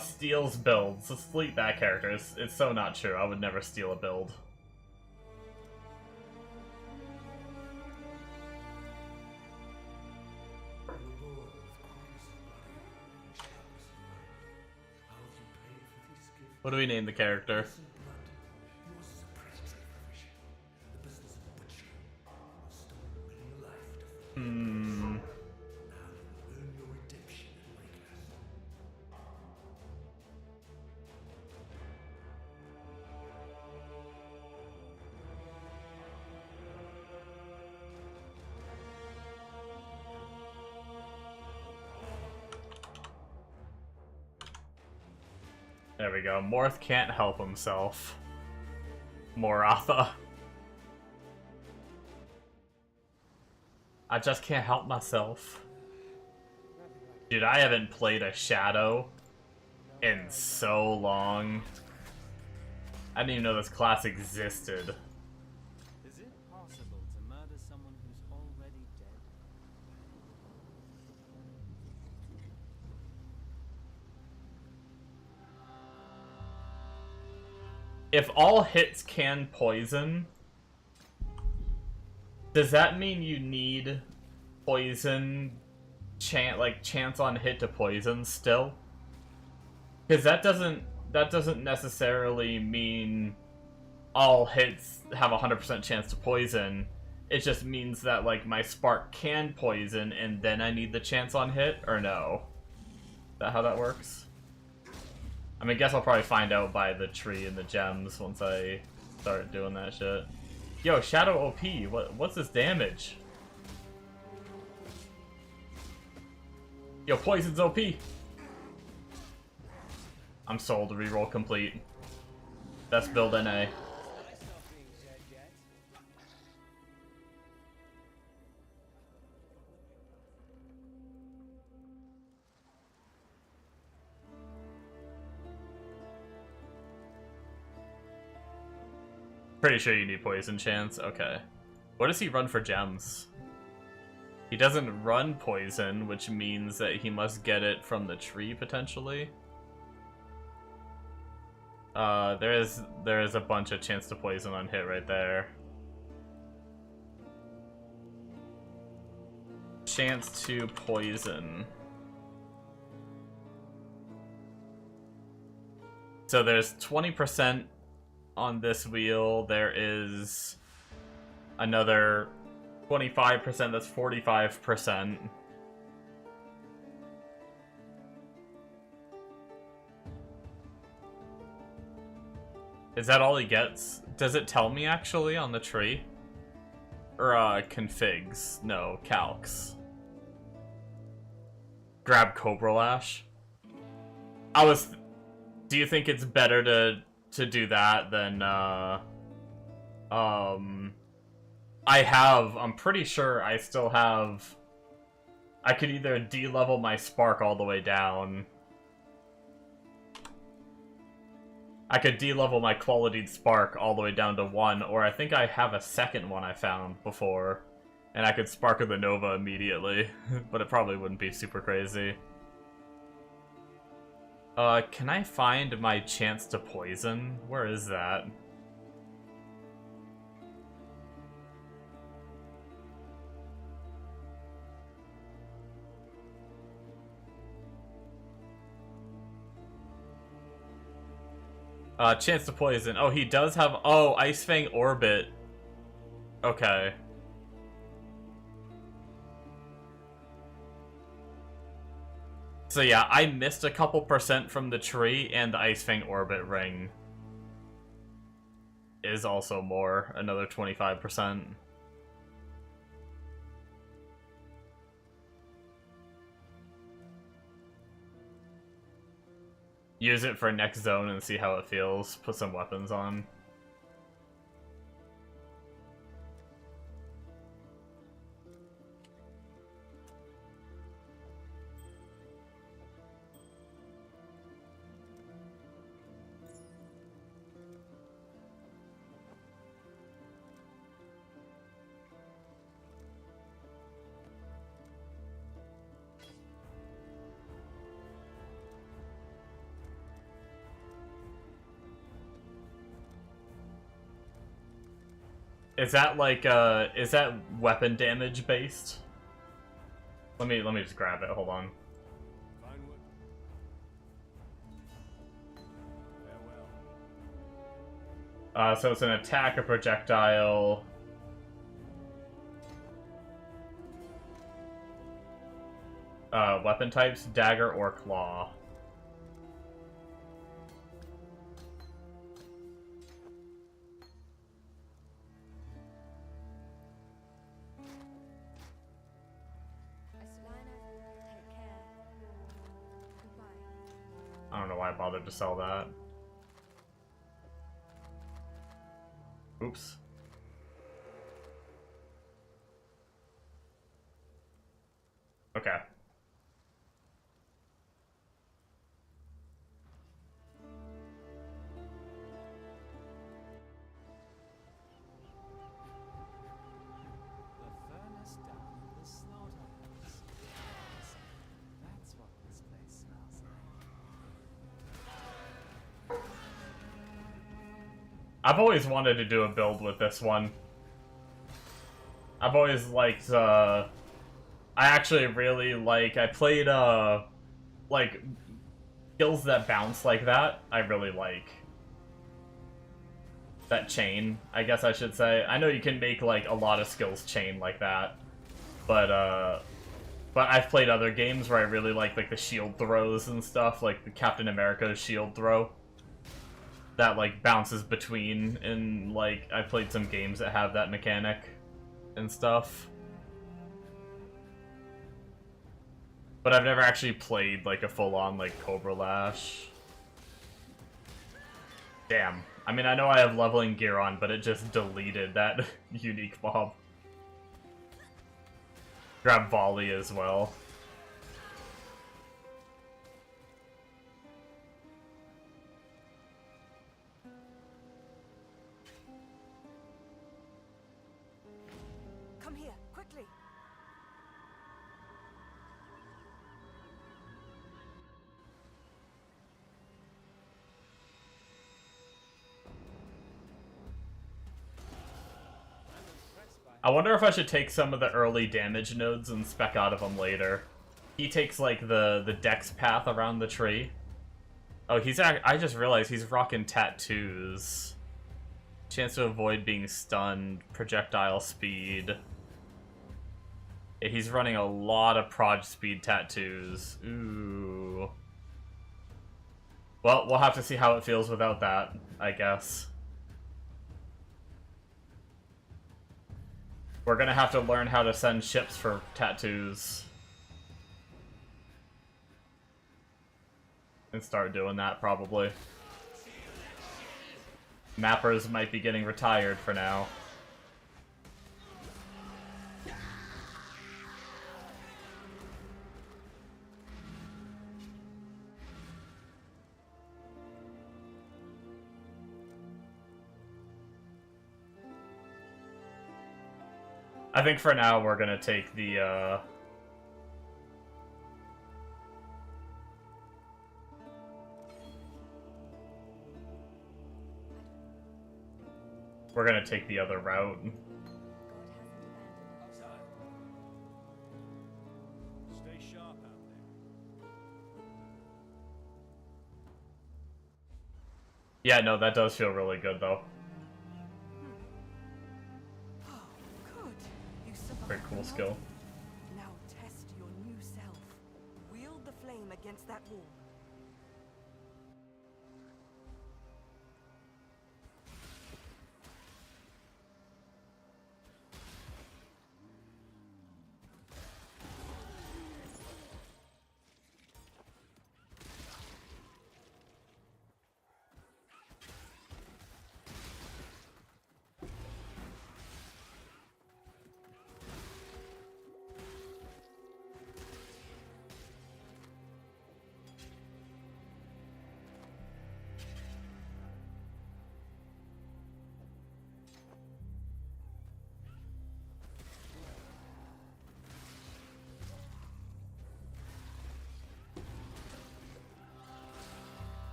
Steals builds. Let's delete that character. It's so not true. I would never steal a build. What do we name the character? There we go. Morth can't help himself. Moratha. I just can't help myself. Dude, I haven't played a Shadow in so long. I didn't even know this class existed. Is it possible to murder someone who's already dead? If all hits can poison, does that mean you need poison chance on hit to poison still? Because that doesn't necessarily mean all hits have a 100% chance to poison. It just means that like my spark can poison and then I need the chance on hit, or no? Is that how that works? I mean, I guess I'll probably find out by the tree and the gems once I start doing that shit. Yo, Shadow OP, what's this damage? Yo, Poison's OP! I'm sold, reroll complete. Best build NA. Pretty sure you need poison chance. Okay. What does he run for gems? He doesn't run poison, which means that he must get it from the tree, potentially. There is a bunch of chance to poison on hit right there. Chance to poison. So there's 20% on this wheel. There is another 25%, that's 45%. Is that all he gets? Does it tell me actually on the tree? Or, configs. No, calcs. Grab Cobra Lash. Do you think it's better to do that than, I'm pretty sure I still have... I could either de-level my Spark all the way down. I could de-level my Quality'd Spark all the way down to 1, or I think I have a second one I found before. And I could Spark of the Nova immediately, but it probably wouldn't be super crazy. Can I find my chance to poison? Where is that? Chance to poison. Oh, he does have... Oh, Ice Fang Orbit. Okay. So yeah, I missed a couple % from the tree, and the Ice Fang Orbit ring is also more, another 25%. Use it for next zone and see how it feels. Put some weapons on. Is that like is that weapon damage based? Let me just grab it, hold on. Fine work. Farewell. So it's an attack, a projectile. Weapon types, dagger or claw. Take care. Goodbye. I don't know why I bothered to sell that. Oops. Okay. The furnace down in the slaughterhouse. That's what this place smells like. I've always wanted to do a build with this one. I've always liked, I actually really like, I played, like, skills that bounce like that, I really like. That chain, I guess I should say. I know you can make, like, a lot of skills chain like that, but I've played other games where I really like the shield throws and stuff, like the Captain America's shield throw. That, like, bounces between, and, like, I've played some games that have that mechanic and stuff. But I've never actually played, like, a full-on, like, Cobra Lash. Damn. I mean, I know I have leveling gear on, but it just deleted that unique mob. Grab volley as well. Come here, quickly. I wonder if I should take some of the early damage nodes and spec out of them later. He takes, like, the dex path around the tree. Oh, I just realized he's rocking tattoos. Chance to avoid being stunned, projectile speed. Yeah, he's running a lot of proj speed tattoos. Ooh. Well, we'll have to see how it feels without that, I guess. We're gonna have to learn how to send ships for tattoos. And start doing that, probably. Mappers might be getting retired for now. I think for now we're gonna take the, we're gonna take the other route. Stay sharp out there. Yeah, no, that does feel really good, though. Oh, good. You survived. Pretty cool the skill. novel. Now test your new self. Wield the flame against that wall.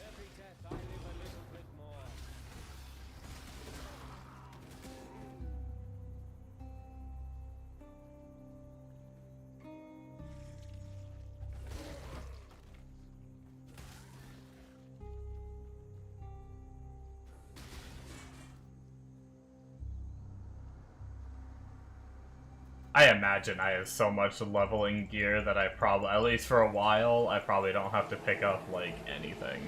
Every death I live a little bit more. I imagine I have so much leveling gear that I probably, at least for a while, I probably don't have to pick up, like, anything.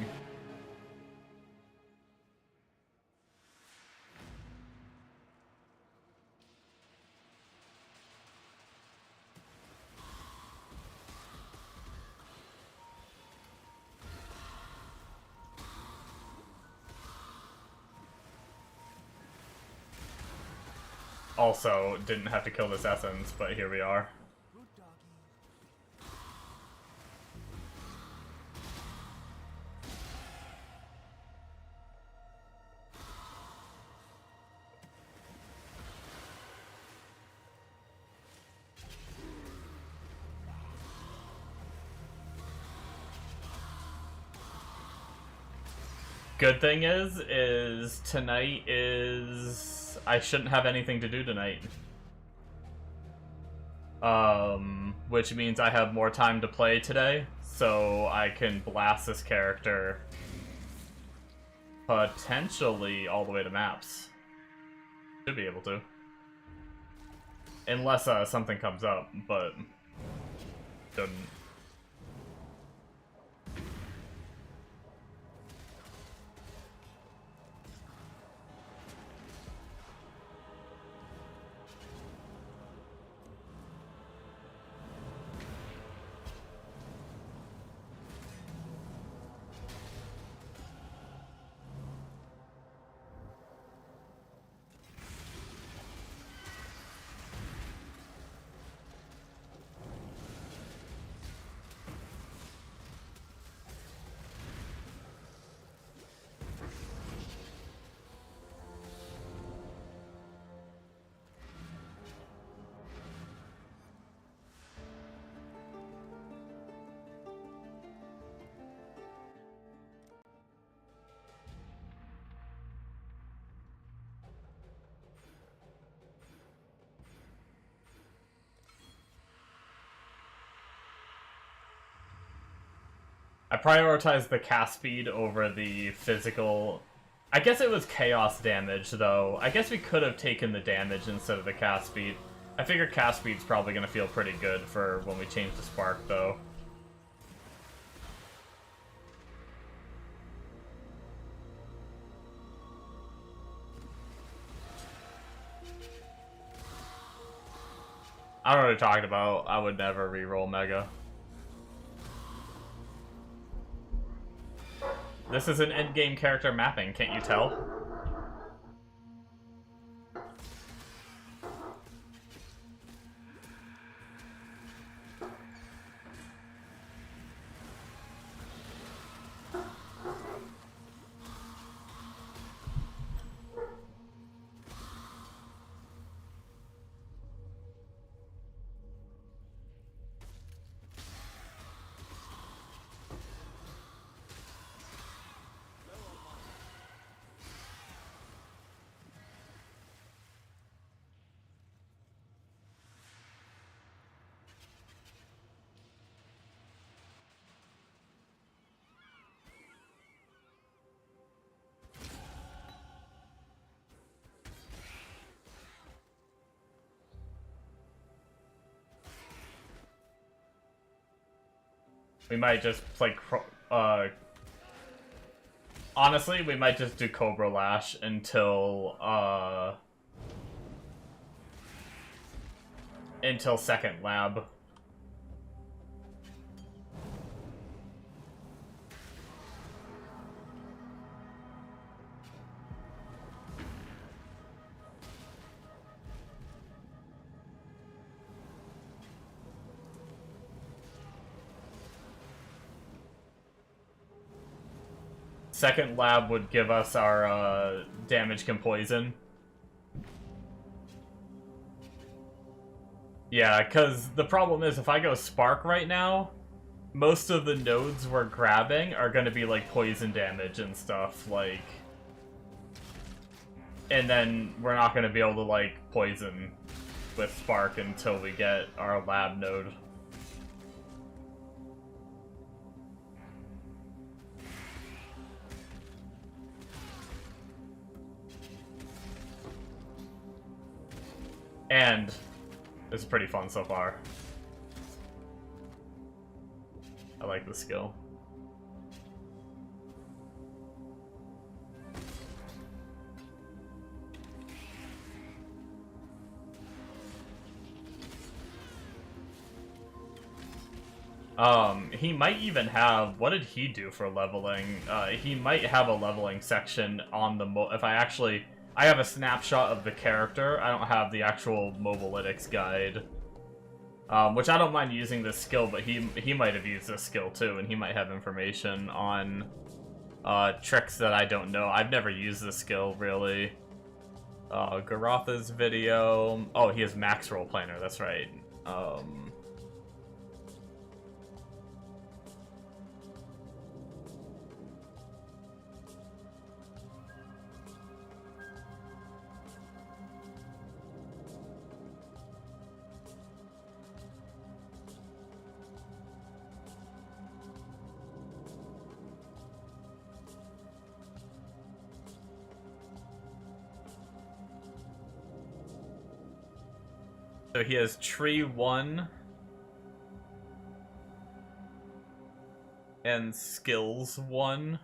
Also, didn't have to kill this essence, but here we are. Good doggy. Good thing is tonight is... I shouldn't have anything to do tonight. Which means I have more time to play today, so I can blast this character potentially all the way to maps. Should be able to. Unless something comes up, but shouldn't. I prioritized the cast speed over the physical... I guess it was chaos damage, though. I guess we could have taken the damage instead of the cast speed. I figure cast speed's probably going to feel pretty good for when we change the spark, though. I don't know what you're talking about. I would never reroll Mega. This is an endgame character mapping, can't you tell? We might just play, honestly, we might just do Cobra Lash until second lab. Second lab would give us our damage can poison. Yeah, because the problem is if I go Spark right now, most of the nodes we're grabbing are going to be like poison damage and stuff, like... And then we're not going to be able to like poison with Spark until we get our lab node. And this is pretty fun so far. I like the skill. He might even have, what did he do for leveling? He might have a leveling section on the if I have a snapshot of the character. I don't have the actual Mobalytics guide. Which I don't mind using this skill, but he might have used this skill too, and he might have information on tricks that I don't know. I've never used this skill, really. Garotha's video... Oh, he has Max Roll Planner, that's right. So he has Tree 1 and Skills 1.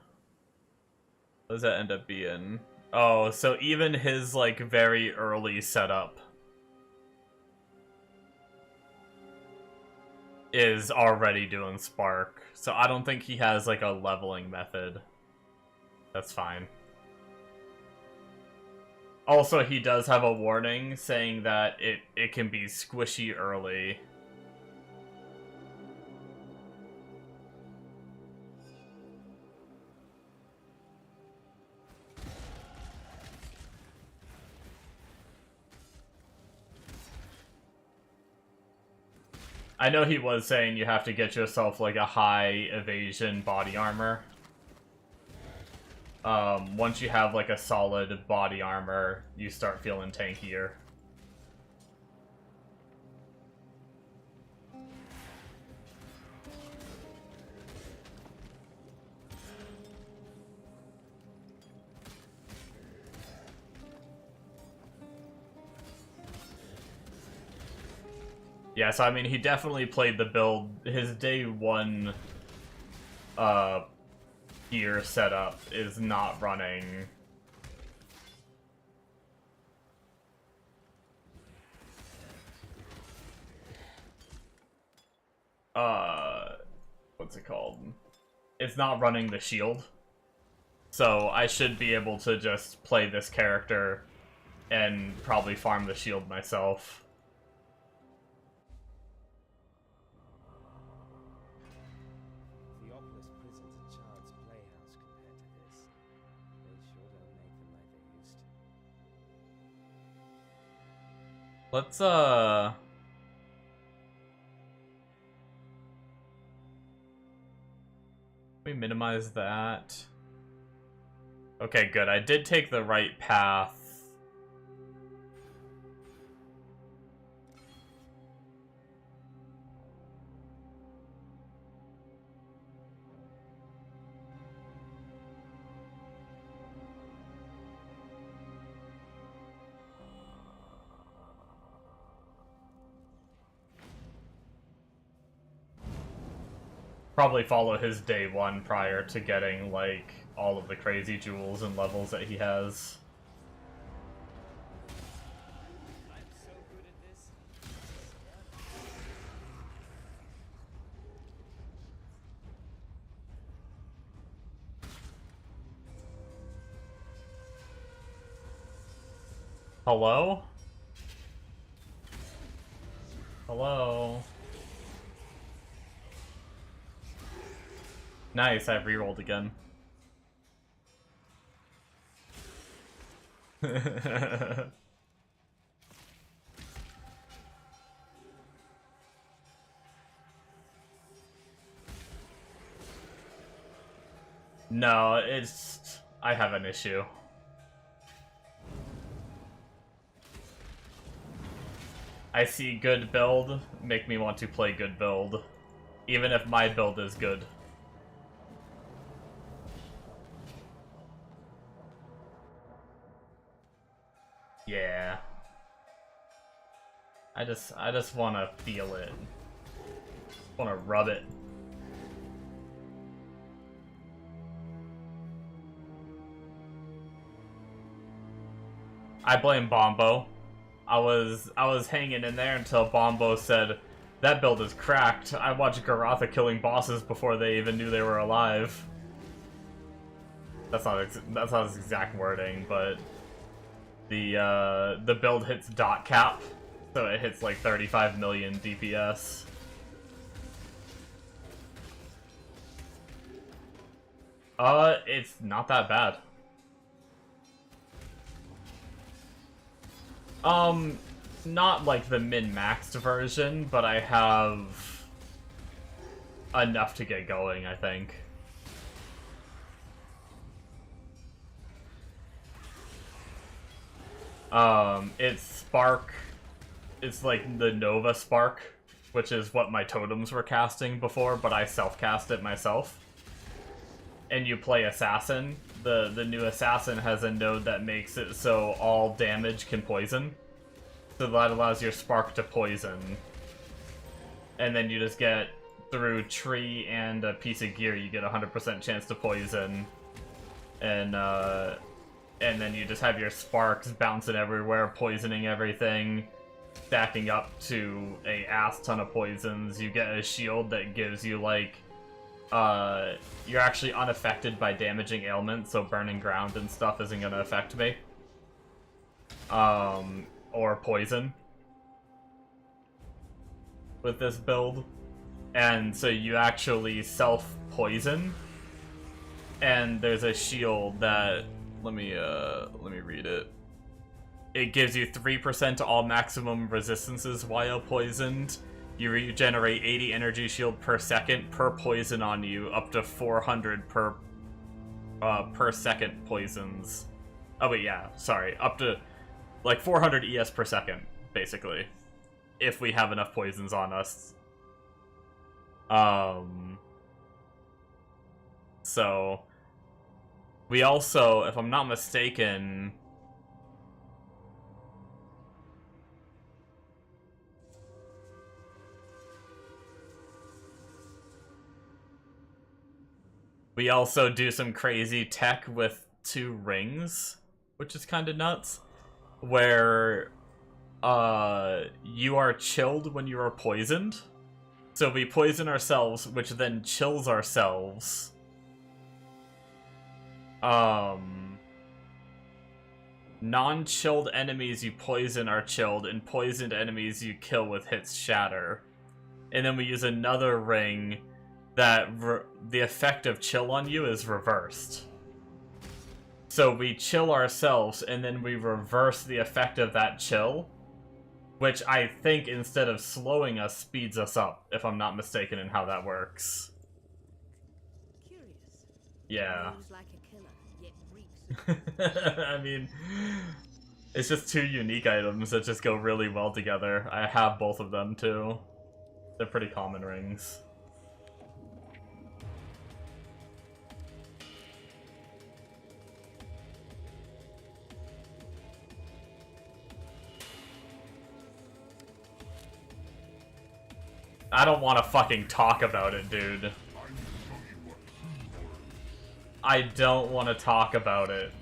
What does that end up being? Oh, so even his like very early setup is already doing Spark. So I don't think he has like a leveling method. That's fine. Also, he does have a warning saying that it can be squishy early. I know he was saying you have to get yourself like a high evasion body armor. Once you have like a solid body armor, you start feeling tankier. Yeah, so I mean, he definitely played the build. His day one gear setup is not running. what's it called? It's not running the shield. So I should be able to just play this character and probably farm the shield myself. The Oculus prison's a child's playhouse compared to this. They sure don't make them like they used to. Let's, we minimize that. Okay, good. I did take the right path. Probably follow his day one prior to getting, like, all of the crazy jewels and levels that he has. I'm so good at this. Hello? Hello? Nice, I've rerolled again. No, it's... I have an issue. I see good build, make me want to play good build. Even if my build is good. Yeah. I just want to feel it. Want to rub it. I blame Bombo. I was hanging in there until Bombo said, "That build is cracked. I watched Garatha killing bosses before they even knew they were alive." That's not his exact wording, but the build hits dot cap, so it hits like 35 million DPS. It's not that bad. Not like the min-maxed version, but I have enough to get going, I think. It's Spark. It's like the Nova Spark, which is what my totems were casting before, but I self-cast it myself. And you play Assassin. The new Assassin has a node that makes it so all damage can poison. So that allows your Spark to poison. And then you just get, through tree and a piece of gear, you get a 100% chance to poison. And then you just have your sparks bouncing everywhere, poisoning everything, stacking up to a ass ton of poisons. You get a shield that gives you, like, you're actually unaffected by damaging ailments, so burning ground and stuff isn't gonna affect me. Or poison. With this build. And so you actually self-poison. And there's a shield that... Let me read it. It gives you 3% to all maximum resistances while poisoned. You regenerate 80 energy shield per second per poison on you, up to 400 per second poisons. Oh wait, yeah, sorry, up to like 400 ES per second, basically, if we have enough poisons on us. So we also, if I'm not mistaken, we also do some crazy tech with 2 rings, which is kind of nuts, where you are chilled when you are poisoned. So we poison ourselves, which then chills ourselves. Non-chilled enemies you poison are chilled, and poisoned enemies you kill with hits shatter. And then we use another ring that the effect of chill on you is reversed. So we chill ourselves, and then we reverse the effect of that chill, which I think instead of slowing us, speeds us up, if I'm not mistaken in how that works. Curious. Yeah. Moves like a killer, yet reeks. I mean, it's just two unique items that just go really well together. I have both of them too. They're pretty common rings. I don't want to fucking talk about it, dude. I don't want to talk about it.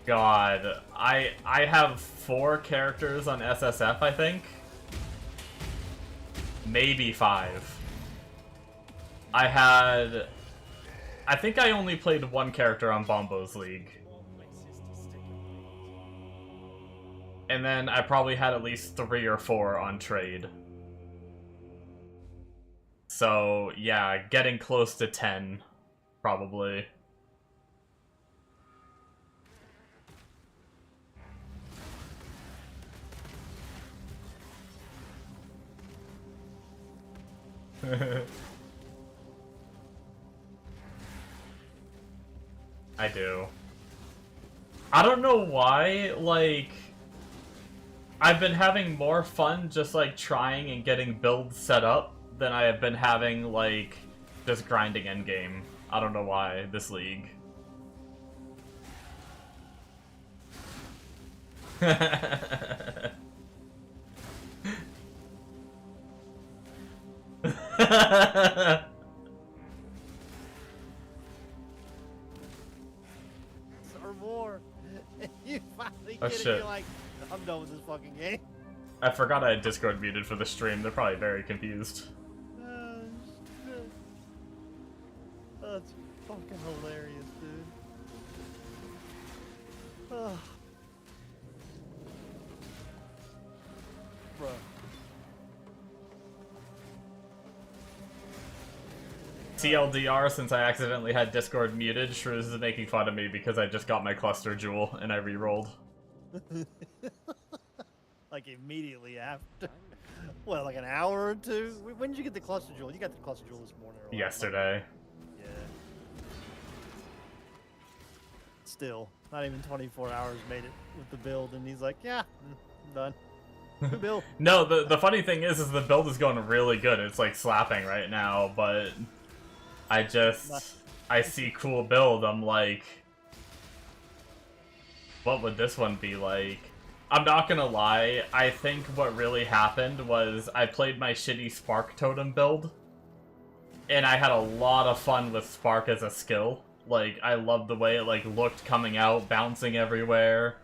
God, I have 4 characters on SSF, I think. Maybe 5. I think I only played 1 character on Bombo's League. And then I probably had at least 3 or 4 on trade. So, yeah, getting close to 10, probably. I do. I don't know why, like... I've been having more fun just, like, trying and getting builds set up than I have been having, like, just grinding endgame. I don't know why, this league. Or more. You finally Oh, get it, shit. you're like, I'm done with this fucking game. I forgot I had Discord muted for the stream. They're probably very confused. Oh, shit. Oh, that's fucking hilarious, dude. Oh. Bruh. TLDR, since I accidentally had Discord muted, Shrews is making fun of me because I just got my cluster jewel and I re-rolled. Like immediately after. Well, like an hour or two? When did you get the cluster jewel? You got the cluster jewel this morning. Or Yesterday. Yeah. Still, not even 24 hours made it with the build, and he's like, yeah, I'm done. Good build. No, the funny thing is the build is going really good. It's like slapping right now, but I see cool build, I'm like, what would this one be like? I'm not gonna lie, I think what really happened was I played my shitty Spark Totem build, and I had a lot of fun with Spark as a skill. Like, I loved the way it, like, looked coming out, bouncing everywhere.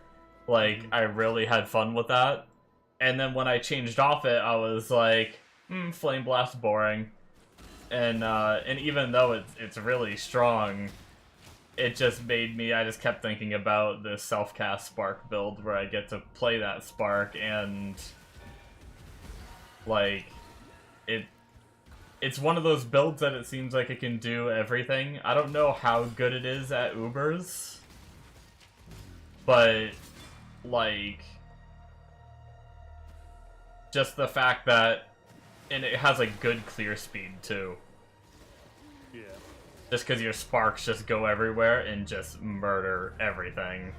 Like, I really had fun with that. And then when I changed off it, I was like, Flame Blast boring. And even though it's really strong, it just made me, I just kept thinking about the self-cast Spark build where I get to play that Spark and, like, it's one of those builds that it seems like it can do everything. I don't know how good it is at Ubers, but, like, just the fact that, and it has a good clear speed too. Yeah. Just because your sparks just go everywhere and just murder everything.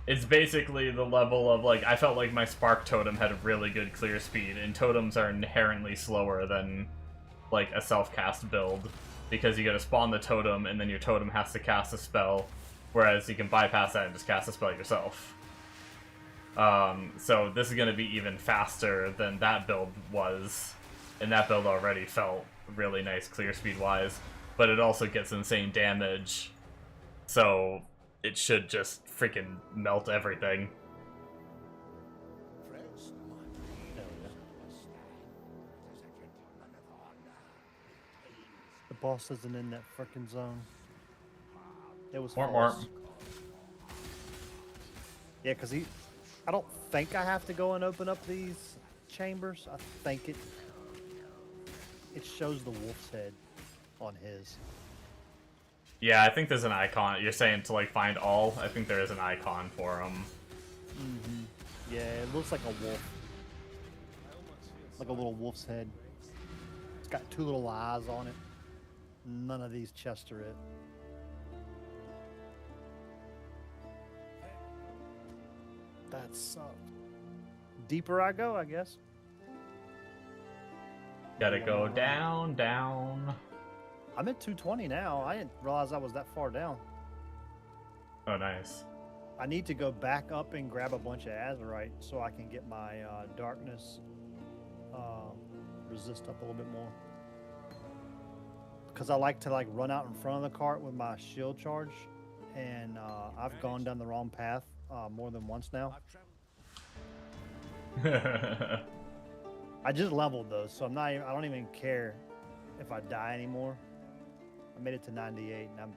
It's basically the level of, like, I felt like my Spark Totem had a really good clear speed, and totems are inherently slower than, like, a self-cast build, because you gotta spawn the totem, and then your totem has to cast a spell, whereas you can bypass that and just cast a spell yourself. So this is gonna be even faster than that build was, and that build already felt really nice clear speed-wise, but it also gets insane damage, so it should just freaking melt everything. Hell yeah. The boss isn't in that frickin' zone. It was Warp, false. warp. Yeah, because I don't think I have to go and open up these chambers. I think it shows the wolf's head on his. Yeah, I think there's an icon. You're saying to like find all? I think there is an icon for them. Yeah, it looks like a wolf. Like a little wolf's head. It's got 2 little eyes on it. None of these chests are it. That sucked. Deeper I go, I guess. Gotta go down, down. I'm at 220 now. I didn't realize I was that far down. Oh, nice. I need to go back up and grab a bunch of azurite so I can get my darkness resist up a little bit more. Because I like to like run out in front of the cart with my shield charge, and I've gone down the wrong path more than once now. I just leveled those, so I'm not. I don't even care if I die anymore. I made it to 98, and I'm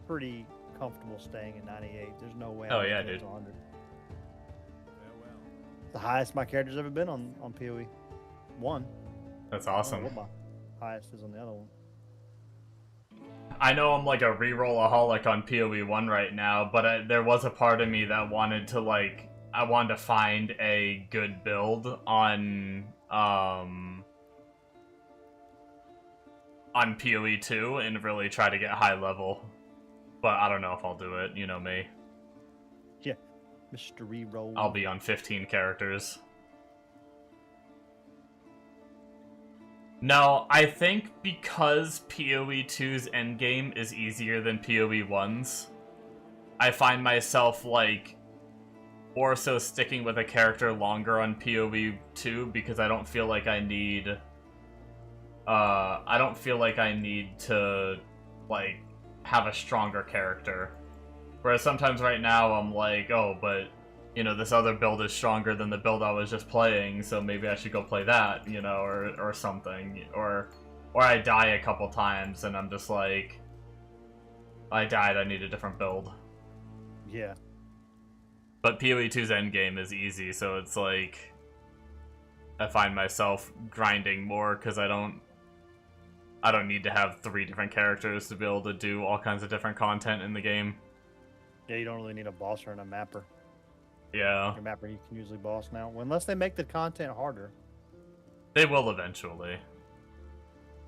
pretty comfortable staying at 98. There's no way. Oh, I'm yeah, gonna get dude. to 100. The highest my character's ever been on PoE. 1. That's I don't know awesome. what my highest is on the other one. I know I'm like a rerollaholic on PoE 1 right now, but there was a part of me that wanted to like, I wanted to find a good build on PoE 2 and really try to get high level. But I don't know if I'll do it, you know me. Yeah, Mr. Reroll. I'll be on 15 characters. No, I think because PoE 2's endgame is easier than PoE 1's, I find myself, like, more so sticking with a character longer on PoE 2 because I don't feel like I need... I don't feel like I need to, like, have a stronger character. Whereas sometimes right now I'm like, oh, but... you know, this other build is stronger than the build I was just playing, so maybe I should go play that, you know, or something. Or I die a couple times, and I'm just like, I died, I need a different build. Yeah. But PoE 2's endgame is easy, so it's like, I find myself grinding more, because I don't need to have 3 different characters to be able to do all kinds of different content in the game. Yeah, you don't really need a boss or a mapper. Yeah. Your mapper you can usually boss now. Well, unless they make the content harder. They will eventually.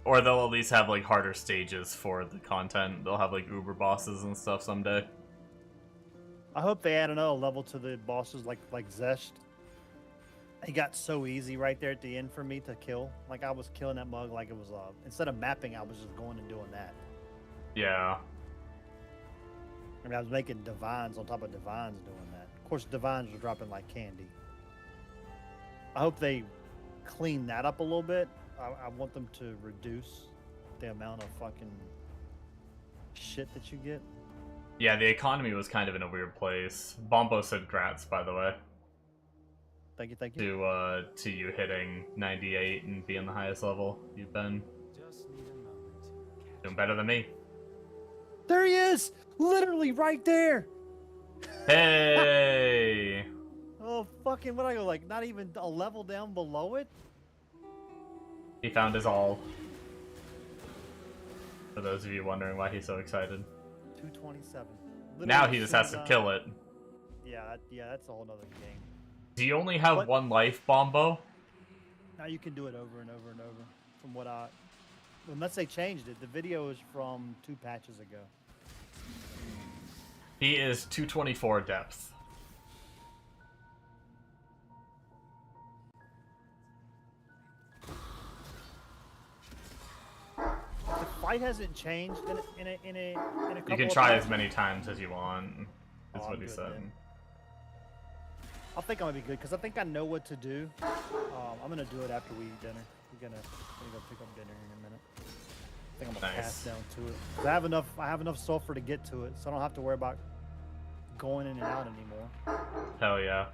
Or they'll at least have, like, harder stages for the content. They'll have, like, uber bosses and stuff someday. I hope they add another level to the bosses like Zesht. He got so easy right there at the end for me to kill. Like, I was killing that mug like it was, instead of mapping, I was just going and doing that. Yeah. I mean, I was making divines on top of divines doing that. Of course, divines were dropping like candy. I hope they clean that up a little bit. I want them to reduce the amount of fucking shit that you get. Yeah, the economy was kind of in a weird place. Bombo said grats, by the way. Thank you. To you hitting 98 and being the highest level you've been. Just need a moment to catch Doing better than me. There he is! Literally right there! Hey! Oh, fucking, what I go, like, not even a level down below it? He found his all. For those of you wondering why he's so excited. 227. Now Literally he just has to kill it. Yeah, that's a whole nother game. Do you only have What? 1 life, Bombo? Now you can do it over and over and over. From what unless they changed it. The video is from 2 patches ago. He is 224 depth. The fight hasn't changed in a couple You can of try patches. as many times as you want, is Oh, what I'm he good said. then. I think I'm gonna be good because I think I know what to do. I'm gonna do it after we eat dinner. We're gonna go pick up dinner in a minute. I think I'm gonna pass Nice. down to it. 'Cause I have enough sulfur to get to it, so I don't have to worry about going in and out anymore. Hell yeah.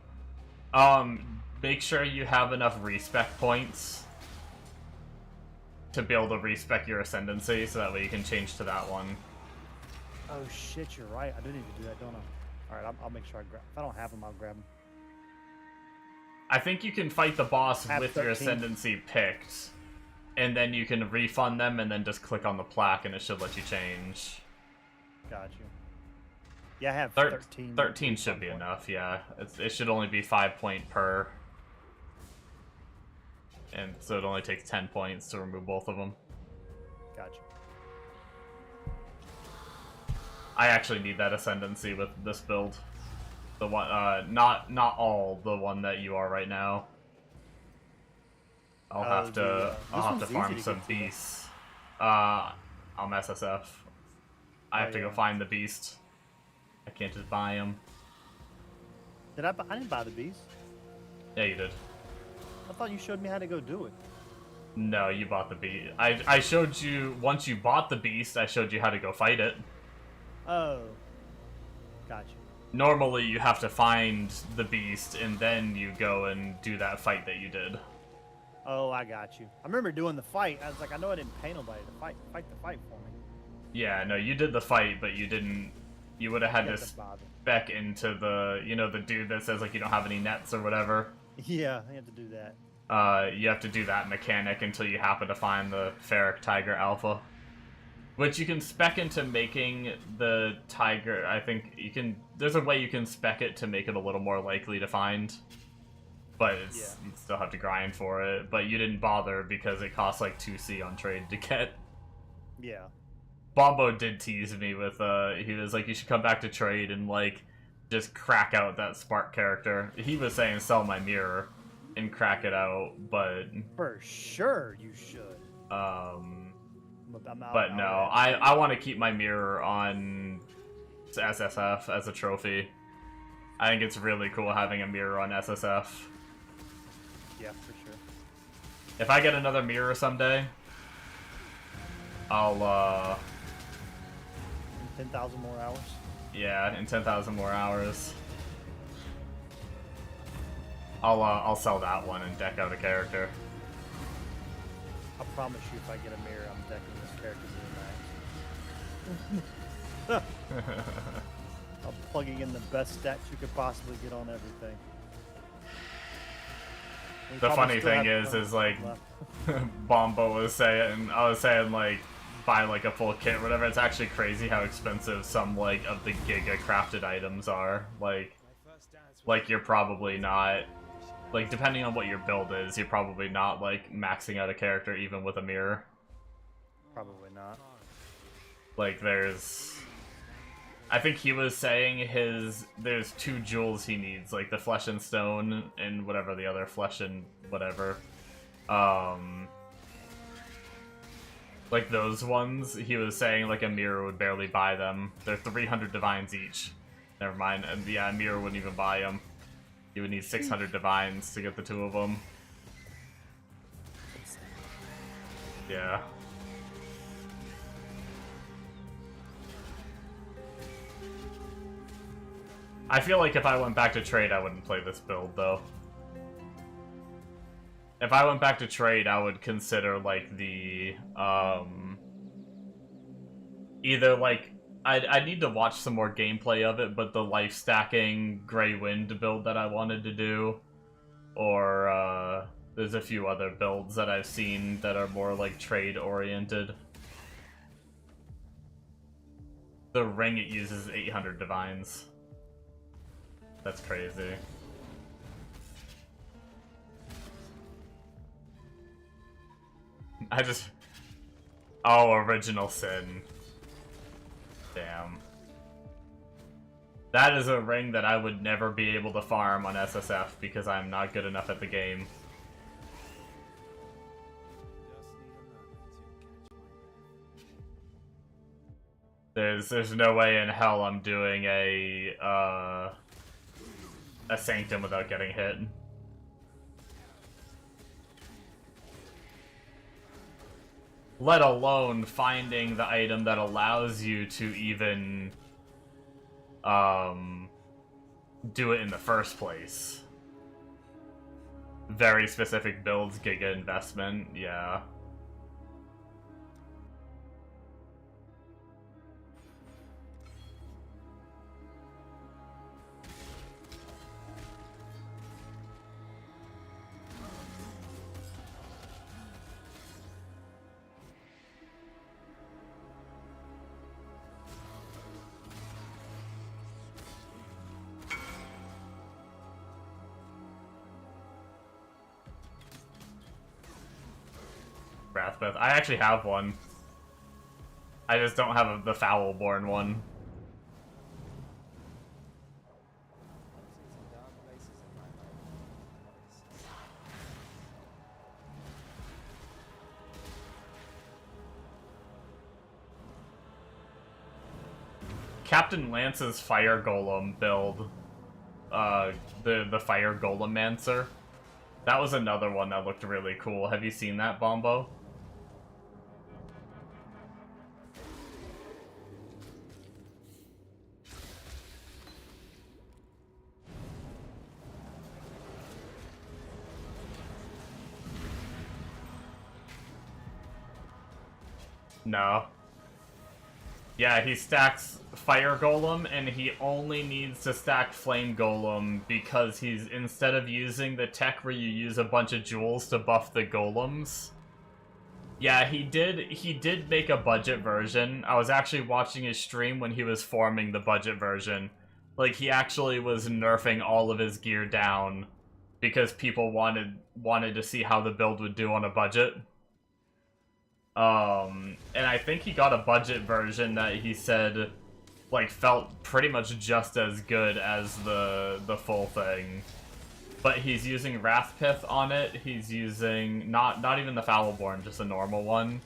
Make sure you have enough respec points to be able to respec your ascendancy, so that way you can change to that one. Oh shit, you're right. I do need to do that, don't I? All right, I'll make sure I grab. If I don't have them, I'll grab them. I think you can fight the boss Have with your 13. ascendancy picked, and then you can refund them, and then just click on the plaque, and it should let you change. Got you. Yeah, I have 13. 13. 13 should be enough, yeah. It should only be 5 point per. And so it only takes 10 points to remove both of them. Got you. I actually need that ascendancy with this build. The one, not all, the one that you are right now. I'll have to farm easy to some get to, though. beasts. I'm SSF. I have to go yeah. find the beast. I can't just buy him. I didn't buy the beast. Yeah, you did. I thought you showed me how to go do it. No, you bought the beast. I showed you, once you bought the beast, I showed you how to go fight it. Oh. Got you. Normally, you have to find the beast, and then you go and do that fight that you did. Oh, I got you. I remember doing the fight. I was like, I know I didn't pay nobody to fight the fight for me. Yeah, no, you did the fight, but you didn't. You would have had to spec into the, the dude that says, like, you don't have any nets or whatever. Yeah, I have to do that. You have to do that mechanic until you happen to find the Ferric Tiger Alpha. Which you can spec into making the Tiger, I think you can, there's a way you can spec it to make it a little more likely to find. But you still have to grind for it. But you didn't bother because it costs like 2C on trade to get. Yeah. Bombo did tease me with, he was like, you should come back to trade and, like, just crack out that Spark character. He was saying sell my mirror and crack it out, but... For sure you should. But no, I want to keep my mirror on SSF as a trophy. I think it's really cool having a mirror on SSF. Yeah, for sure. If I get another mirror someday, I'll, 10,000 more hours? yeah, in 10,000 more hours. I'll sell that one and deck out a character. I promise you, if I get a mirror, I'm decking this character to the max. I'm plugging in the best stats you could possibly get on everything. We The probably funny still thing have is like, left. Bombo was saying, I was saying, like, buy, like, a full kit or whatever. It's actually crazy how expensive some, like, of the Giga crafted items are. Like, you're probably not, like, depending on what your build is, you're probably not, like, maxing out a character even with a mirror. Probably not. Like, I think he was saying there's 2 jewels he needs, like the Flesh and Stone and whatever the other Flesh and whatever. Like those ones, he was saying like a mirror would barely buy them. They're 300 divines each. Never mind, and yeah, a mirror wouldn't even buy them. You would need 600 divines to get the 2 of them. Yeah. I feel like if I went back to trade, I wouldn't play this build, though. If I went back to trade, I would consider, like, the, either, like, I'd need to watch some more gameplay of it, but the life stacking Grey Wind build that I wanted to do, or, there's a few other builds that I've seen that are more, like, trade-oriented. The ring it uses 800 divines. That's crazy. Oh, Original Sin. Damn. That is a ring that I would never be able to farm on SSF because I'm not good enough at the game. There's no way in hell I'm doing a Sanctum without getting hit. Let alone finding the item that allows you to even do it in the first place. Very specific builds, giga investment, yeah. Wrathbeth. I actually have one. I just don't have the Foulborn one. Some dark places in my life. Captain Lance's Fire Golem build, the Fire Golemancer. That was another one that looked really cool. Have you seen that, Bombo? No. Yeah, he stacks Fire Golem, and he only needs to stack Flame Golem because he's, instead of using the tech where you use a bunch of jewels to buff the golems. Yeah, he did make a budget version. I was actually watching his stream when he was forming the budget version. Like, he actually was nerfing all of his gear down because people wanted to see how the build would do on a budget. And I think he got a budget version that he said, like, felt pretty much just as good as the full thing. But he's using Wrathpith on it, he's using, not even the Foulborn, just a normal one.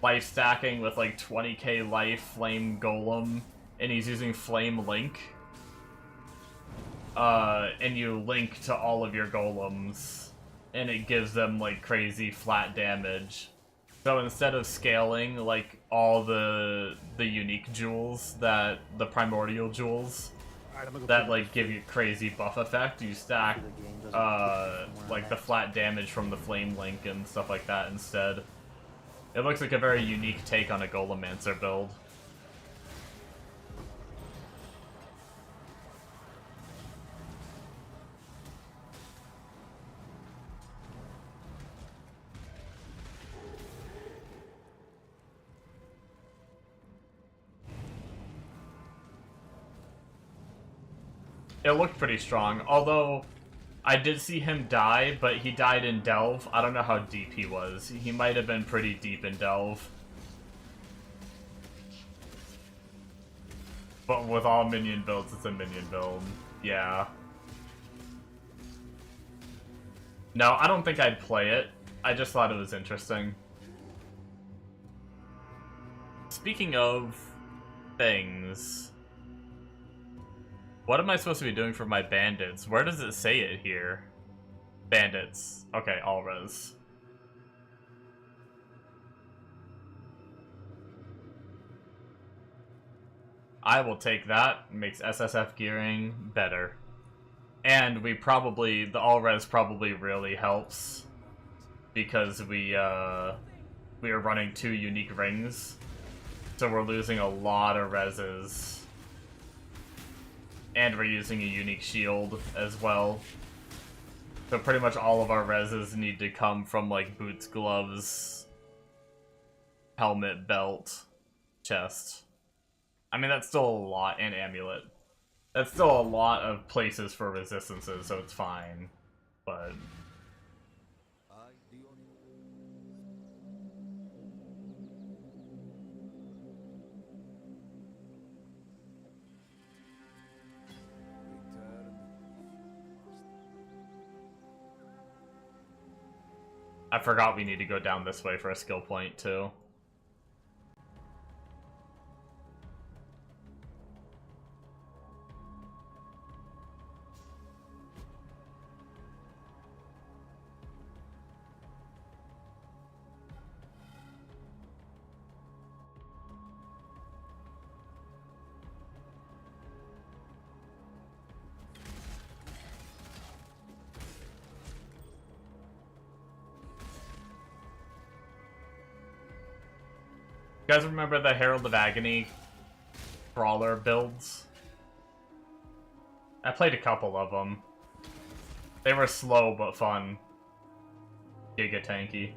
Life stacking with, like, 20k life, Flame Golem, and he's using Flame Link. And you link to all of your golems, and it gives them, like, crazy flat damage. So instead of scaling, like, all the unique jewels, the primordial jewels, that, like, give you crazy buff effect, you stack, like, the flat damage from the Flame Link and stuff like that instead. It looks like a very unique take on a Golemancer build. It looked pretty strong, although I did see him die, but he died in Delve. I don't know how deep he was. He might have been pretty deep in Delve. But with all minion builds, it's a minion build. Yeah. No, I don't think I'd play it. I just thought it was interesting. Speaking of things... What am I supposed to be doing for my bandits? Where does it say it here? Bandits. Okay, all res. I will take that. Makes SSF gearing better. And we probably, the all res probably really helps. Because we are running 2 unique rings. So we're losing a lot of reses. And we're using a unique shield as well. So pretty much all of our reses need to come from, like, boots, gloves, helmet, belt, chest. I mean, that's still a lot, and amulet. That's still a lot of places for resistances, so it's fine. But... I forgot we need to go down this way for a skill point, too. You guys remember the Herald of Agony brawler builds? I played a couple of them. They were slow but fun. Giga tanky.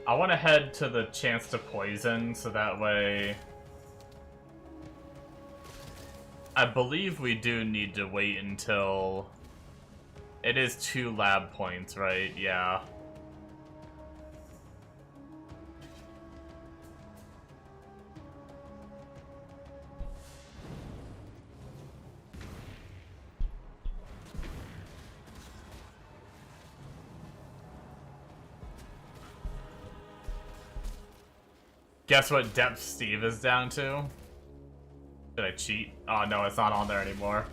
I want to head to the chance to poison, so that way... I believe we do need to wait until... It is 2 lab points, right? Yeah. Guess what depth Steve is down to? Did I cheat? Oh no, it's not on there anymore.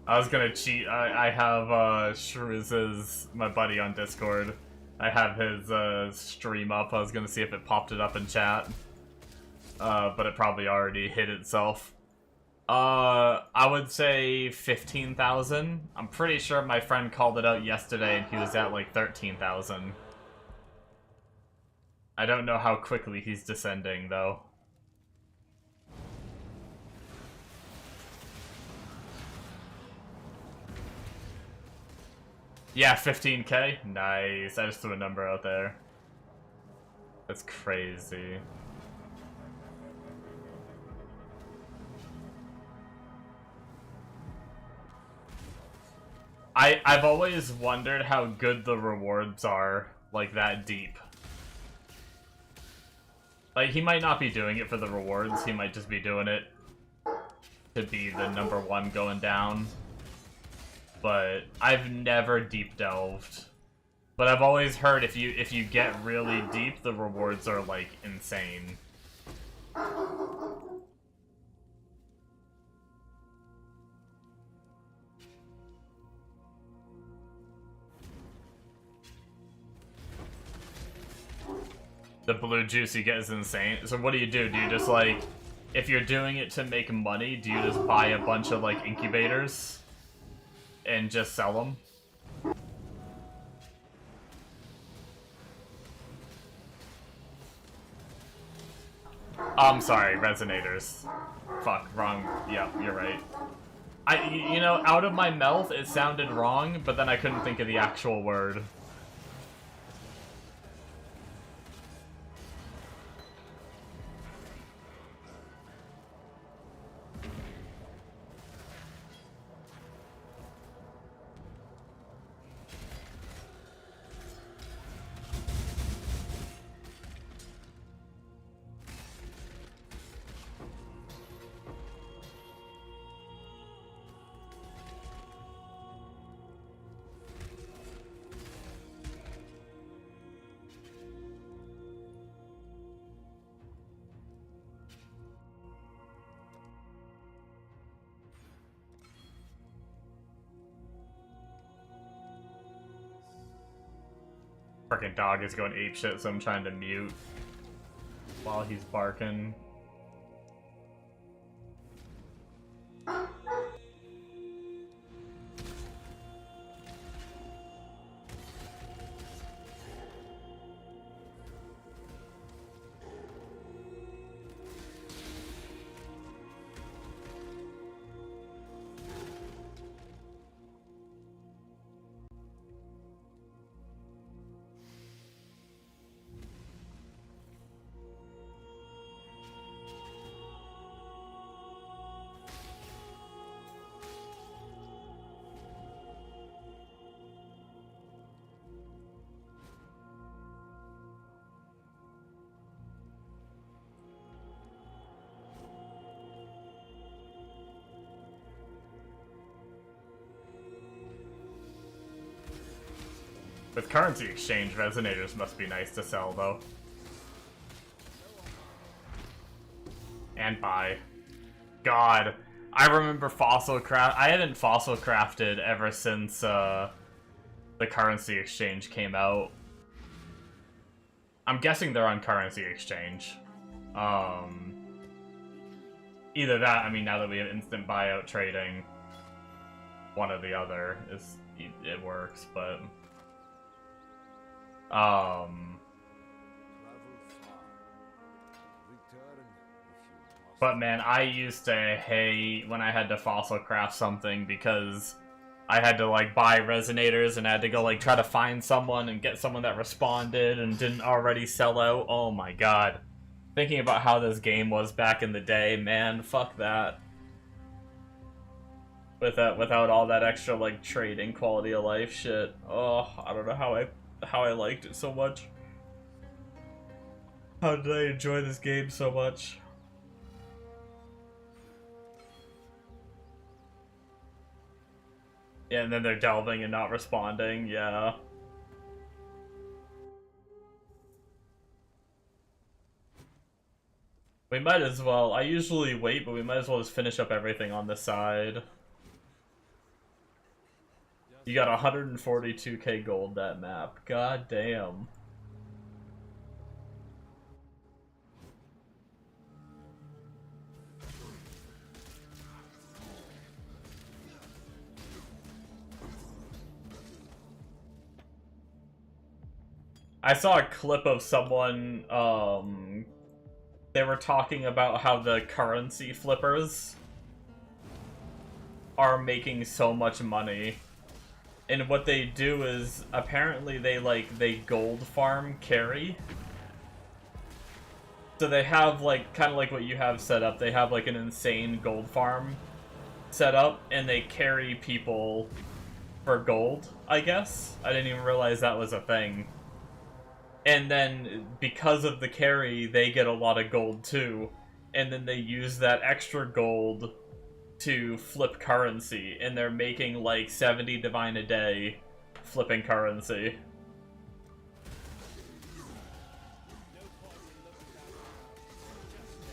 I was gonna cheat. I have Shrews's, my buddy on Discord. I have his stream up. I was gonna see if it popped it up in chat. But it probably already hit itself. I would say 15,000. I'm pretty sure my friend called it out yesterday and he was at like 13,000. I don't know how quickly he's descending, though. Yeah, 15k? Nice. I just threw a number out there. That's crazy. I've always wondered how good the rewards are, like, that deep. Like, he might not be doing it for the rewards, he might just be doing it to be the #1 going down. But I've never deep delved. But I've always heard if you get really deep, the rewards are, like, insane. The blue juice you get is insane. So what do? Do you just, like, if you're doing it to make money, do you just buy a bunch of, like, incubators and just sell them? I'm sorry, resonators. Fuck, wrong. Yeah, you're right. You know, out of my mouth it sounded wrong, but then I couldn't think of the actual word. Freaking dog is going apeshit, so I'm trying to mute while he's barking. With currency exchange, resonators must be nice to sell, though. And buy. God, I remember fossil craft. I hadn't fossil crafted ever since the currency exchange came out. I'm guessing they're on currency exchange. Either that, I mean, now that we have instant buyout trading, one or the other is it works, but but man, I used to hate when I had to fossil craft something because I had to like buy resonators and I had to go like try to find someone and get someone that responded and didn't already sell out. Oh my god. Thinking about how this game was back in the day, man, fuck that. Without all that extra like trading quality of life shit. Oh, I don't know how I liked it so much. How did I enjoy this game so much? Yeah, and then they're delving and not responding, yeah. We might as well. I usually wait, but we might as well just finish up everything on the side. You got 142k gold that map. God damn. I saw a clip of someone, they were talking about how the currency flippers are making so much money. And what they do is, apparently they gold farm carry. So they have like, kind of like what you have set up, they have like an insane gold farm set up, and they carry people for gold, I guess? I didn't even realize that was a thing. And then, because of the carry, they get a lot of gold too. And then they use that extra gold to flip currency. And they're making like 70 divine a day flipping currency.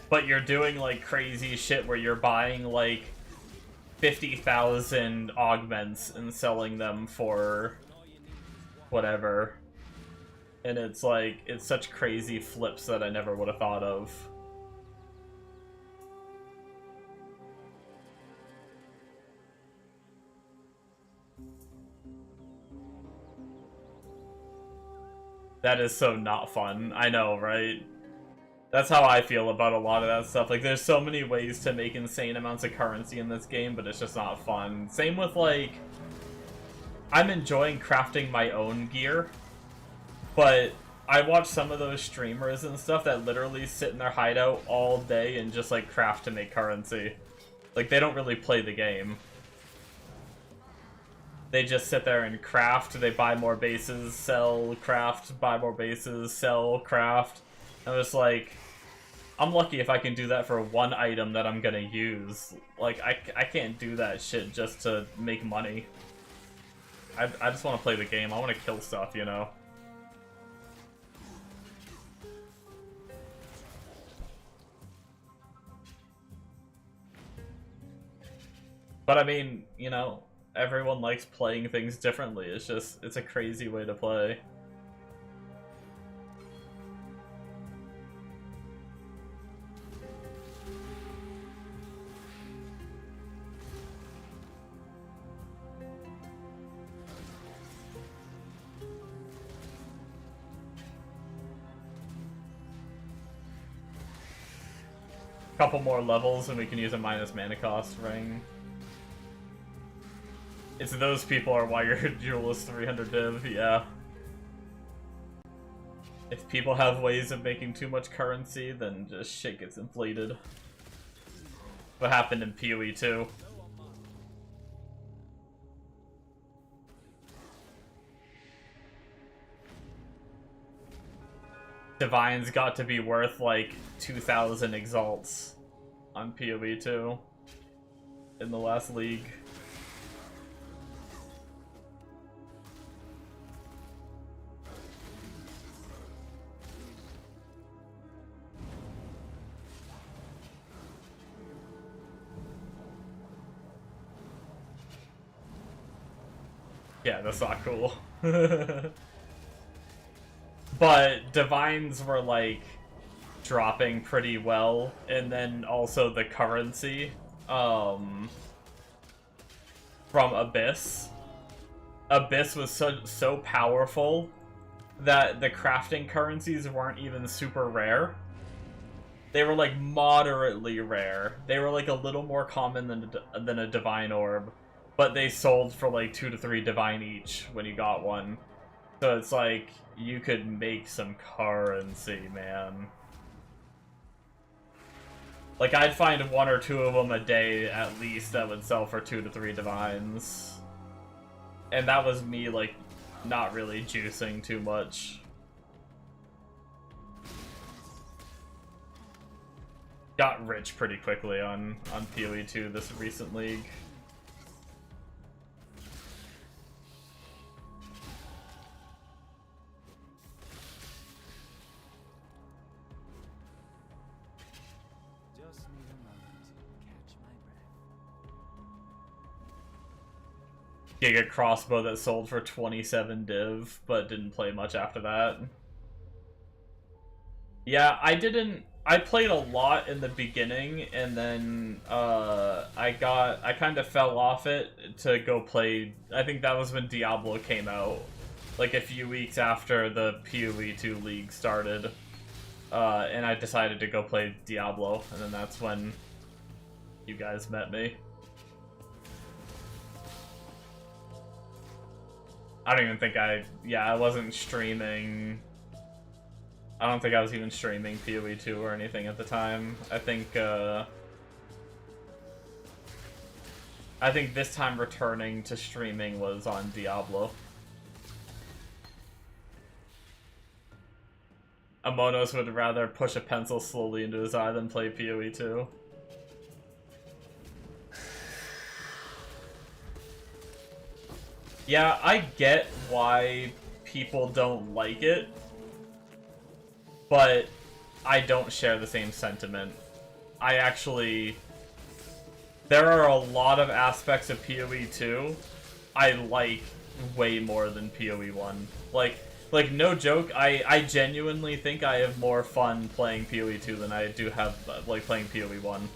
But you're doing like crazy shit where you're buying like 50,000 augments and selling them for whatever. And it's like, it's such crazy flips that I never would have thought of. That is so not fun. I know, right? That's how I feel about a lot of that stuff. Like, there's so many ways to make insane amounts of currency in this game, but it's just not fun. Same with, like, I'm enjoying crafting my own gear. But I watch some of those streamers and stuff that literally sit in their hideout all day and just like craft to make currency. Like, they don't really play the game. They just sit there and craft, they buy more bases, sell, craft, buy more bases, sell, craft. And it's like, I'm lucky if I can do that for one item that I'm gonna use. Like, I can't do that shit just to make money. I just want to play the game, I want to kill stuff, you know? But I mean, you know, everyone likes playing things differently. It's just, it's a crazy way to play. Couple more levels and we can use a minus mana cost ring. It's those people are why your duel is 300 div, yeah. If people have ways of making too much currency, then just shit gets inflated. What happened in PoE 2. Divines got to be worth like 2,000 exalts on PoE 2 in the last league. Yeah, that's not cool. But divines were like dropping pretty well, and then also the currency from Abyss. Abyss was so powerful that the crafting currencies weren't even super rare. They were like moderately rare. They were like a little more common than a divine orb, but they sold for like 2 to 3 divine each when you got one. So it's like you could make some currency, man. Like I'd find 1 or 2 of them a day at least that would sell for 2 to 3 divines. And that was me like not really juicing too much. Got rich pretty quickly on PoE 2 this recent league. Just need a moment to catch my breath. Giga crossbow that sold for 27 div, but didn't play much after that. Yeah, I played a lot in the beginning, and then I kind of fell off it to go play. I think that was when Diablo came out, like a few weeks after the PoE 2 league started, and I decided to go play Diablo, and then that's when you guys met me. I don't even think I wasn't streaming. I don't think I was even streaming PoE 2 or anything at the time. I think this time returning to streaming was on Diablo. Amonos would rather push a pencil slowly into his eye than play PoE 2. Yeah, I get why people don't like it, but I don't share the same sentiment. There are a lot of aspects of PoE 2 I like way more than PoE 1. Like no joke, I genuinely think I have more fun playing PoE 2 than I do have like playing PoE 1.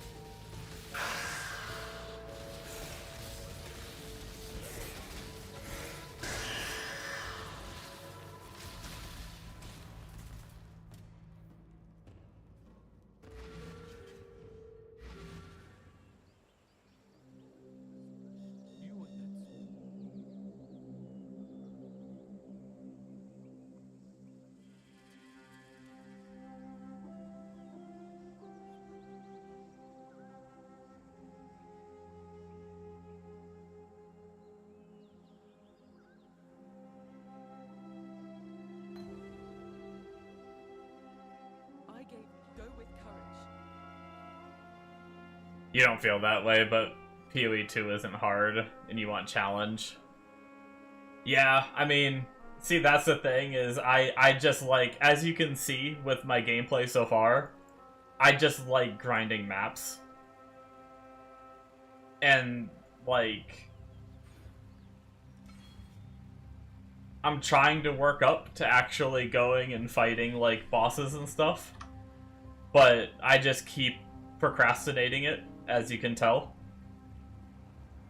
I gave go with courage. You don't feel that way, but PoE 2 isn't hard, and you want challenge. Yeah, I mean, see, that's the thing, is I just like, as you can see with my gameplay so far, I just like grinding maps. And, like, I'm trying to work up to actually going and fighting, like, bosses and stuff. But I just keep procrastinating it, as you can tell.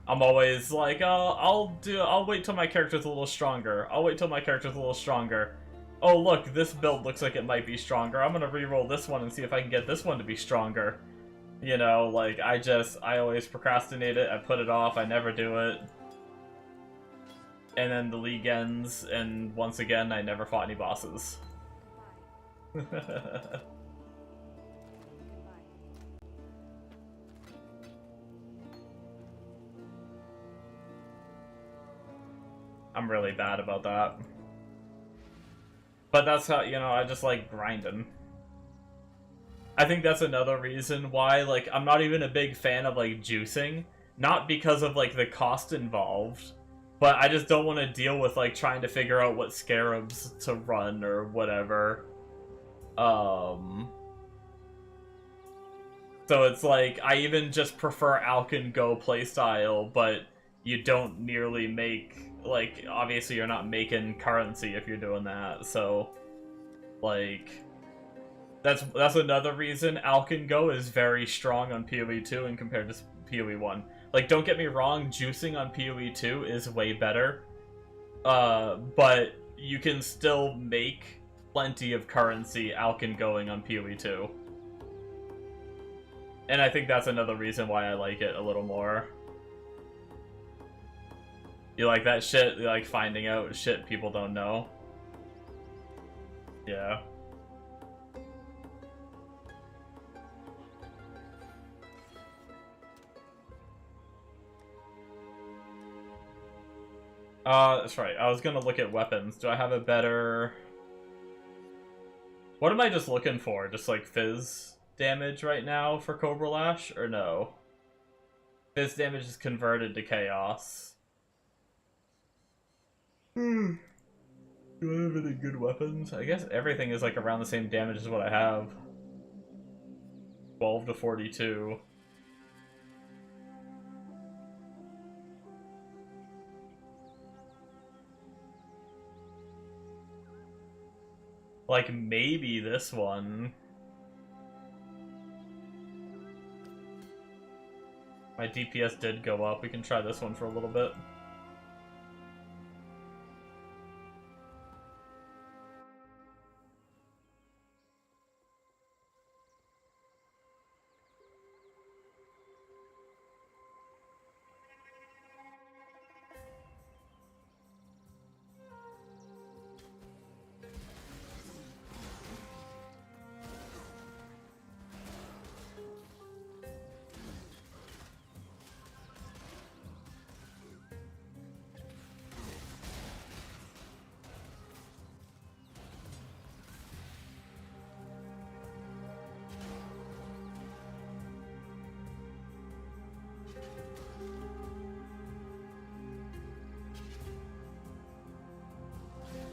I'm always like, oh, I'll wait till my character's a little stronger. I'll wait till my character's a little stronger. Oh, look, this build looks like it might be stronger. I'm gonna re-roll this one and see if I can get this one to be stronger. You know, like, I always procrastinate it. I put it off. I never do it. And then the league ends, and once again, I never fought any bosses. I'm really bad about that. But that's how, you know, I just like grinding. I think that's another reason why, like, I'm not even a big fan of, like, juicing. Not because of, like, the cost involved, but I just don't want to deal with, like, trying to figure out what scarabs to run or whatever. So it's like, I even just prefer Alkin Go playstyle, but you don't nearly make, like, obviously you're not making currency if you're doing that, so, like, that's another reason Alkin Go is very strong on PoE 2 and compared to PoE 1. Like, don't get me wrong, juicing on PoE 2 is way better, but you can still make plenty of currency Alkin going on PoE 2. And I think that's another reason why I like it a little more. You like that shit? You like finding out shit people don't know? Yeah. That's right. I was gonna look at weapons. Do I have a better... What am I just looking for? Just like fizz damage right now for Cobra Lash? Or no? Fizz damage is converted to chaos. Do I have any good weapons? I guess everything is like around the same damage as what I have. 12 to 42. Like, maybe this one. My DPS did go up. We can try this one for a little bit.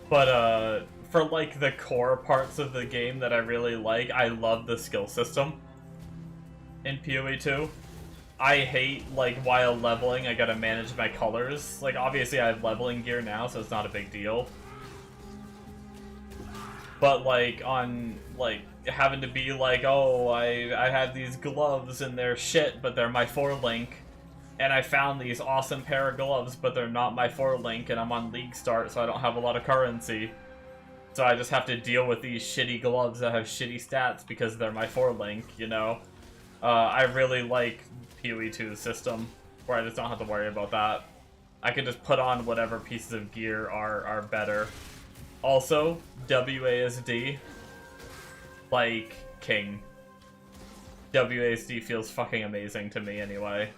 But, for, like, the core parts of the game that I really like, I love the skill system in PoE 2. I hate, like, while leveling, I gotta manage my colors. Like, obviously I have leveling gear now, so it's not a big deal. But, like, on, like, having to be like, oh, I had these gloves and they're shit, but they're my 4-link. And I found these awesome pair of gloves, but they're not my 4-link, and I'm on League Start, so I don't have a lot of currency. So I just have to deal with these shitty gloves that have shitty stats because they're my 4-link, you know? I really like PoE 2's system, where I just don't have to worry about that. I can just put on whatever pieces of gear are better. Also, WASD, like, king. WASD feels fucking amazing to me anyway.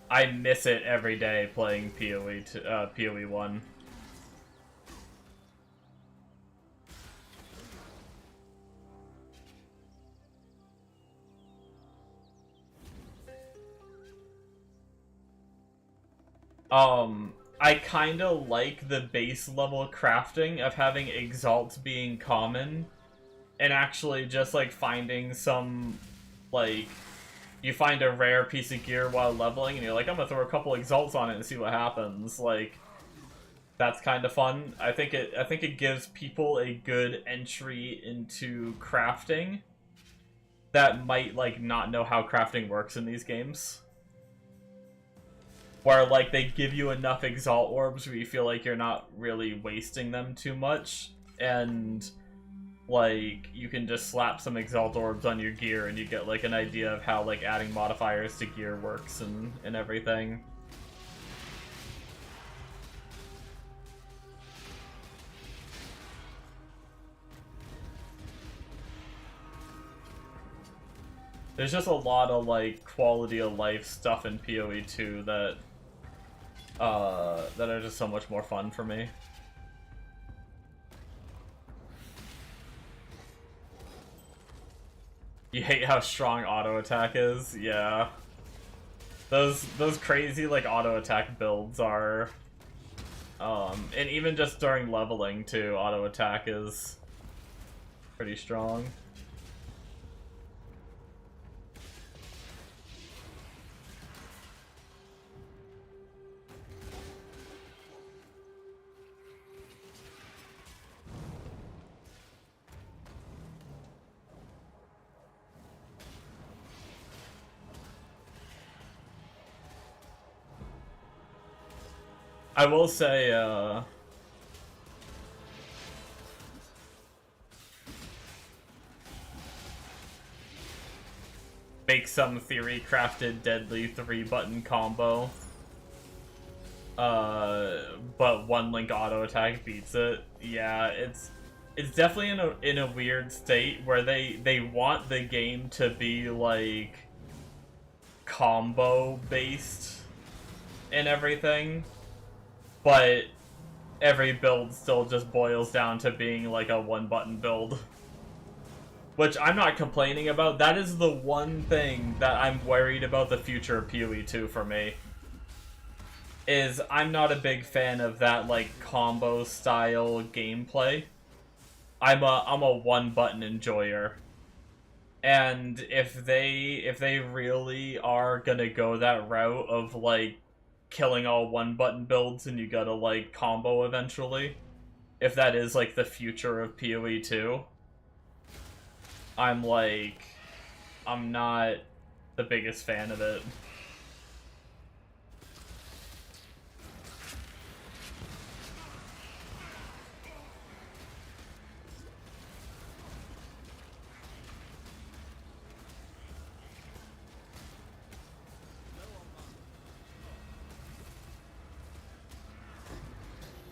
I miss it every day playing PoE 1. I kinda like the base level crafting of having exalts being common, and actually just like finding some, like, you find a rare piece of gear while leveling, and you're like, I'm gonna throw a couple exalts on it and see what happens. Like, that's kind of fun. I think it gives people a good entry into crafting that might, like, not know how crafting works in these games. Where, like, they give you enough exalt orbs where you feel like you're not really wasting them too much, and, like, you can just slap some exalt orbs on your gear and you get, like, an idea of how, like, adding modifiers to gear works and everything. There's just a lot of, like, quality of life stuff in PoE 2 that are just so much more fun for me. You hate how strong auto attack is? Yeah. Those crazy, like, auto attack builds are, and even just during leveling too, auto attack is pretty strong. I will say, make some theory crafted deadly 3-button combo. But one link auto attack beats it. Yeah, it's definitely in a weird state where they want the game to be like combo based and everything, but every build still just boils down to being like a 1-button build. Which I'm not complaining about. That is the one thing that I'm worried about the future of PoE 2 for me. Is I'm not a big fan of that like combo style gameplay. I'm a 1-button enjoyer. And if they really are gonna go that route of like killing all 1-button builds and you gotta like combo eventually, if that is like the future of PoE 2, I'm not the biggest fan of it.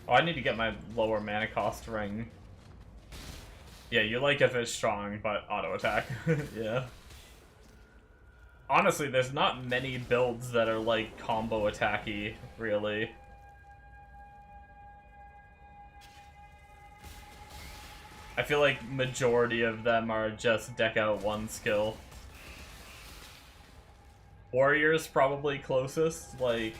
Oh, I need to get my lower mana cost ring. Yeah, you like if it's strong, but auto attack. Yeah. Honestly, there's not many builds that are like combo attacky, really. I feel like majority of them are just deck out 1 skill. Warrior's probably closest, like...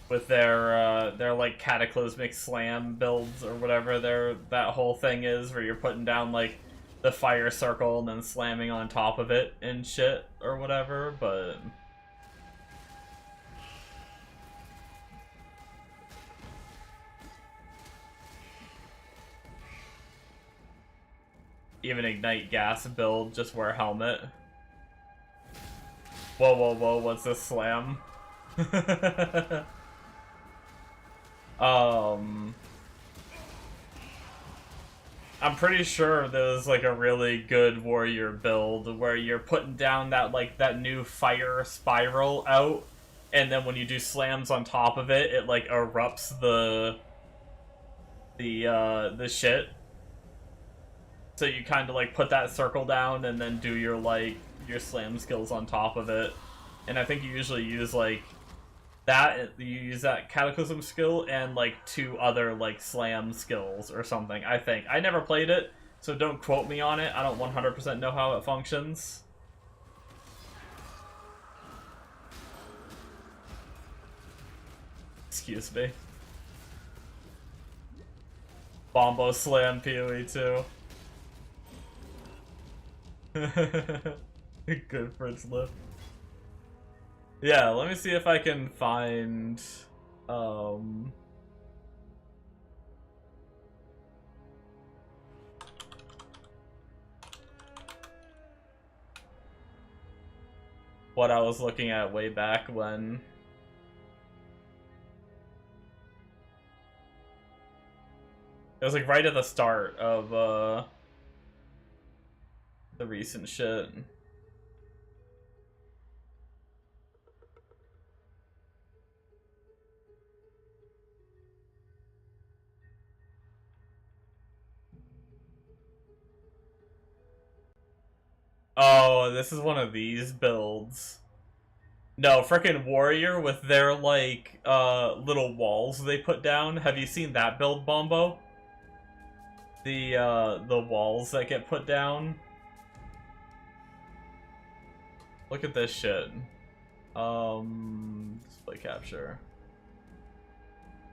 with their like cataclysmic slam builds or whatever that whole thing is, where you're putting down like the fire circle and then slamming on top of it and shit or whatever, but even Ignite Gas build, just wear helmet. Whoa, whoa, whoa, what's this slam? I'm pretty sure there's like a really good warrior build where you're putting down that new fire spiral out, and then when you do slams on top of it, it like erupts the shit. So you kind of like put that circle down and then do your slam skills on top of it. And I think you usually use like that, you use that Cataclysm skill and like 2 other like slam skills or something, I think. I never played it, so don't quote me on it. I don't 100% know how it functions. Excuse me. Bombo Slam PoE 2. Good for its lip. Yeah, let me see if I can find what I was looking at way back when. It was like right at the start of the recent shit. Oh, this is one of these builds. No, frickin' Warrior with their, like, little walls they put down. Have you seen that build, Bombo? The walls that get put down. Look at this shit. Display capture.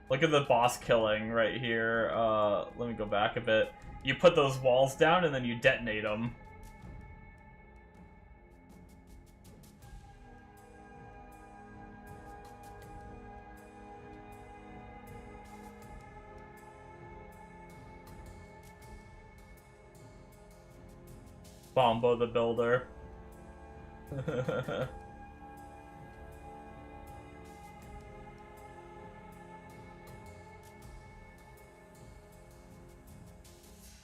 Look at the boss killing right here. Let me go back a bit. You put those walls down and then you detonate them. Bombo the Builder. I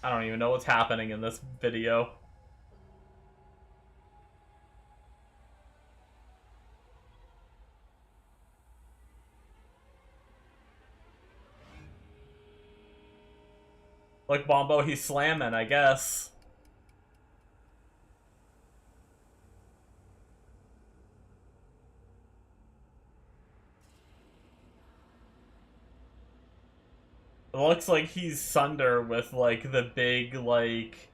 don't even know what's happening in this video. Look, Bombo, he's slamming, I guess. It looks like he's Sunder with, like, the big, like...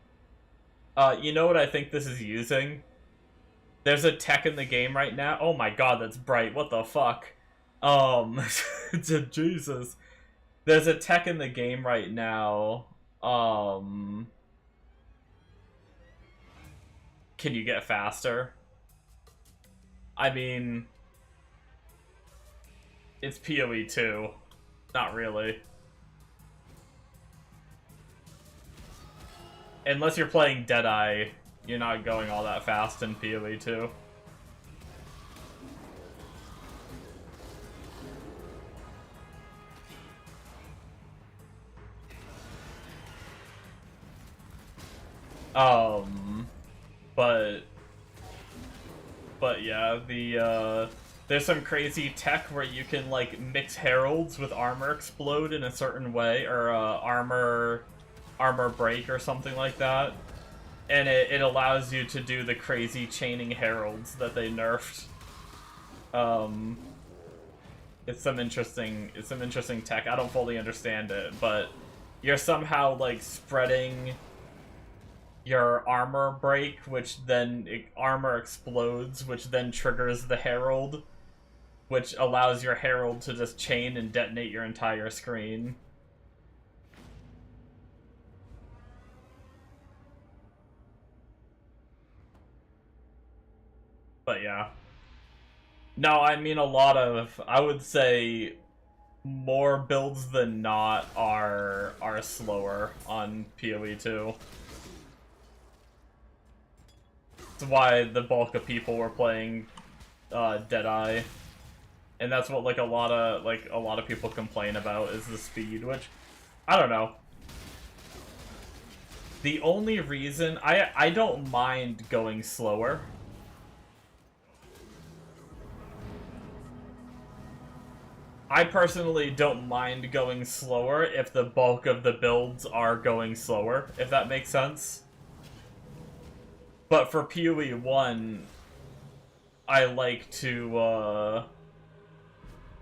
you know what I think this is using? There's a tech in the game right now. Oh my god, that's bright. What the fuck? Jesus. There's a tech in the game right now. Can you get faster? I mean... It's PoE 2. Not really. Unless you're playing Deadeye, you're not going all that fast in PoE 2. But yeah, there's some crazy tech where you can, like, mix heralds with armor explode in a certain way, or armor break or something like that, and it allows you to do the crazy chaining heralds that they nerfed. It's some interesting tech. I don't fully understand it, but you're somehow, like, spreading your armor break, which then armor explodes, which then triggers the herald, which allows your herald to just chain and detonate your entire screen. But yeah. No, I mean, I would say more builds than not are slower on PoE 2. That's why the bulk of people were playing Deadeye. And that's what, like, a lot of people complain about, is the speed, which, I don't know. The only reason I don't mind going slower. I personally don't mind going slower if the bulk of the builds are going slower, if that makes sense. But for PoE 1, I like to,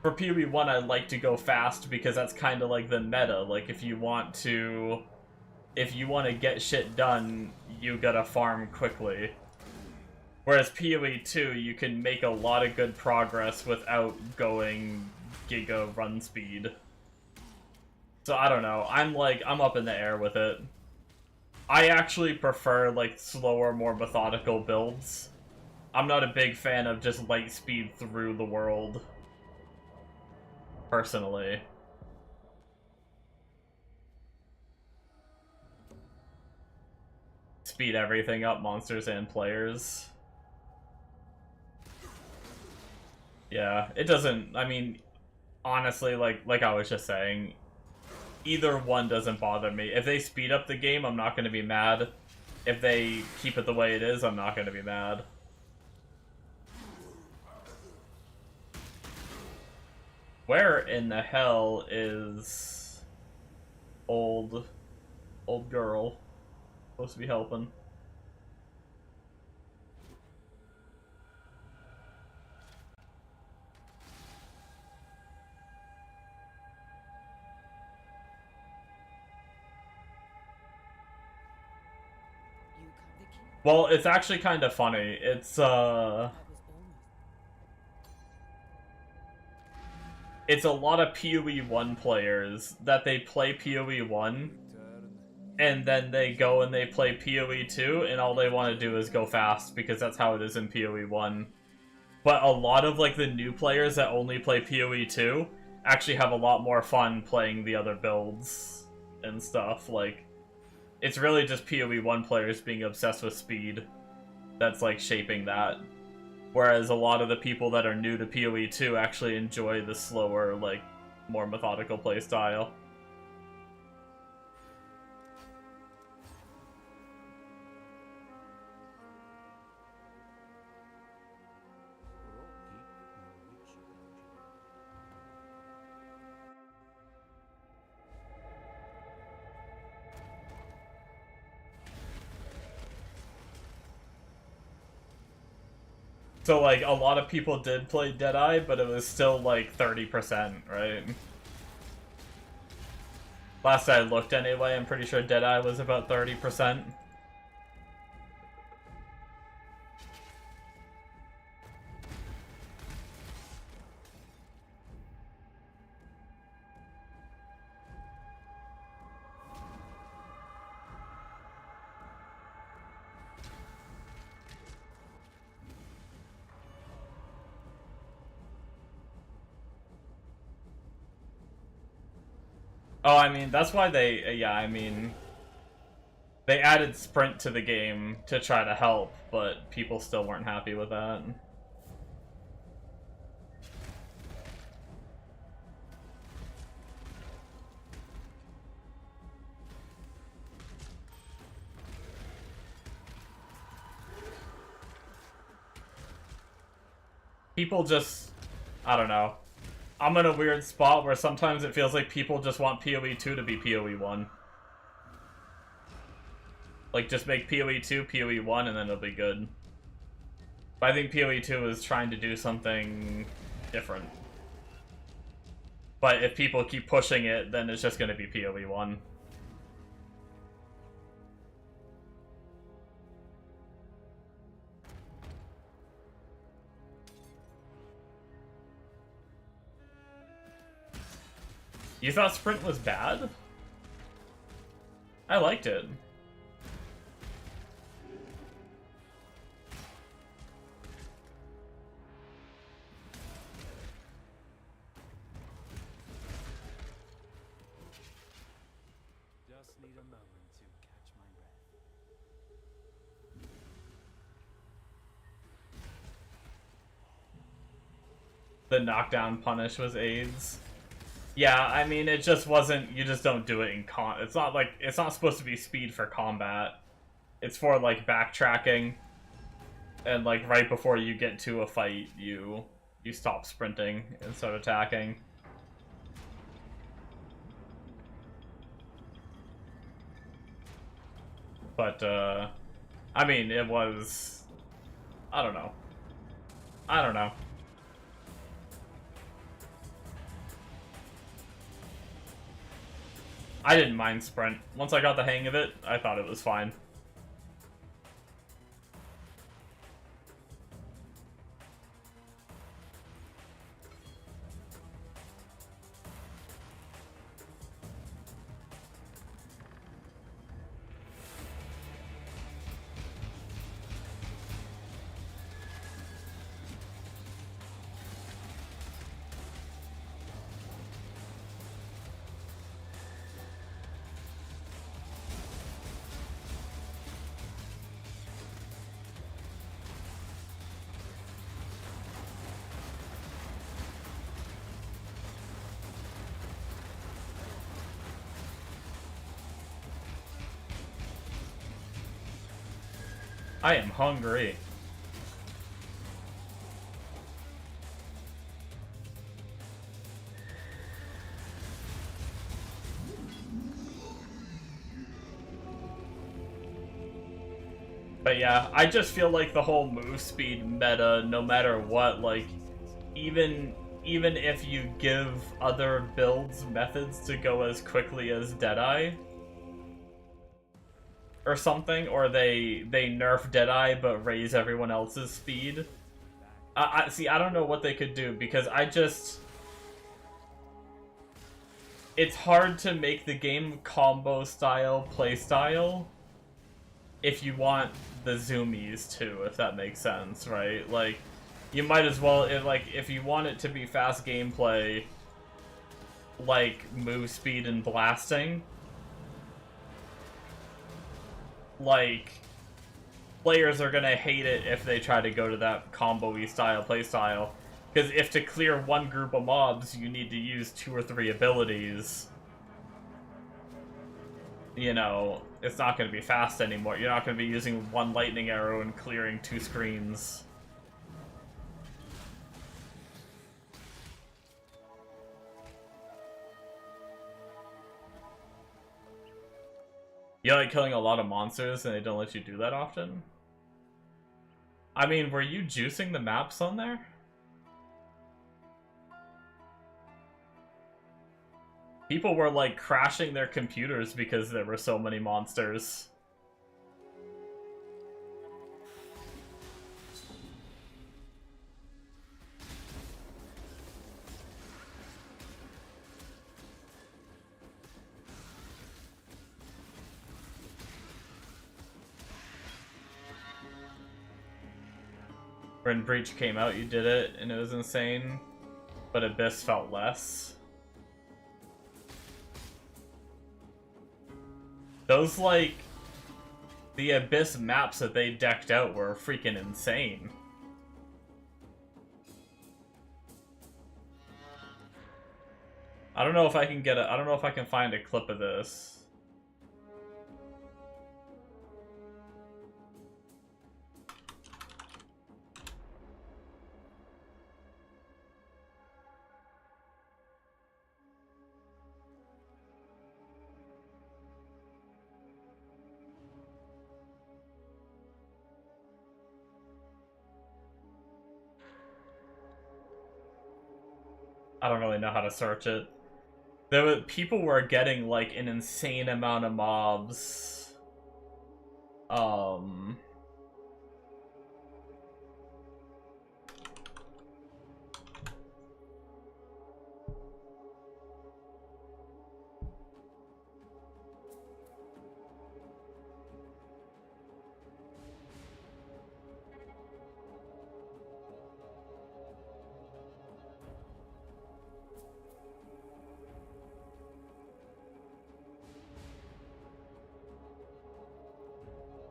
for PoE 1, I like to go fast because that's kind of like the meta. Like, if you want to get shit done, you gotta farm quickly. Whereas PoE 2, you can make a lot of good progress without going giga run speed. So I don't know. I'm up in the air with it. I actually prefer, like, slower, more methodical builds. I'm not a big fan of just light speed through the world, personally. Speed everything up, monsters and players. Yeah, it doesn't, I mean, honestly, like I was just saying, either one doesn't bother me. If they speed up the game, I'm not going to be mad. If they keep it the way it is, I'm not going to be mad. Where in the hell is old girl supposed to be helping? Well, it's actually kind of funny. It's a lot of PoE 1 players that they play PoE 1 and then they go and they play PoE 2 and all they want to do is go fast because that's how it is in PoE 1. But a lot of, like, the new players that only play PoE 2 actually have a lot more fun playing the other builds and stuff. Like, it's really just PoE 1 players being obsessed with speed that's, like, shaping that. Whereas a lot of the people that are new to PoE 2 actually enjoy the slower, like, more methodical playstyle. So, like, a lot of people did play Deadeye, but it was still, like, 30%, right? Last I looked anyway, I'm pretty sure Deadeye was about 30%. Oh, I mean, that's why they, yeah, I mean, they added sprint to the game to try to help, but people still weren't happy with that. People just, I don't know. I'm in a weird spot where sometimes it feels like people just want PoE 2 to be PoE 1. Like, just make PoE 2 PoE 1 and then it'll be good. But I think PoE 2 is trying to do something different. But if people keep pushing it, then it's just going to be PoE 1. You thought sprint was bad? I liked it. Just need a moment to catch my breath. The knockdown punish was AIDS. Yeah, I mean, it just wasn't, you just don't do it in it's not like, it's not supposed to be speed for combat. It's for, like, backtracking. And, like, right before you get to a fight, you stop sprinting and start attacking. But, I mean, it was, I don't know. I don't know. I didn't mind sprint. Once I got the hang of it, I thought it was fine. I am hungry. But yeah, I just feel like the whole move speed meta, no matter what, like, even if you give other builds methods to go as quickly as Deadeye, or something, or they nerf Deadeye but raise everyone else's speed. See, I don't know what they could do, because it's hard to make the game combo style playstyle if you want the zoomies too, if that makes sense, right? Like, you might as well, if you want it to be fast gameplay, like move speed and blasting, like players are gonna hate it if they try to go to that combo-y style playstyle. Because if to clear one group of mobs, you need to use 2 or 3 abilities, you know, it's not going to be fast anymore. You're not going to be using 1 lightning arrow and clearing 2 screens. You like killing a lot of monsters and they don't let you do that often? I mean, were you juicing the maps on there? People were, like, crashing their computers because there were so many monsters. When Breach came out, you did it, and it was insane. But Abyss felt less. Those, like, the Abyss maps that they decked out were freaking insane. I don't know if I can get I don't know if I can find a clip of this. I don't really know how to search it. People were getting, like, an insane amount of mobs.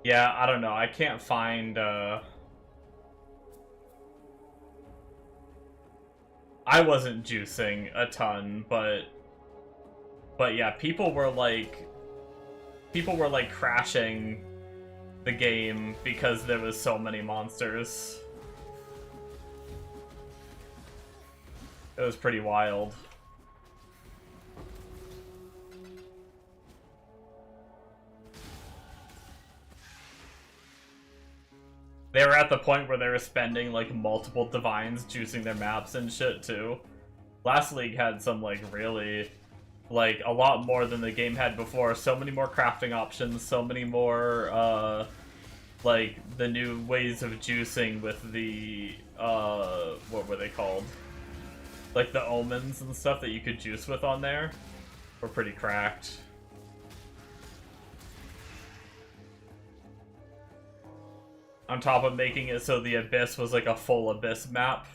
Yeah, I don't know. I can't find, I wasn't juicing a ton, but yeah, people were like crashing the game because there was so many monsters. It was pretty wild. They were at the point where they were spending, like, multiple divines juicing their maps and shit, too. Last League had some, like, really, like, a lot more than the game had before. So many more crafting options, so many more, like, the new ways of juicing with the, what were they called? Like, the omens and stuff that you could juice with on there were pretty cracked. On top of making it so the Abyss was like a full Abyss map.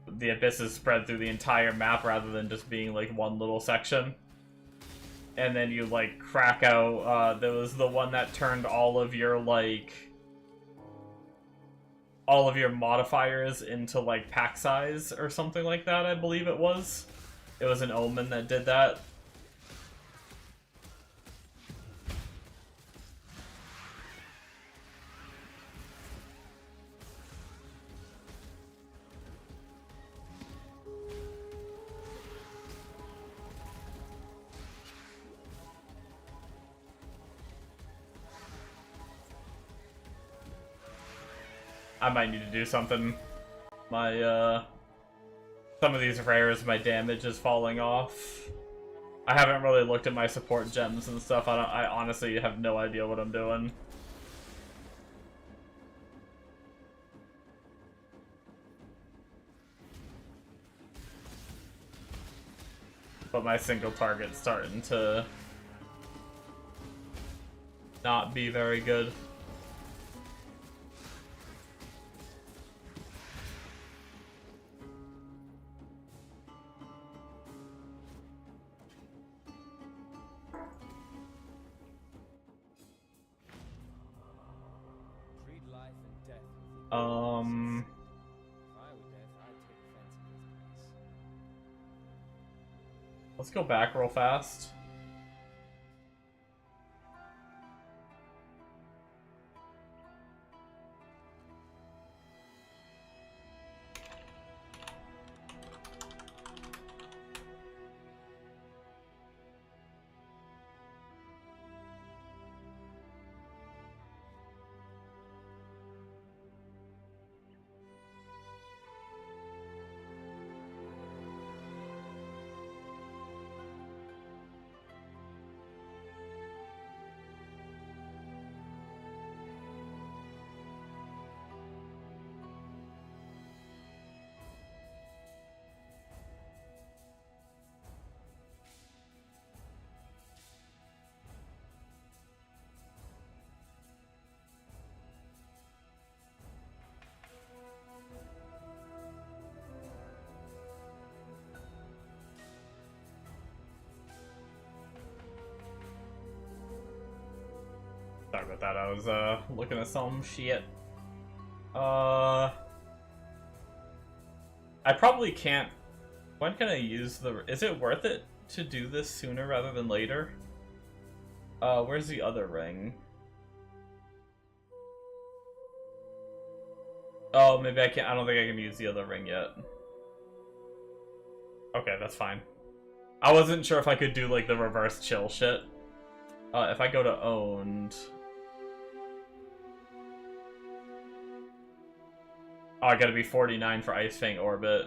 The Abyss is spread through the entire map rather than just being like one little section. And then you like crack out, there was the one that turned all of your like... all of your modifiers into like pack size or something like that, I believe it was. It was an Omen that did that. I might need to do something. My, some of these rares, my damage is falling off. I haven't really looked at my support gems and stuff. I honestly have no idea what I'm doing. But my single target's starting to not be very good. Um, If I were death, I'd take offense at this place. let's go back real fast. Sorry about that, I was looking at some shit. I probably can't... When can I use the... Is it worth it to do this sooner rather than later? Where's the other ring? Oh, maybe I can't... I don't think I can use the other ring yet. Okay, that's fine. I wasn't sure if I could do, like, the reverse chill shit. If I go to owned... Oh, I gotta be 49 for Ice Fang Orbit.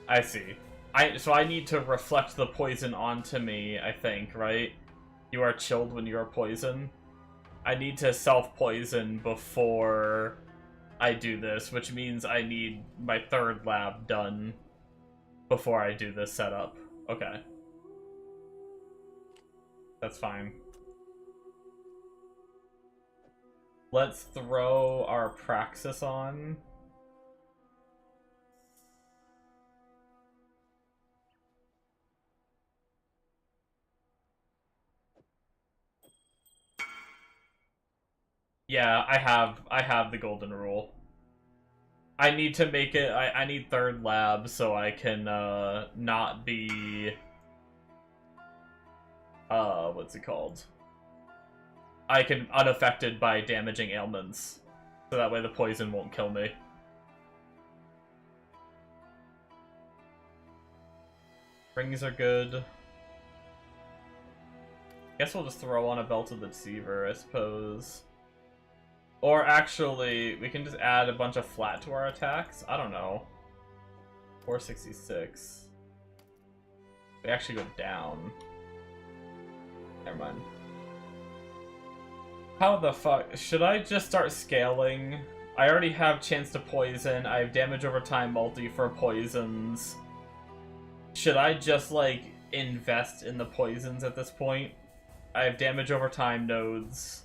I see. So I need to reflect the poison onto me, I think, right? You are chilled when you are poisoned. I need to self-poison before I do this, which means I need my third lab done before I do this setup. Okay. That's fine. Let's throw our Praxis on. Yeah, I have the golden rule. I need to make it, I need third lab so I can, not be, what's it called? I can unaffected by damaging ailments. So that way the poison won't kill me. Rings are good. Guess we'll just throw on a Belt of the Deceiver, I suppose. Or actually, we can just add a bunch of flat to our attacks? I don't know. 466. We actually go down. Never mind. How the fuck? Should I just start scaling? I already have chance to poison. I have damage over time multi for poisons. Should I just, like, invest in the poisons at this point? I have damage over time nodes.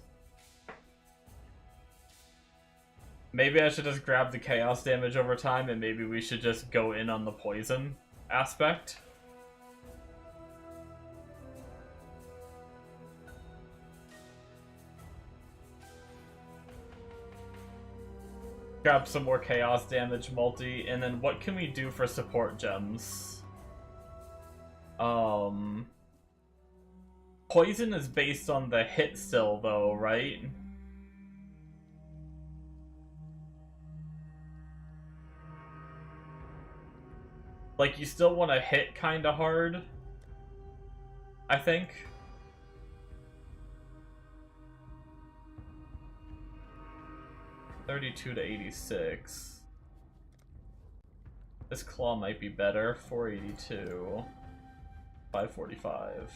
Maybe I should just grab the chaos damage over time, and maybe we should just go in on the poison aspect. Grab some more chaos damage multi, and then what can we do for support gems? Poison is based on the hit still, though, right? Like, you still want to hit kind of hard, I think. $32 to 86. This claw might be better. 482. 545.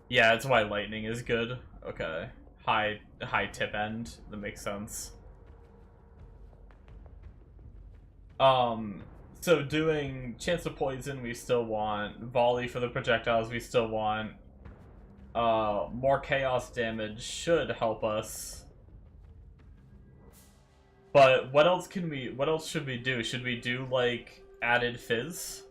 Yeah, that's why lightning is good. Okay. High tip end. That makes sense. So doing chance of poison, we still want. Volley for the projectiles, we still want. More chaos damage should help us. But what else should we do? Should we do, like, added fizz?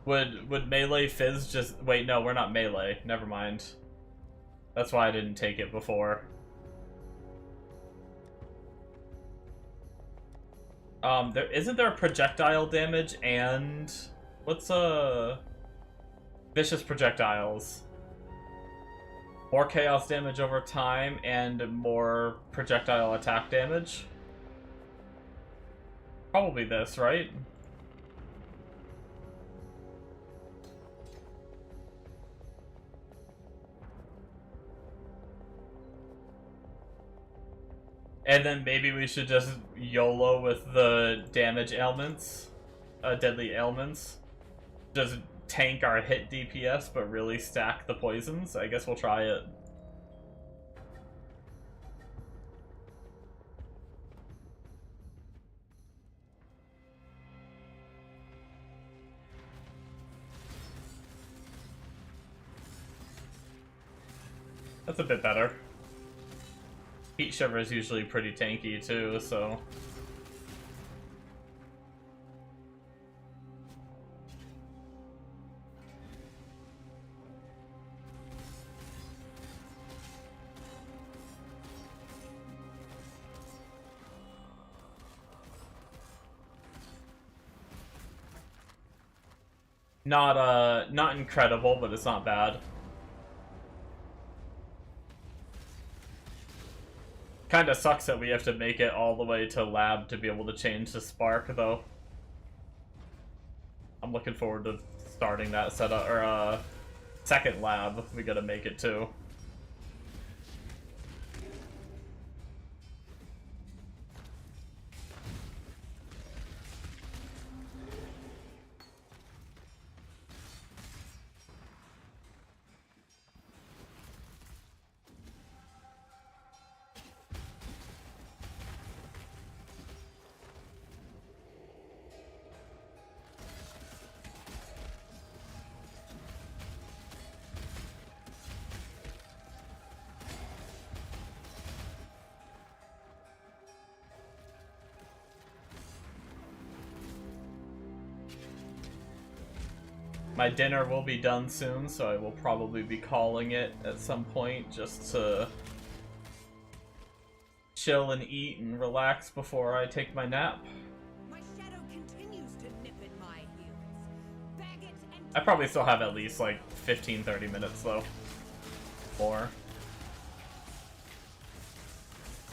Would melee fizz just... Wait, no, we're not melee. Never mind. That's why I didn't take it before. Isn't there projectile damage and... What's, vicious projectiles? More chaos damage over time and more projectile attack damage? Probably this, right? And then maybe we should just YOLO with the damage ailments, deadly ailments. Just tank our hit DPS, but really stack the poisons. I guess we'll try it. That's a bit better. Heat Shiver is usually pretty tanky too, so... Not incredible, but it's not bad. Kinda sucks that we have to make it all the way to lab to be able to change the spark, though. I'm looking forward to starting that setup, or second lab, we gotta make it too. My dinner will be done soon, so I will probably be calling it at some point just to chill and eat and relax before I take my nap. My shadow continues to nip at my heels. Bag it and I probably still have at least like 15-30 minutes though. More.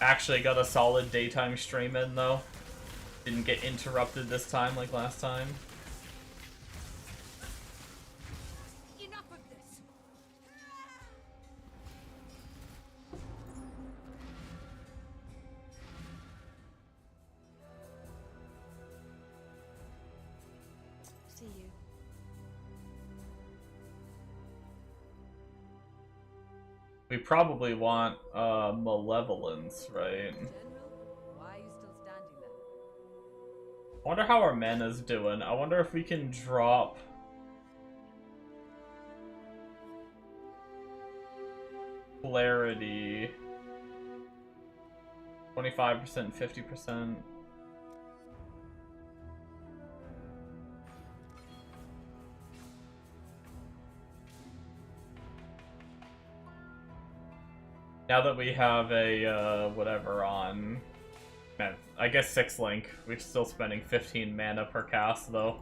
Actually got a solid daytime stream in though. Didn't get interrupted this time like last time. enough of this. See you. We probably want malevolence, right? General, why are you still standing there? I wonder how our mana's doing. I wonder if we can drop clarity 25%, 50%. Now that we have a whatever on, man, I guess 6 link. We're still spending 15 mana per cast though,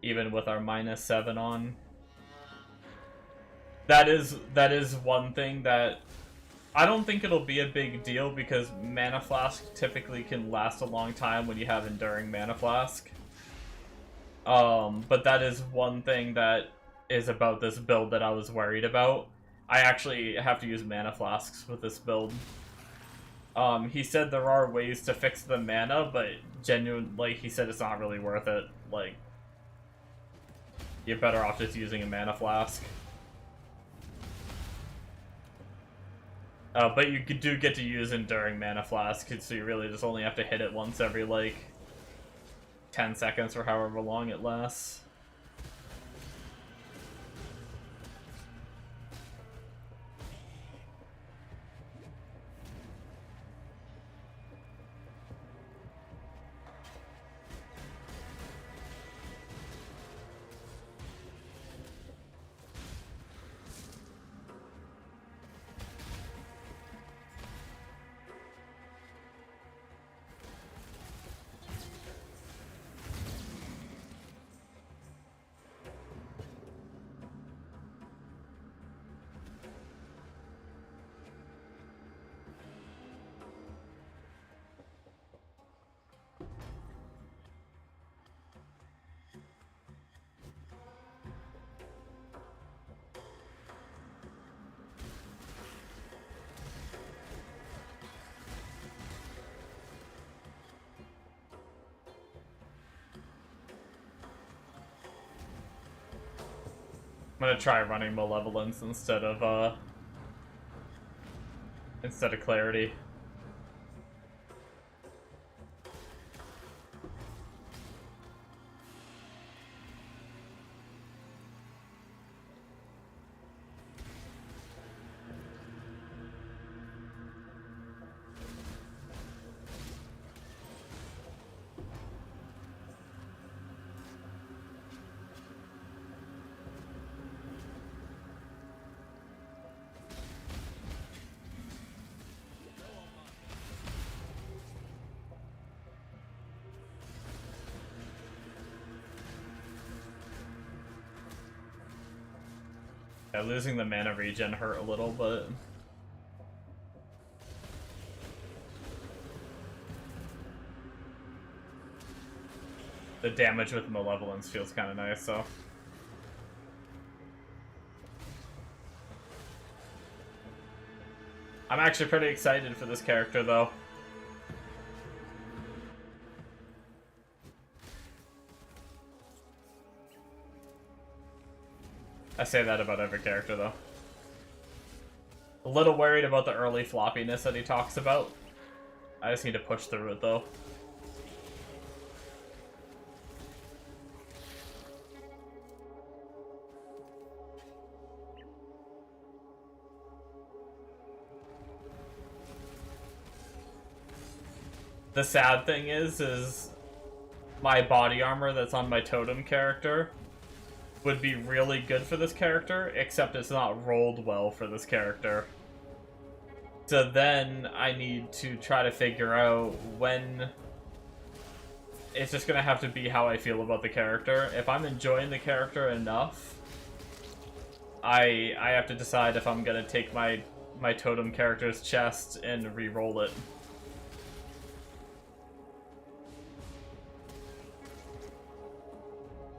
even with our -7 on. That is one thing that I don't think it'll be a big deal because Mana Flask typically can last a long time when you have Enduring Mana Flask. But that is one thing that is about this build that I was worried about. I actually have to use Mana Flasks with this build. He said there are ways to fix the mana, but genuinely, like, he said it's not really worth it. Like, you're better off just using a Mana Flask. But you do get to use Enduring Mana Flask, so you really just only have to hit it once every, like, 10 seconds or however long it lasts. I'm gonna try running Malevolence instead of Clarity. Yeah, losing the mana regen hurt a little, but the damage with Malevolence feels kind of nice, so. I'm actually pretty excited for this character, though. I say that about every character, though. A little worried about the early floppiness that he talks about. I just need to push through it, though. The sad thing is my body armor that's on my totem character would be really good for this character, except it's not rolled well for this character. So then I need to try to figure out when... It's just gonna have to be how I feel about the character. If I'm enjoying the character enough, I have to decide if I'm gonna take my totem character's chest and re-roll it.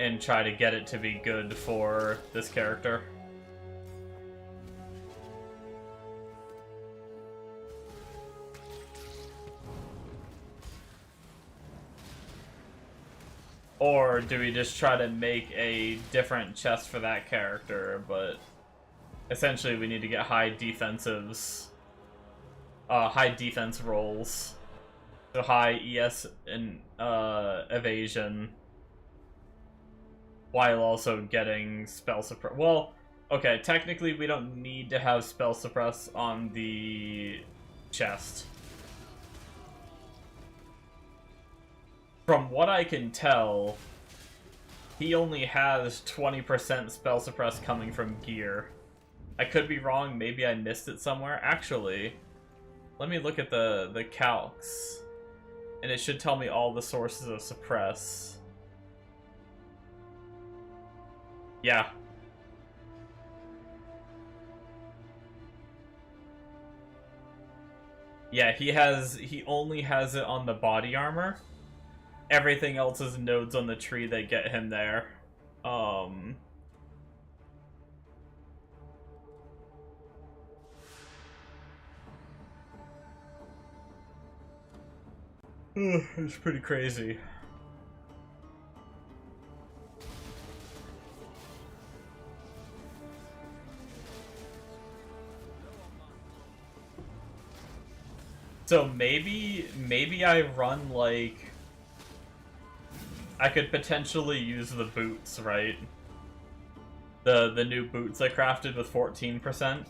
And try to get it to be good for this character. Or do we just try to make a different chest for that character, but essentially we need to get high defense rolls. So high ES and evasion, while also getting spell suppress. Well, okay, technically we don't need to have spell suppress on the chest. From what I can tell, he only has 20% spell suppress coming from gear. I could be wrong, maybe I missed it somewhere. Actually, let me look at the calcs, and it should tell me all the sources of suppress. Yeah. Yeah, he only has it on the body armor. Everything else is nodes on the tree that get him there. It's pretty crazy. So maybe I run, like, I could potentially use the boots, right? The new boots I crafted with 14%.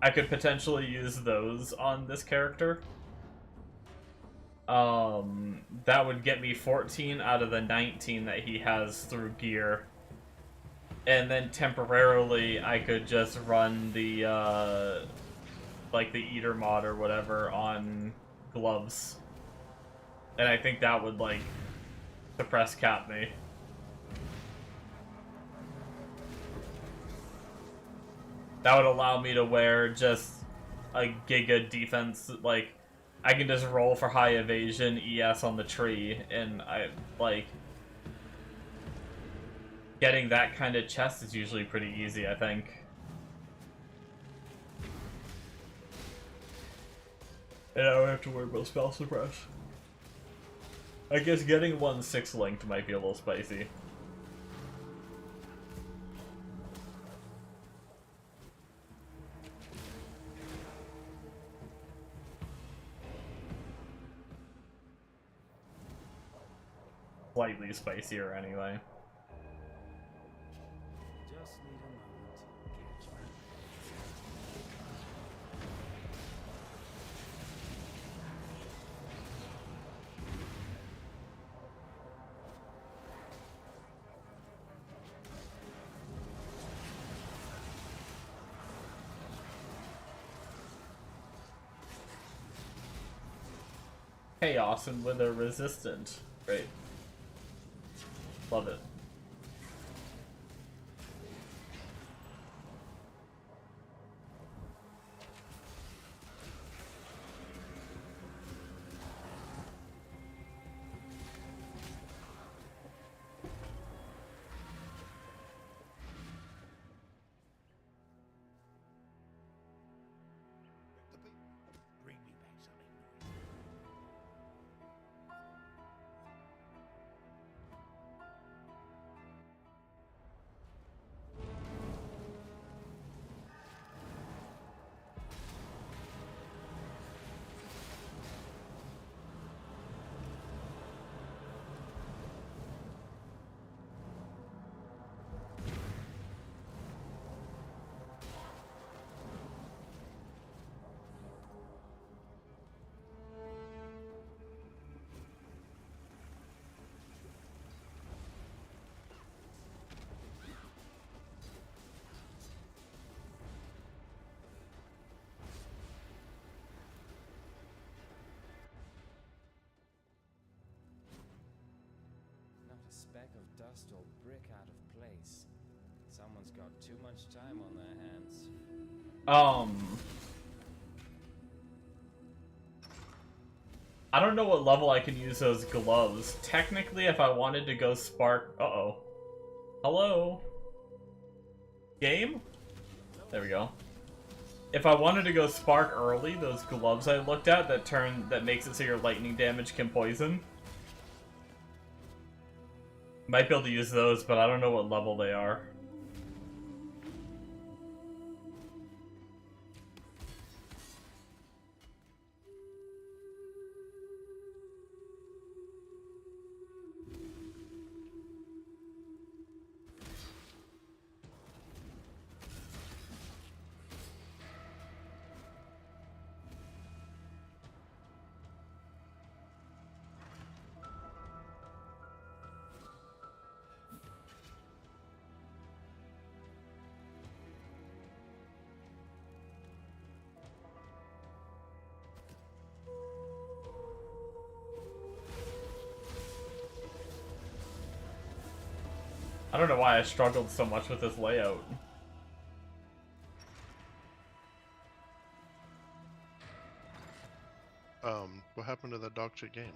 I could potentially use those on this character. That would get me 14 out of the 19 that he has through gear. And then temporarily I could just run the, like the Eater mod or whatever on gloves. And I think that would, like, suppress cap me. That would allow me to wear just a giga defense, like, I can just roll for high evasion ES on the tree, and I, like, getting that kind of chest is usually pretty easy, I think. And I don't have to worry about spell suppress. I guess getting 1/6 linked might be a little spicy. slightly spicier anyway. Just need a moment to catch up. Chaos and wither resistant. Great. Love it. Bring me back something nice. Not a speck of dust or brick out of place. Someone's got too much time on their hands. I don't know what level I can use those gloves. Technically, if I wanted to go spark... Uh-oh. Hello? Game? There we go. If I wanted to go spark early, those gloves I looked at that makes it so your lightning damage can poison. Might be able to use those, but I don't know what level they are. I don't know why I struggled so much with this layout. What happened to that dog shit game?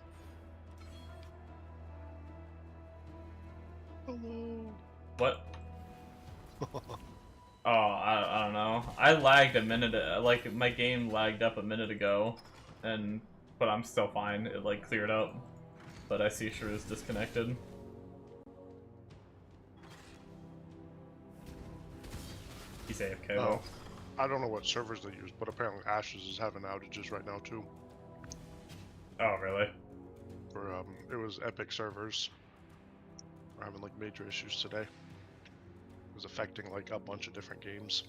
Hello. What? Oh, I don't know. I lagged a minute, like, my game lagged up a minute ago, but I'm still fine. It, like, cleared up. But I see Shrew's disconnected. He's AFK though. I don't know what servers they use, but apparently Ashes is having outages right now too. Oh, really? For it was Epic servers. We're having like major issues today. It was affecting like a bunch of different games.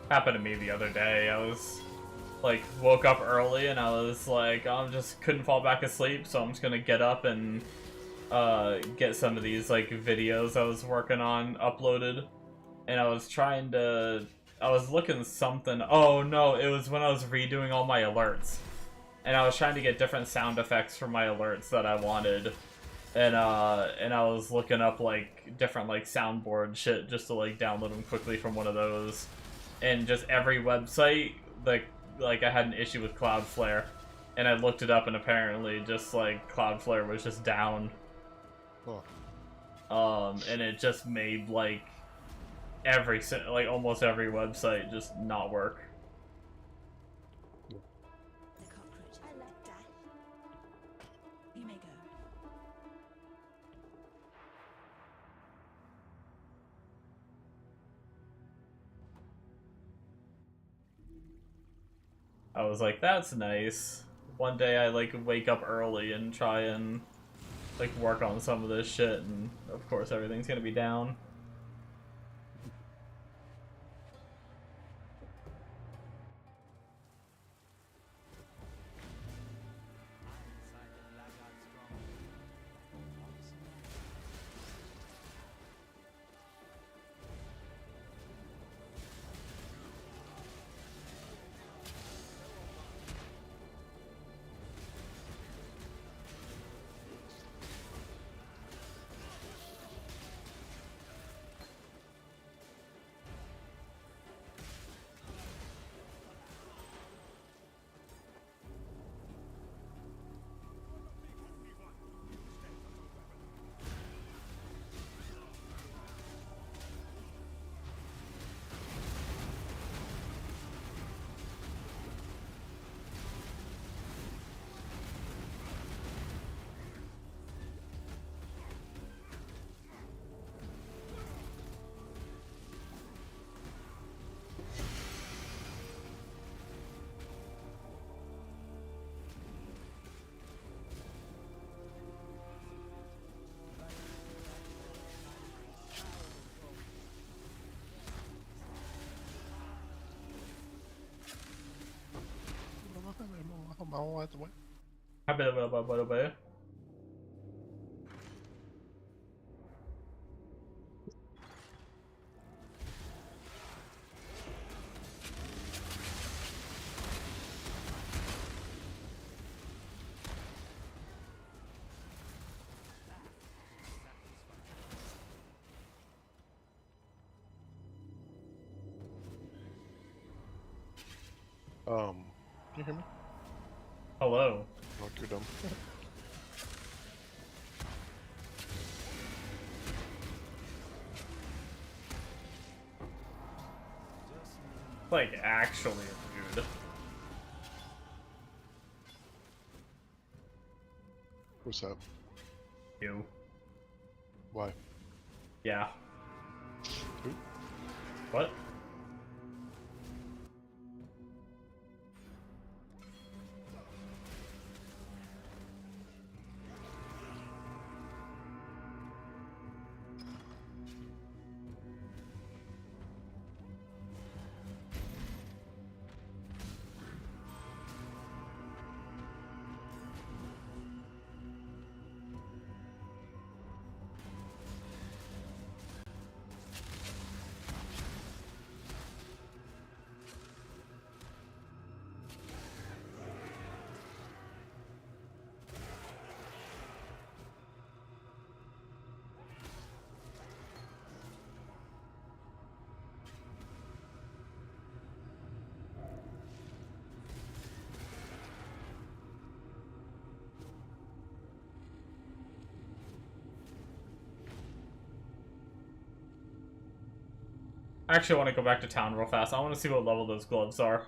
Happened to me the other day. I was like woke up early and I was like, I just couldn't fall back asleep, so I'm just gonna get up and get some of these like videos I was working on uploaded. And I was looking something. Oh no, it was when I was redoing all my alerts. and I was trying to get different sound effects for my alerts that I wanted. And I was looking up like different like soundboard shit just to like download them quickly from one of those. And just every website, like I had an issue with Cloudflare. And I looked it up and apparently just like Cloudflare was just down. And it just made like almost every website just not work. The cockroach. I like that. You may go. I was like, that's nice. One day I like wake up early and try and like work on some of this shit, and of course everything's gonna be down. Can you hear me? Hello. Oh, you're dumb. Like, actually rude. What's up? You. Why? Yeah. Who? What? I actually want to go back to town real fast. I want to see what level those gloves are.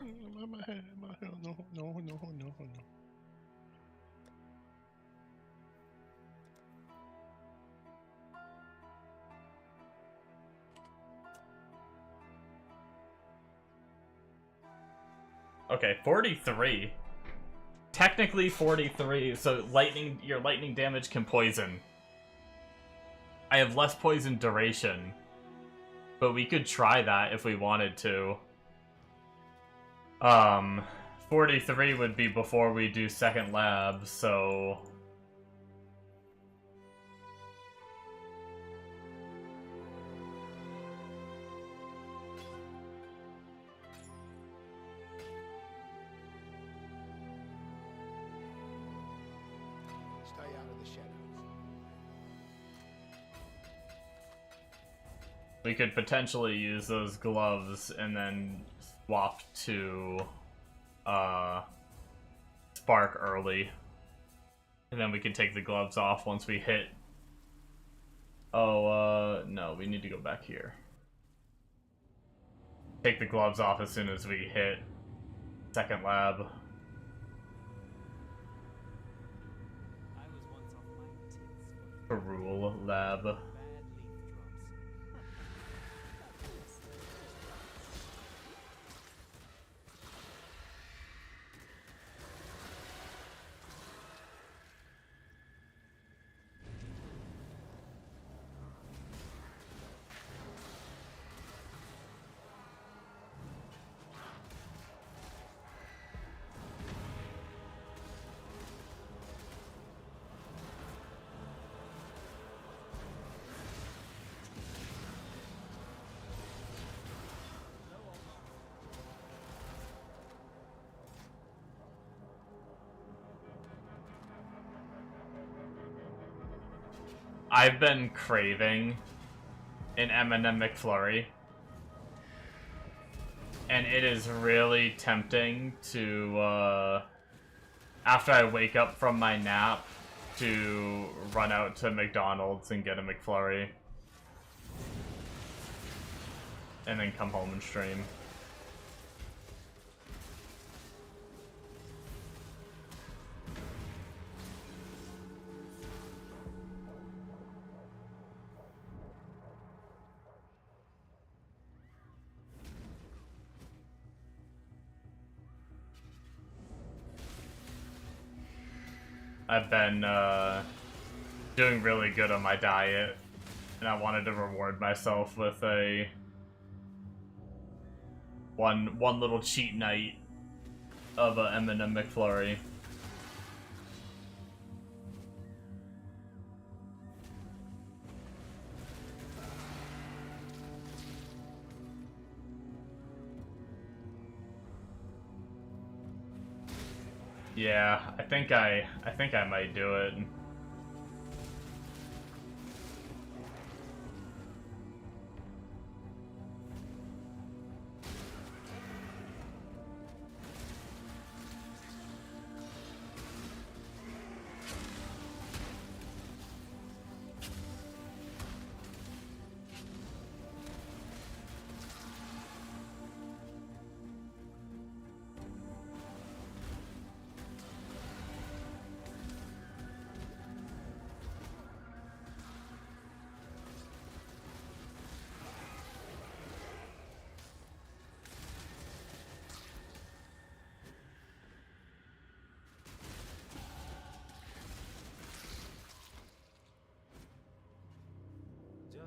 No. Okay, 43. Technically 43, so your lightning damage can poison. I have less poison duration, but we could try that if we wanted to. 43 would be before we do second lab, so... out of the shadows. We could potentially use those gloves and then swap to Spark early. And then we can take the gloves off once we hit. Oh, no, we need to go back here. Take the gloves off as soon as we hit second lab. Rule lab. I've been craving an M&M McFlurry, and it is really tempting to, after I wake up from my nap, to run out to McDonald's and get a McFlurry, and then come home and stream. I've been doing really good on my diet, and I wanted to reward myself with a one little cheat night of a M&M McFlurry. Yeah, I think I might do it.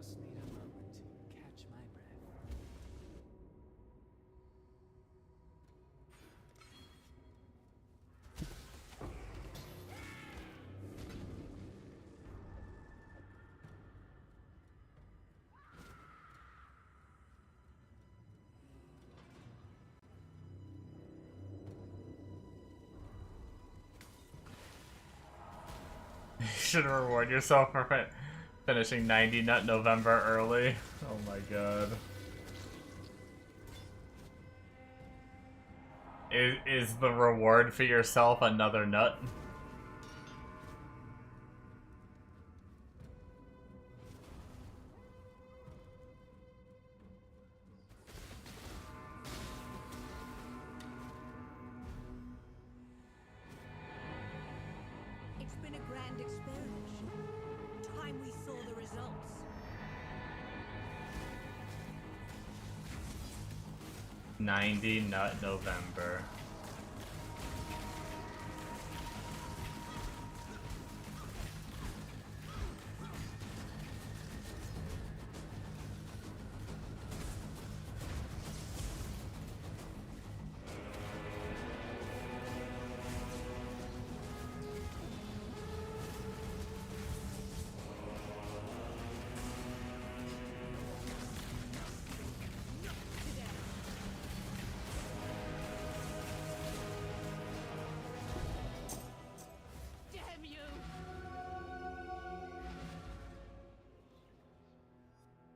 Just need a moment to catch my breath. You should reward yourself for it. Finishing 90 Nut November early. Oh my god. Is the reward for yourself another nut? It's been a grand experiment. Time we saw the results. 90 Nut November.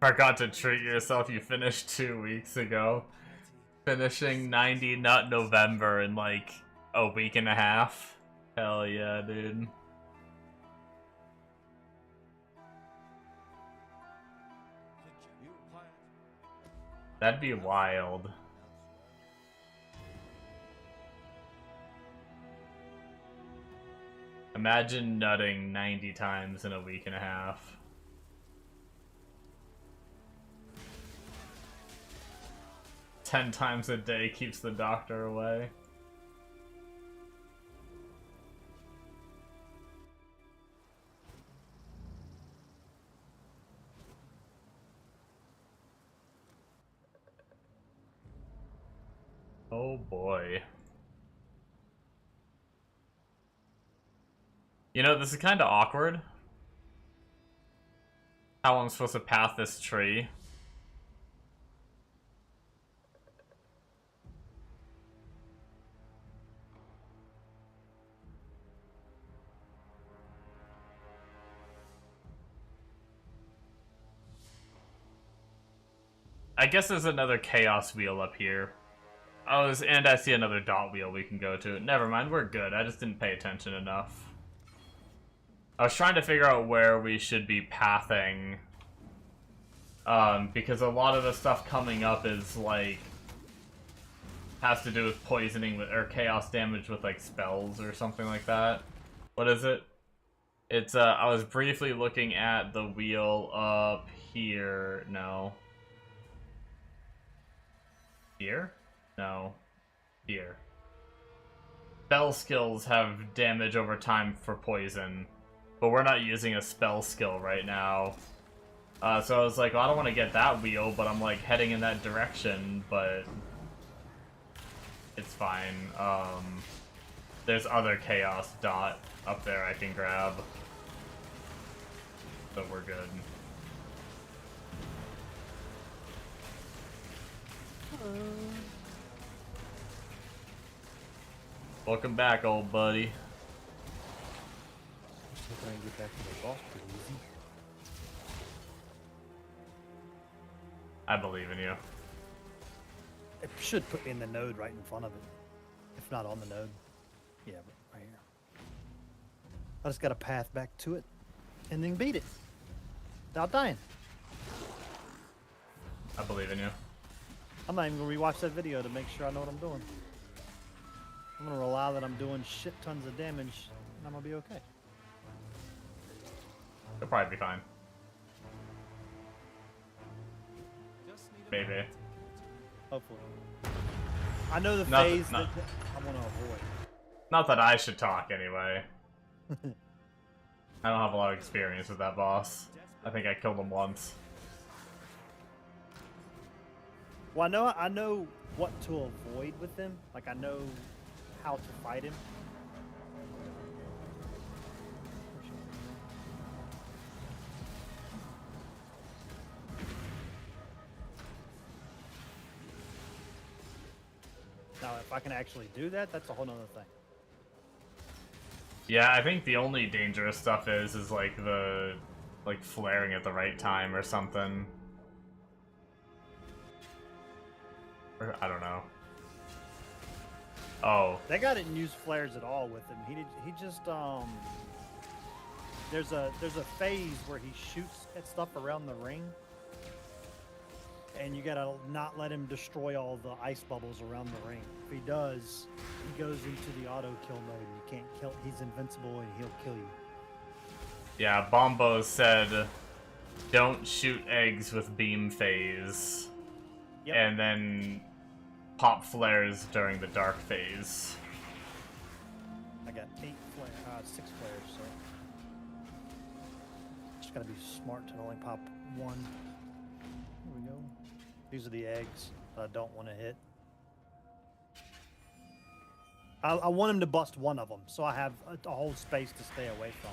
Forgot to treat yourself. You finished 2 weeks ago. Finishing 90 Nut November in like a week and a half. Hell yeah, dude. That'd be wild. Imagine nutting 90 times in a week and a half. "10 times a day keeps the doctor away." Oh boy. You know, this is kind of awkward. How I'm supposed to path this tree. I guess there's another chaos wheel up here. And I see another dot wheel we can go to. Never mind, we're good. I just didn't pay attention enough. I was trying to figure out where we should be pathing. Because a lot of the stuff coming up is like has to do with poisoning with or chaos damage with like spells or something like that. What is it? It's I was briefly looking at the wheel up here. No. Here? No. Here. Spell skills have damage over time for poison, but we're not using a spell skill right now. So I was like, well, I don't want to get that wheel, but I'm like heading in that direction, but it's fine. There's other chaos dot up there I can grab, so we're good. Welcome back, old buddy. We're gonna get back to the boss pretty easy. I believe in you. It should put me in the node right in front of it. If not on the node. Yeah, but right here. I just got a path back to it and then beat it without dying. I believe in you. I'm not even gonna rewatch that video to make sure I know what I'm doing. I'm gonna rely that I'm doing shit tons of damage and I'm gonna be okay. You'll probably be fine. Maybe. Hopefully. I know the Not phase that- that I want to avoid. Not that I should talk anyway. I don't have a lot of experience with that boss. I think I killed him once. Well, I know what to avoid with him. Like, I know how to fight him. Now, if I can actually do that, that's a whole nother thing. Yeah, I think the only dangerous stuff is like the flaring at the right time or something. Or, I don't know. Oh. That guy didn't use flares at all with him. He just there's a phase where he shoots at stuff around the ring. And you gotta not let him destroy all the ice bubbles around the ring. If he does, he goes into the auto kill mode and you can't kill. He's invincible and he'll kill you. Yeah, Bombo said, don't shoot eggs with beam phase. Yep. And then pop flares during the dark phase. I got 6 flares, so just gotta be smart to only pop one. Here we go. These are the eggs that I don't want to hit. I want him to bust one of them, so I have a whole space to stay away from.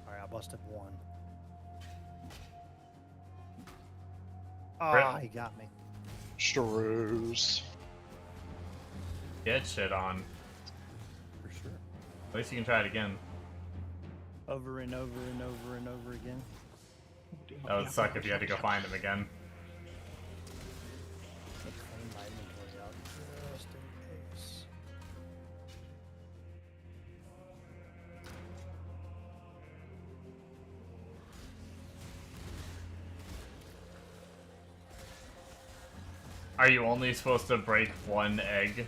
Alright, I busted one. Ah, he got me. Shrews. Get shit on. For sure. At least you can try it again. Over and over and over and over again. That would suck if you had to go find him again. Let me clean my inventory out just in case. Are you only supposed to break one egg?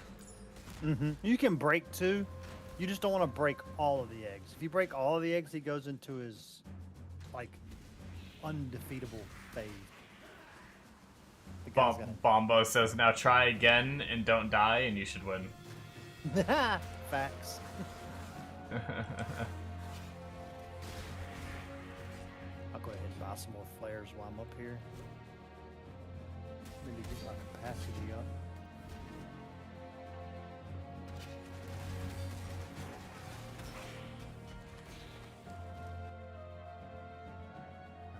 Mm-hmm. You can break 2. You just don't want to break all of the eggs. If you break all of the eggs, he goes into his, like, undefeatable phase. The guy's Bombo says, now try again and don't die, and you should win. gonna... Facts. I'll go ahead and buy some more flares while I'm up here. Maybe get my capacity up.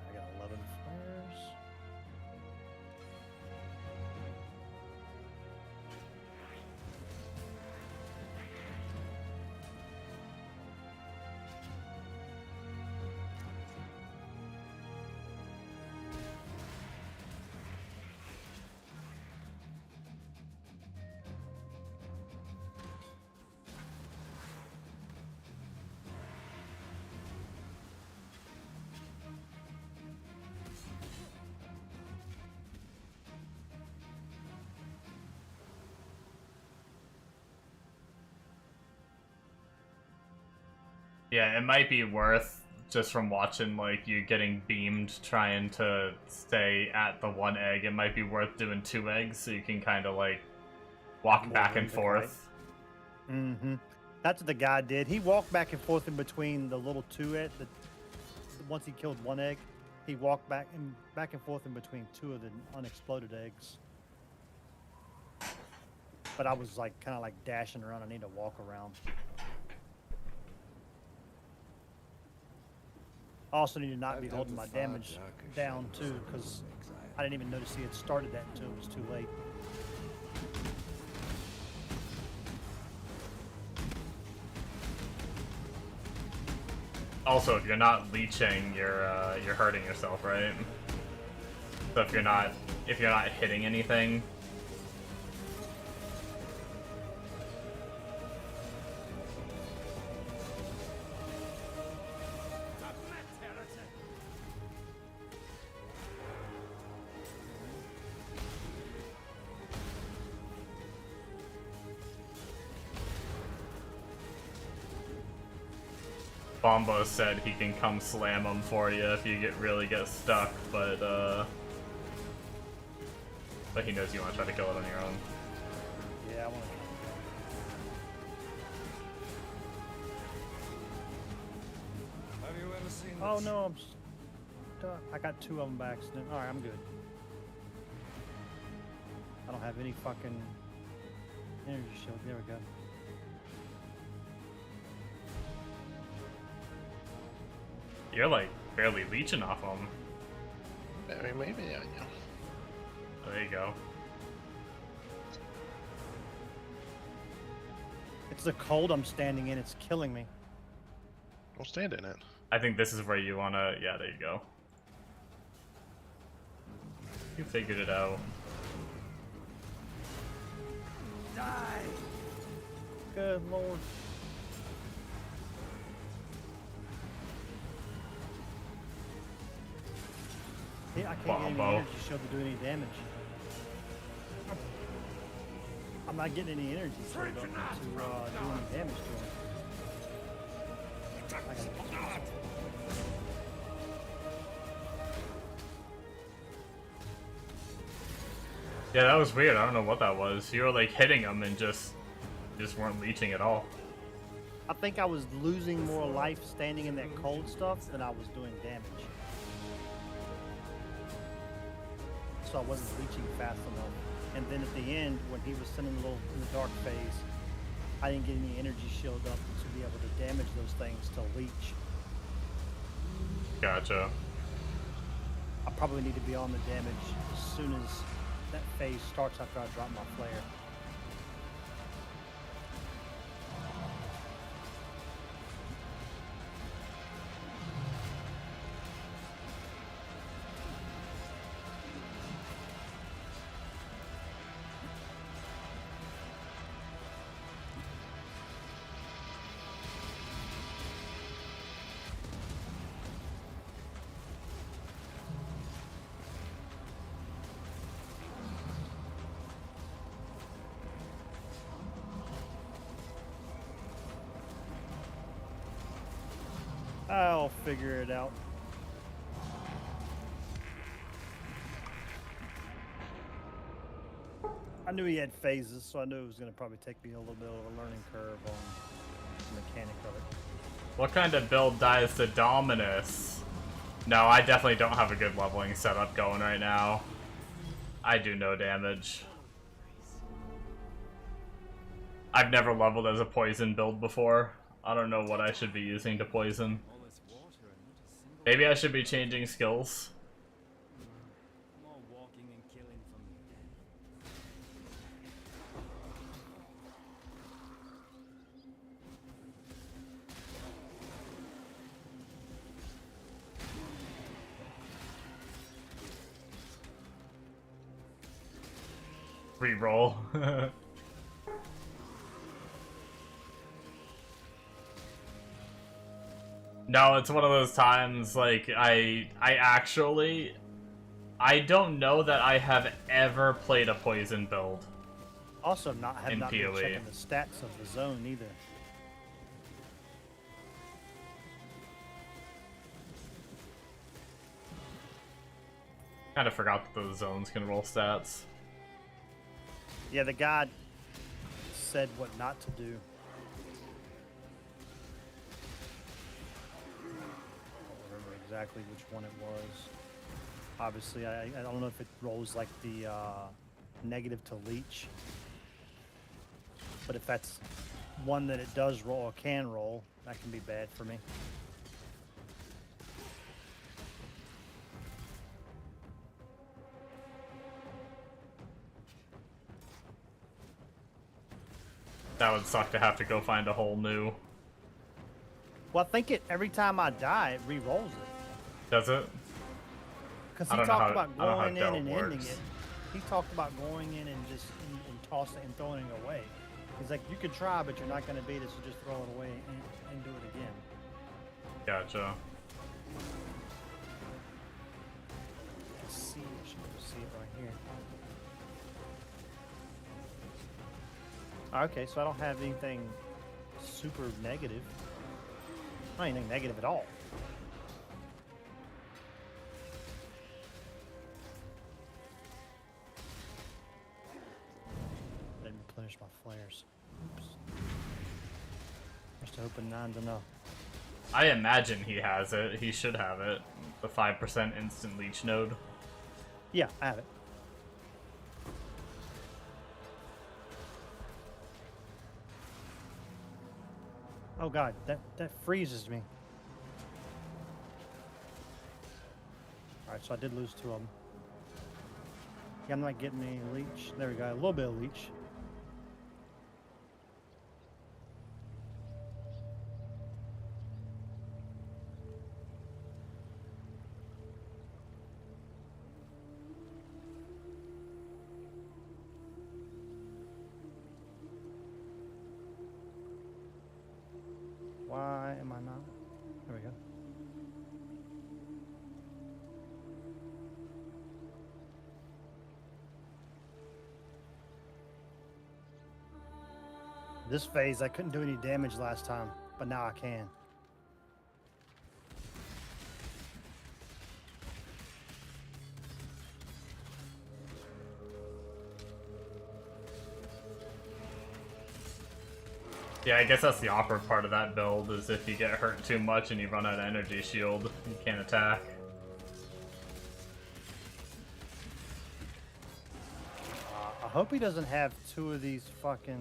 I got 11 flares. Yeah, it might be worth, just from watching, like, you getting beamed trying to stay at the one egg, it might be worth doing 2 eggs so you can kind of, like, walk More back room and to forth. Mm-hmm. That's what the guy did. He walked back and forth in between the little 2 egg. Once he killed 1 egg, he walked back and forth in between 2 of the unexploded eggs. But I was like kind of like dashing around. I need to walk around. I also need to not be holding my damage down too, because I didn't even notice he had started that until it was too late. Also, if you're not leeching, you're hurting yourself, right? So if you're not hitting anything. Bombo said he can come slam them for you if you really get stuck, but he knows you want to try to kill it on your own. Yeah, I want to. Have you ever seen Oh no, I'm stuck. I got 2 of them by accident. All right, I'm good. I don't have any fucking energy shield. There we go. You're like barely leeching off them. Maybe, yeah. Oh, there you go. It's the cold I'm standing in. It's killing me. Don't stand in it. I think this is where you wanna. Yeah, there you go. You figured it out. Die! Good lord. I can't get any Bombo. energy shield to do any damage. I'm not getting any energy shield up to do any damage to him. Yeah, that was weird. I don't know what that was. You were like hitting them and just weren't leeching at all. I think I was losing more life standing in that cold stuff than I was doing damage. So I wasn't leeching fast enough. And then at the end, when he was sending a little in the dark phase, I didn't get any energy shield up to be able to damage those things to leech. Gotcha. I probably need to be on the damage as soon as that phase starts after I drop my flare. I'll figure it out. I knew he had phases, so I knew it was going to probably take me a little bit of a learning curve on the mechanic of it. What kind of build dies to Dominus? No, I definitely don't have a good leveling setup going right now. I do no damage. I've never leveled as a poison build before. I don't know what I should be using to poison. Maybe I should be changing skills. More walking and killing from the dead. Reroll. No, it's one of those times, like, I don't know that I have ever played a poison build. Also, have In not been PoE. checking the stats of the zone either. Kind of forgot that those zones can roll stats. Yeah, the guy said what not to do. I don't remember exactly which one it was. Obviously, I don't know if it rolls like the negative to leech. But if that's one that it does roll or can roll, that can be bad for me. That would suck to have to go find a whole new. Well, I think every time I die, it re-rolls it. Does it? Because I he don't know talked how- about I don't know how going in and Delve ending works. it. He talked about going in and just and tossing it and throwing it away. He's like, you could try, but you're not going to beat it, so just throw it away and do it again. Gotcha. Let's see, I should be able to see it right here. Okay, so I don't have anything super negative. Not anything negative at all. Didn't replenish my flares. Oops. Just hoping 9 to know. I imagine he has it. He should have it. The 5% instant leech node. Yeah, I have it. Oh god, that freezes me. Alright, so I did lose 2 of them. Yeah, I'm not getting any leech. There we go, a little bit of leech. Why am I not? There we go. This phase, I couldn't do any damage last time, but now I can. Yeah, I guess that's the awkward part of that build, is if you get hurt too much and you run out of energy shield, you can't attack. I hope he doesn't have 2 of these fucking...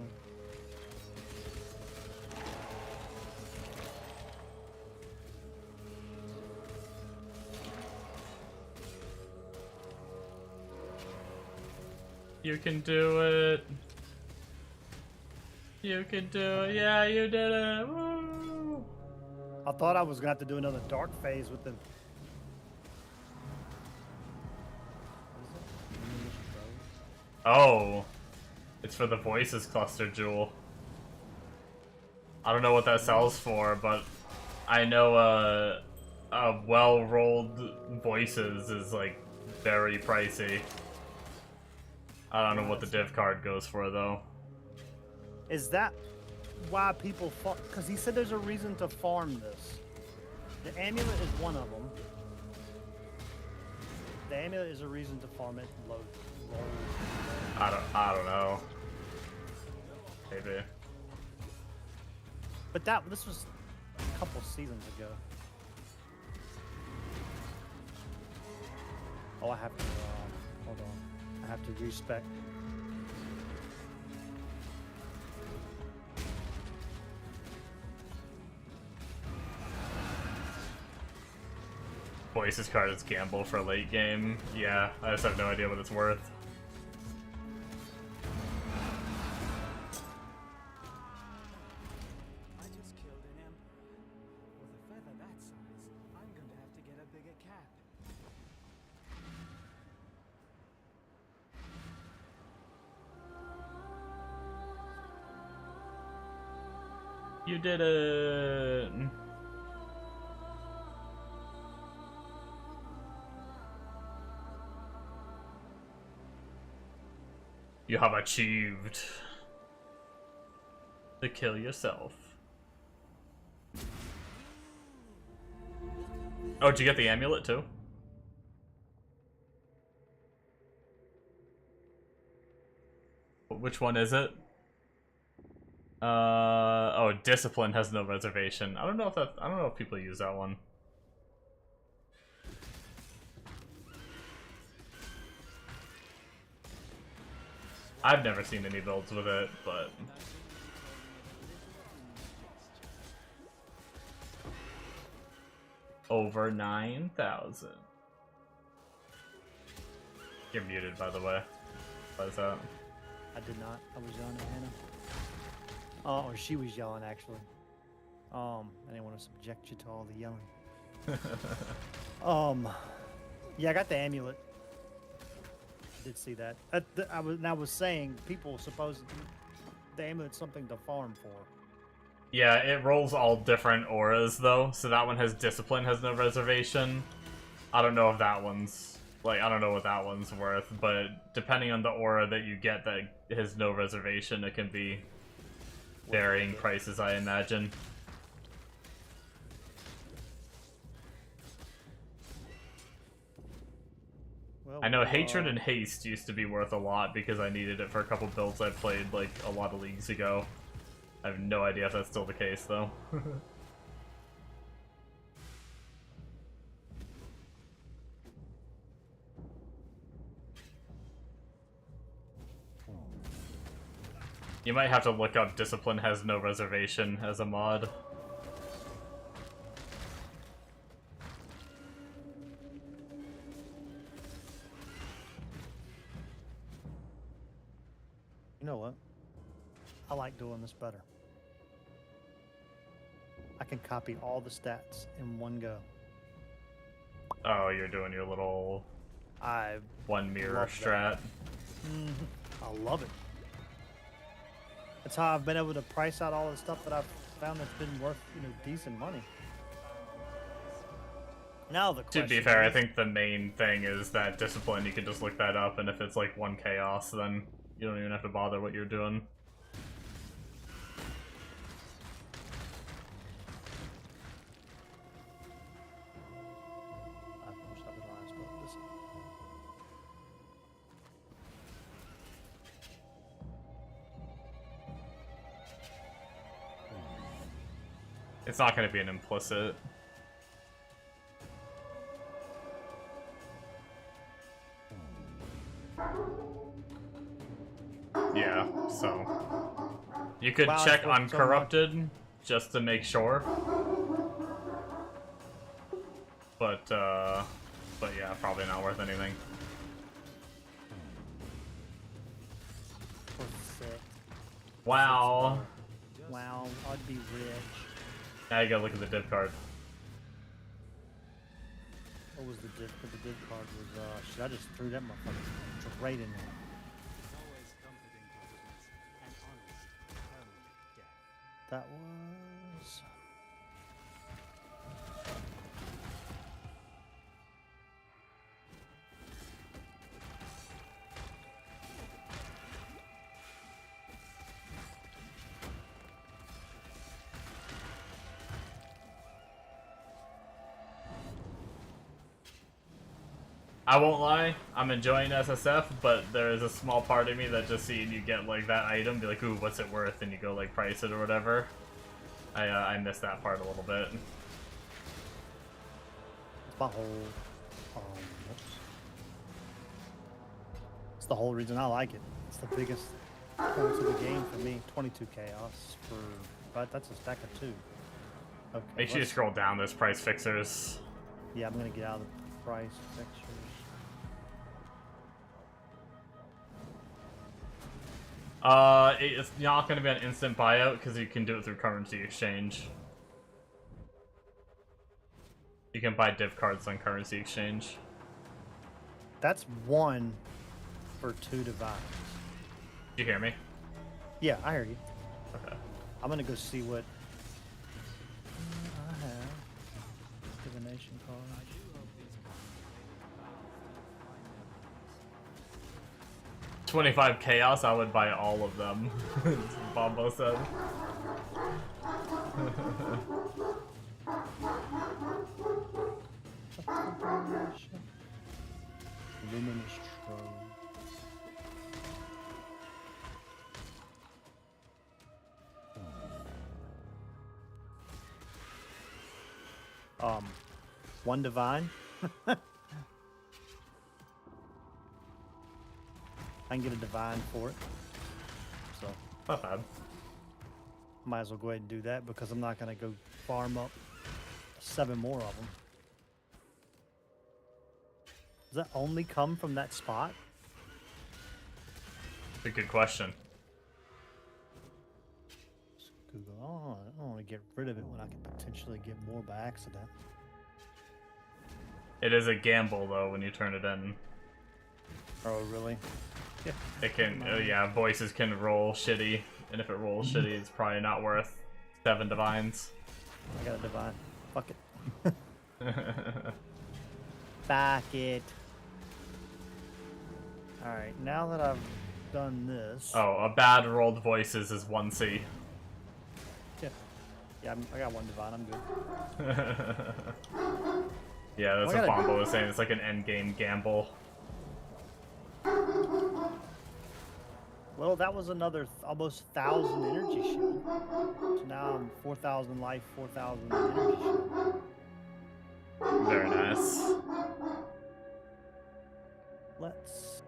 You can do it. You can do it. Yeah, you did it. Woo! I thought I was gonna have to do another dark phase with the. Oh, it's for the voices cluster jewel. I don't know what that sells for, but I know well-rolled voices is like very pricey. I don't know what the div card goes for though. Is that why people farm? Because he said there's a reason to farm this. The amulet is one of them. The amulet is a reason to farm it. Low. I don't know. Maybe. But this was a couple seasons ago. Oh, I have to. Hold on. I have to respec. Voices card is gamble for late game. Yeah, I just have no idea what it's worth. I just killed an emperor. With a feather that size, I'm going to have to get a bigger cap. You did it! You have achieved to kill yourself. Oh, did you get the amulet too? Which one is it? Oh, discipline has no reservation. I don't know if people use that one. I've never seen any builds with it, but over 9,000. You're muted, by the way. Why is that? I did not. I was yelling at Hannah. Oh, or she was yelling actually. I didn't want to subject you to all the yelling. Yeah, I got the amulet. Did see that. I was saying people suppose the amulet's something to farm for. Yeah, it rolls all different auras though, so that one has discipline, has no reservation. I don't know if that one's like, I don't know what that one's worth, but depending on the aura that you get that has no reservation, it can be varying prices, I imagine. Well, I know Hatred and Haste used to be worth a lot because I needed it for a couple builds I played like a lot of leagues ago. I have no idea if that's still the case though. You might have to look up Discipline has no reservation as a mod. You know what? I like doing this better. I can copy all the stats in one go. Oh, you're doing your little I one mirror love strat. I love it. That's how I've been able to price out all the stuff that I've found that's been worth, decent money. Now the question To be fair, I is- think the main thing is that Discipline, you can just look that up, and if it's like one chaos, then you don't even have to bother what you're doing. I wish I was honest about this. It's not going to be an implicit. Yeah, so you could Wow, check it's worth so much. uncorrupted just to make sure. But yeah, probably not worth anything. Wow. Wow, I'd be rich. Now you gotta look at the div card. What was the div? The div card was, shit, I just threw that motherfucker straight in there. It's always comforting to witness an honest, permanent death. That was... I won't lie, I'm enjoying SSF, but there is a small part of me that just seeing you get like that item, be like, ooh, what's it worth? And you go like price it or whatever. I miss that part a little bit. It's my whole... whoops. It's the whole reason I like it. It's the biggest points of the game for me. 22 chaos for... But that's a stack of 2. Okay, Make sure you scroll down, there's price fixers. Yeah, I'm gonna get out of the price fixtures. It's not going to be an instant buyout because you can do it through currency exchange. You can buy div cards on currency exchange. That's 1 for 2 divines. Did you hear me? Yeah, I hear you. Okay. I'm gonna go see what I have. Divination card. 25 chaos, I would buy all of them. Bombo said. Luminous Trove. One divine. I can get a divine for it. So Not bad. might as well go ahead and do that because I'm not gonna go farm up 7 more of them. Does that only come from that spot? It's a good question. Just Google. Oh, I don't want to get rid of it when I can potentially get more by accident. It is a gamble though when you turn it in. Oh, really? Yeah. It can, yeah, voices can roll shitty, and if it rolls shitty, it's probably not worth 7 divines. I got a divine. Fuck it. Fuck it. Alright, now that I've done this... Oh, a bad rolled voices is 1C. Yeah. Yeah, I got 1 divine, I'm good. Yeah, that's Well, I what gotta- Bombo was saying, it's like an endgame gamble. Well, that was another almost 1,000 energy shield. So now I'm 4,000 life, 4,000 energy shield. Very nice. Let's...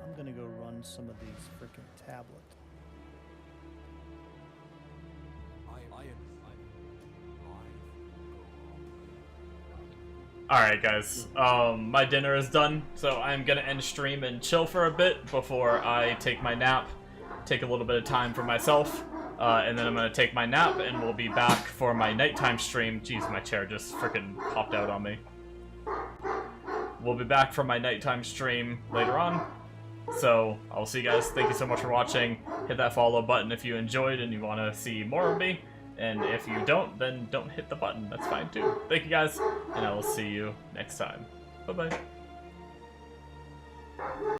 I'm gonna go run some of these freaking tablets. Alright guys, my dinner is done, so I'm gonna end stream and chill for a bit before I take my nap, take a little bit of time for myself, and then I'm gonna take my nap and we'll be back for my nighttime stream. Jeez, my chair just freaking popped out on me. We'll be back for my nighttime stream later on, so I'll see you guys. Thank you so much for watching. Hit that follow button if you enjoyed and you want to see more of me. And if you don't, then don't hit the button. That's fine too. Thank you guys, and I will see you next time. Bye-bye.